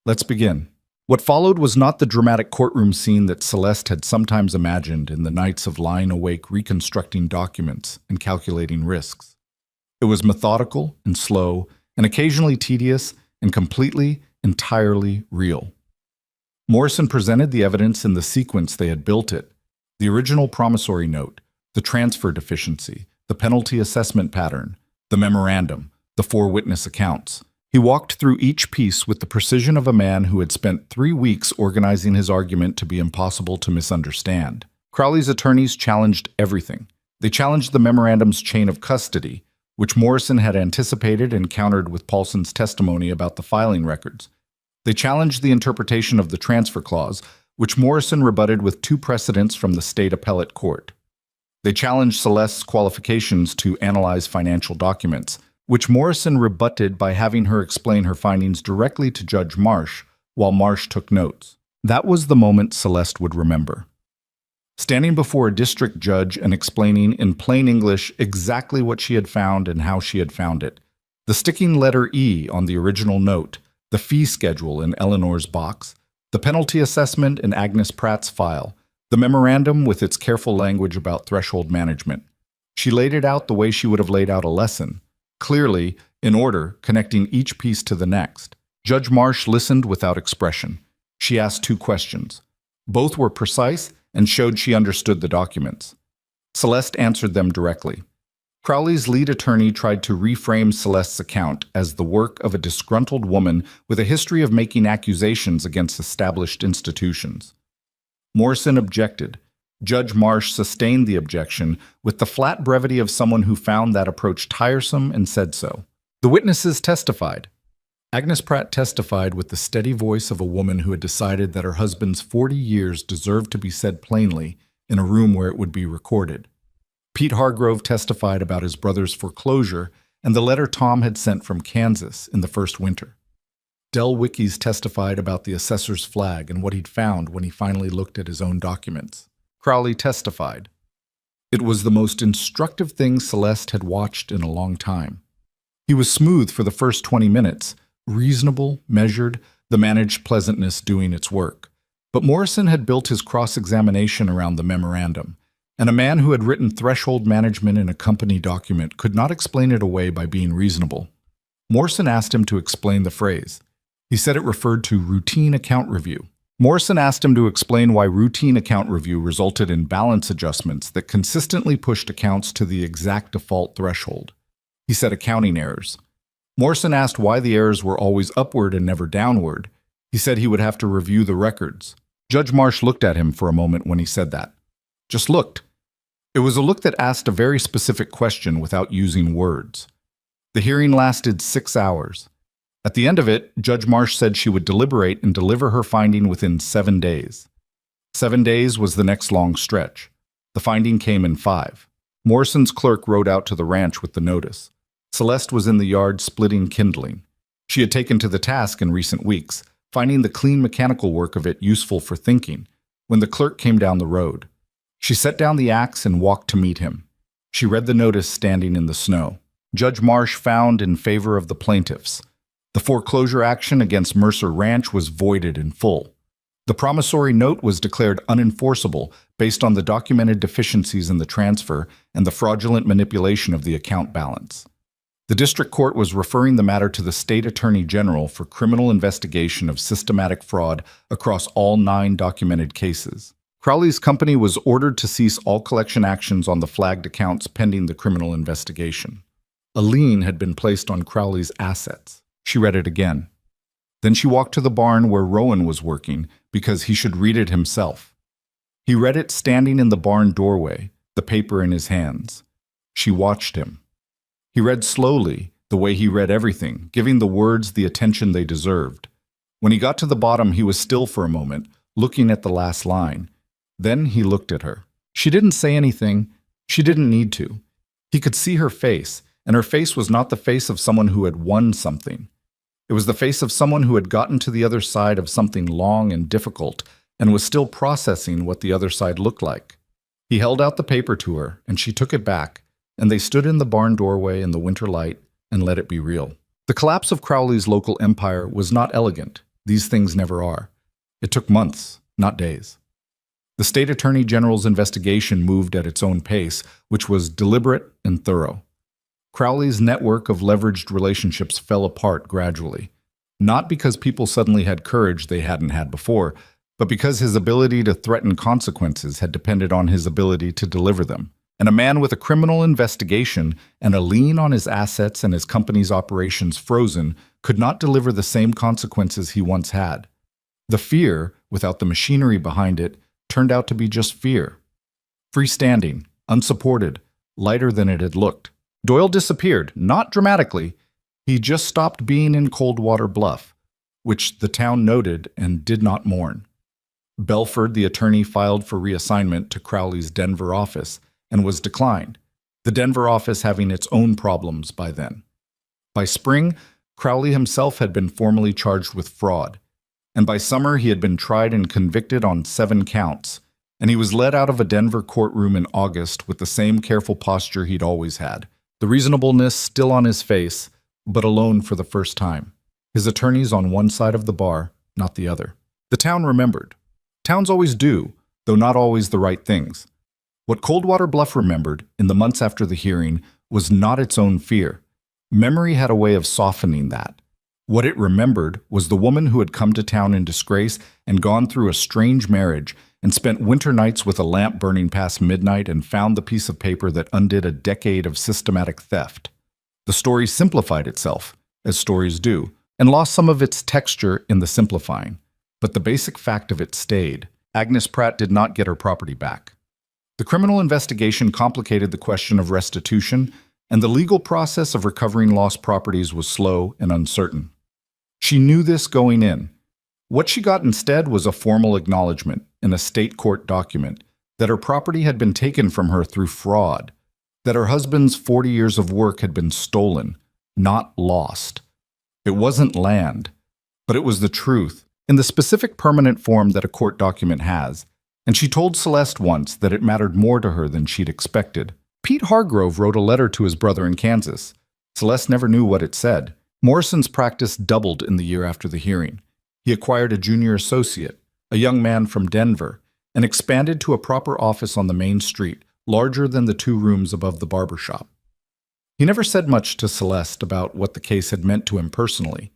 "Let's begin." What followed was not the dramatic courtroom scene that Celeste had sometimes imagined in the nights of lying awake reconstructing documents and calculating risks. It was methodical and slow, and occasionally tedious, and completely, entirely real. Morrison presented the evidence in the sequence they had built it: the original promissory note, the transfer deficiency, the penalty assessment pattern, the memorandum, the 4 witness accounts. He walked through each piece with the precision of a man who had spent 3 weeks organizing his argument to be impossible to misunderstand. Crowley's attorneys challenged everything. They challenged the memorandum's chain of custody, which Morrison had anticipated and countered with Paulson's testimony about the filing records. They challenged the interpretation of the transfer clause, which Morrison rebutted with 2 precedents from the state appellate court. They challenged Celeste's qualifications to analyze financial documents, which Morrison rebutted by having her explain her findings directly to Judge Marsh, while Marsh took notes. That was the moment Celeste would remember. Standing before a district judge and explaining in plain English exactly what she had found and how she had found it. The sticking letter E on the original note, the fee schedule in Eleanor's box, the penalty assessment in Agnes Pratt's file, the memorandum with its careful language about threshold management. She laid it out the way she would have laid out a lesson, clearly, in order, connecting each piece to the next. Judge Marsh listened without expression. She asked 2 questions. Both were precise and showed she understood the documents. Celeste answered them directly. Crowley's lead attorney tried to reframe Celeste's account as the work of a disgruntled woman with a history of making accusations against established institutions. Morrison objected. Judge Marsh sustained the objection with the flat brevity of someone who found that approach tiresome and said so. The witnesses testified. Agnes Pratt testified with the steady voice of a woman who had decided that her husband's 40 years deserved to be said plainly in a room where it would be recorded. Pete Hargrove testified about his brother's foreclosure and the letter Tom had sent from Kansas in the first winter. Del Wickies testified about the assessor's flag and what he'd found when he finally looked at his own documents. Crowley testified. It was the most instructive thing Celeste had watched in a long time. He was smooth for the first 20 minutes, reasonable, measured, the managed pleasantness doing its work. But Morrison had built his cross-examination around the memorandum, and a man who had written threshold management in a company document could not explain it away by being reasonable. Morrison asked him to explain the phrase. He said it referred to routine account review. Morrison asked him to explain why routine account review resulted in balance adjustments that consistently pushed accounts to the exact default threshold. He said accounting errors. Morrison asked why the errors were always upward and never downward. He said he would have to review the records. Judge Marsh looked at him for a moment when he said that. Just looked. It was a look that asked a very specific question without using words. The hearing lasted 6 hours. At the end of it, Judge Marsh said she would deliberate and deliver her finding within 7 days. 7 days was the next long stretch. The finding came in 5. Morrison's clerk rode out to the ranch with the notice. Celeste was in the yard splitting kindling. She had taken to the task in recent weeks, finding the clean mechanical work of it useful for thinking, when the clerk came down the road. She set down the axe and walked to meet him. She read the notice standing in the snow. Judge Marsh found in favor of the plaintiffs. The foreclosure action against Mercer Ranch was voided in full. The promissory note was declared unenforceable based on the documented deficiencies in the transfer and the fraudulent manipulation of the account balance. The district court was referring the matter to the state attorney general for criminal investigation of systematic fraud across all 9 documented cases. Crowley's company was ordered to cease all collection actions on the flagged accounts pending the criminal investigation. A lien had been placed on Crowley's assets. She read it again. Then she walked to the barn where Rowan was working because he should read it himself. He read it standing in the barn doorway, the paper in his hands. She watched him. He read slowly, the way he read everything, giving the words the attention they deserved. When he got to the bottom, he was still for a moment, looking at the last line. Then he looked at her. She didn't say anything. She didn't need to. He could see her face, and her face was not the face of someone who had won something. It was the face of someone who had gotten to the other side of something long and difficult and was still processing what the other side looked like. He held out the paper to her, and she took it back, and they stood in the barn doorway in the winter light and let it be real. The collapse of Crowley's local empire was not elegant. These things never are. It took months, not days. The state attorney general's investigation moved at its own pace, which was deliberate and thorough. Crowley's network of leveraged relationships fell apart gradually, not because people suddenly had courage they hadn't had before, but because his ability to threaten consequences had depended on his ability to deliver them. And a man with a criminal investigation and a lien on his assets and his company's operations frozen could not deliver the same consequences he once had. The fear, without the machinery behind it, turned out to be just fear. Freestanding, unsupported, lighter than it had looked. Doyle disappeared, not dramatically. He just stopped being in Coldwater Bluff, which the town noted and did not mourn. Belford, the attorney, filed for reassignment to Crowley's Denver office and was declined, the Denver office having its own problems by then. By spring, Crowley himself had been formally charged with fraud, and by summer he had been tried and convicted on 7 counts, and he was led out of a Denver courtroom in August with the same careful posture he'd always had, the reasonableness still on his face, but alone for the first time. His attorneys on one side of the bar, not the other. The town remembered. Towns always do, though not always the right things. What Coldwater Bluff remembered, in the months after the hearing, was not its own fear. Memory had a way of softening that. What it remembered was the woman who had come to town in disgrace and gone through a strange marriage and spent winter nights with a lamp burning past midnight and found the piece of paper that undid a decade of systematic theft. The story simplified itself, as stories do, and lost some of its texture in the simplifying. But the basic fact of it stayed. Agnes Pratt did not get her property back. The criminal investigation complicated the question of restitution, and the legal process of recovering lost properties was slow and uncertain. She knew this going in. What she got instead was a formal acknowledgement in a state court document that her property had been taken from her through fraud, that her husband's 40 years of work had been stolen, not lost. It wasn't land, but it was the truth, in the specific permanent form that a court document has, and she told Celeste once that it mattered more to her than she'd expected. Pete Hargrove wrote a letter to his brother in Kansas. Celeste never knew what it said. Morrison's practice doubled in the year after the hearing. He acquired a junior associate, a young man from Denver, and expanded to a proper office on the main street, larger than the 2 rooms above the barber shop. He never said much to Celeste about what the case had meant to him personally,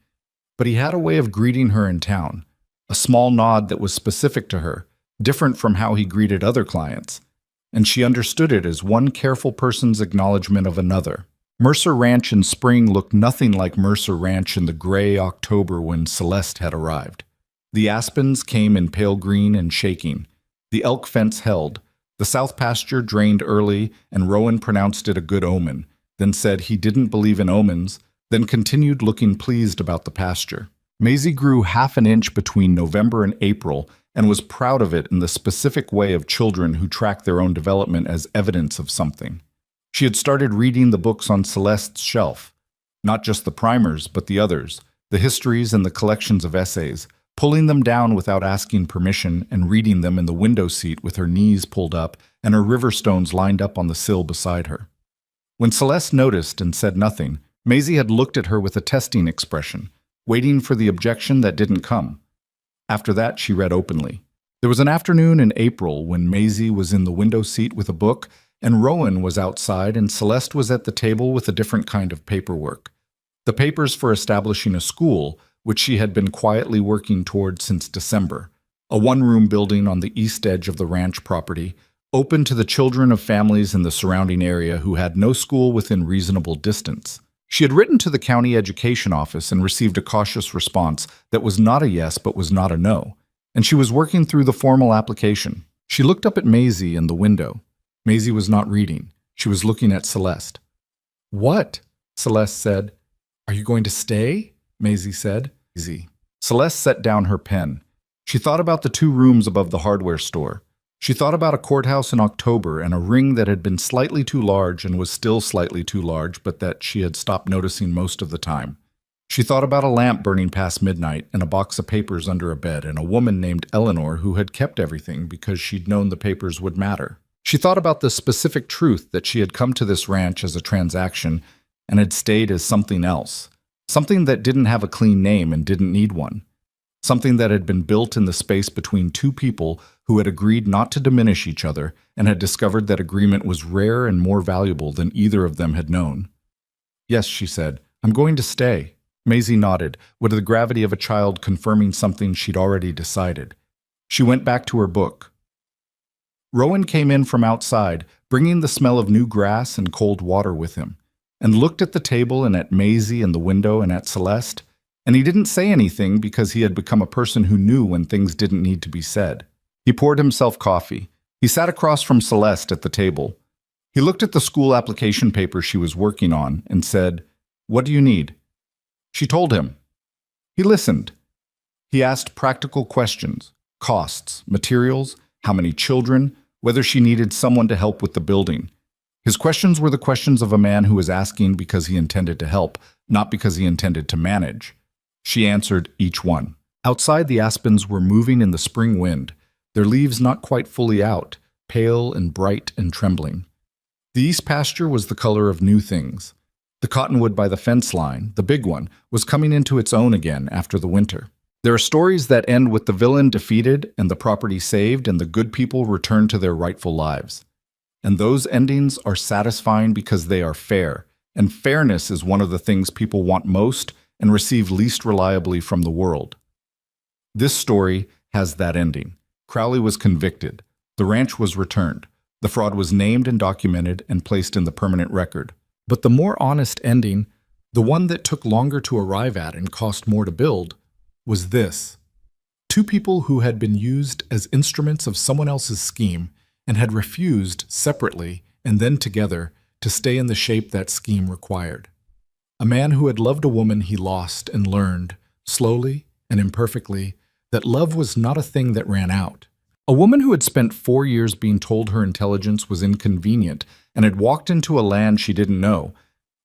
but he had a way of greeting her in town, a small nod that was specific to her, different from how he greeted other clients, and she understood it as one careful person's acknowledgement of another. Mercer Ranch in spring looked nothing like Mercer Ranch in the gray October when Celeste had arrived. The aspens came in pale green and shaking. The elk fence held. The south pasture drained early, and Rowan pronounced it a good omen, then said he didn't believe in omens, then continued looking pleased about the pasture. Maisie grew half an inch between November and April and was proud of it in the specific way of children who track their own development as evidence of something. She had started reading the books on Celeste's shelf, not just the primers, but the others, the histories and the collections of essays, pulling them down without asking permission and reading them in the window seat with her knees pulled up and her river stones lined up on the sill beside her. When Celeste noticed and said nothing, Maisie had looked at her with a testing expression, waiting for the objection that didn't come. After that, she read openly. There was an afternoon in April when Maisie was in the window seat with a book, and Rowan was outside, and Celeste was at the table with a different kind of paperwork. The papers for establishing a school, which she had been quietly working toward since December, a one-room building on the east edge of the ranch property, open to the children of families in the surrounding area who had no school within reasonable distance. She had written to the county education office and received a cautious response that was not a yes but was not a no, and she was working through the formal application. She looked up at Maisie in the window. Maisie was not reading. She was looking at Celeste. "What?" Celeste said. "Are you going to stay?" Maisie said. "Easy." Celeste set down her pen. She thought about the 2 rooms above the hardware store. She thought about a courthouse in October and a ring that had been slightly too large and was still slightly too large, but that she had stopped noticing most of the time. She thought about a lamp burning past midnight and a box of papers under a bed and a woman named Eleanor who had kept everything because she'd known the papers would matter. She thought about the specific truth that she had come to this ranch as a transaction and had stayed as something else, something that didn't have a clean name and didn't need one, something that had been built in the space between two people who had agreed not to diminish each other and had discovered that agreement was rare and more valuable than either of them had known. "Yes," she said, "I'm going to stay." Maisie nodded, with the gravity of a child confirming something she'd already decided. She went back to her book. Rowan came in from outside, bringing the smell of new grass and cold water with him, and looked at the table and at Maisie and the window and at Celeste, and he didn't say anything because he had become a person who knew when things didn't need to be said. He poured himself coffee. He sat across from Celeste at the table. He looked at the school application paper she was working on and said, "What do you need?" She told him. He listened. He asked practical questions: costs, materials, how many children, whether she needed someone to help with the building. His questions were the questions of a man who was asking because he intended to help, not because he intended to manage. She answered each one. Outside, the aspens were moving in the spring wind, their leaves not quite fully out, pale and bright and trembling. The east pasture was the color of new things. The cottonwood by the fence line, the big one, was coming into its own again after the winter. There are stories that end with the villain defeated and the property saved and the good people return to their rightful lives. And those endings are satisfying because they are fair, and fairness is one of the things people want most and receive least reliably from the world. This story has that ending. Crowley was convicted. The ranch was returned. The fraud was named and documented and placed in the permanent record. But the more honest ending, the one that took longer to arrive at and cost more to build, was this. Two people who had been used as instruments of someone else's scheme and had refused separately and then together to stay in the shape that scheme required. A man who had loved a woman he lost and learned, slowly and imperfectly, that love was not a thing that ran out. A woman who had spent 4 years being told her intelligence was inconvenient and had walked into a land she didn't know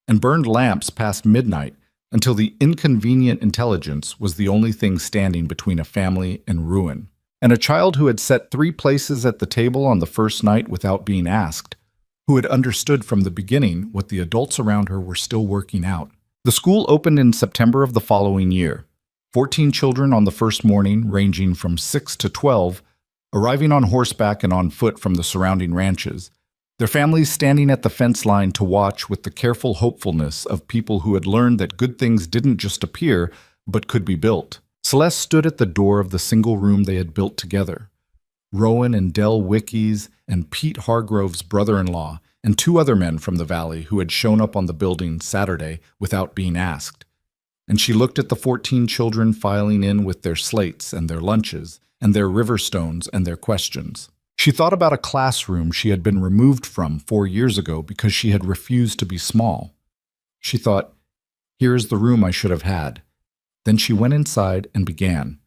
and burned lamps past midnight until the inconvenient intelligence was the only thing standing between a family and ruin. And a child who had set 3 places at the table on the first night without being asked, who had understood from the beginning what the adults around her were still working out. The school opened in September of the following year. 14 children on the first morning, ranging from 6 to 12, arriving on horseback and on foot from the surrounding ranches, their families standing at the fence line to watch with the careful hopefulness of people who had learned that good things didn't just appear, but could be built. Celeste stood at the door of the single room they had built together. Rowan and Del Wickies and Pete Hargrove's brother-in-law and 2 other men from the valley who had shown up on the building Saturday without being asked. And she looked at the 14 children filing in with their slates and their lunches and their river stones and their questions. She thought about a classroom she had been removed from 4 years ago because she had refused to be small. She thought, here is the room I should have had. Then she went inside and began.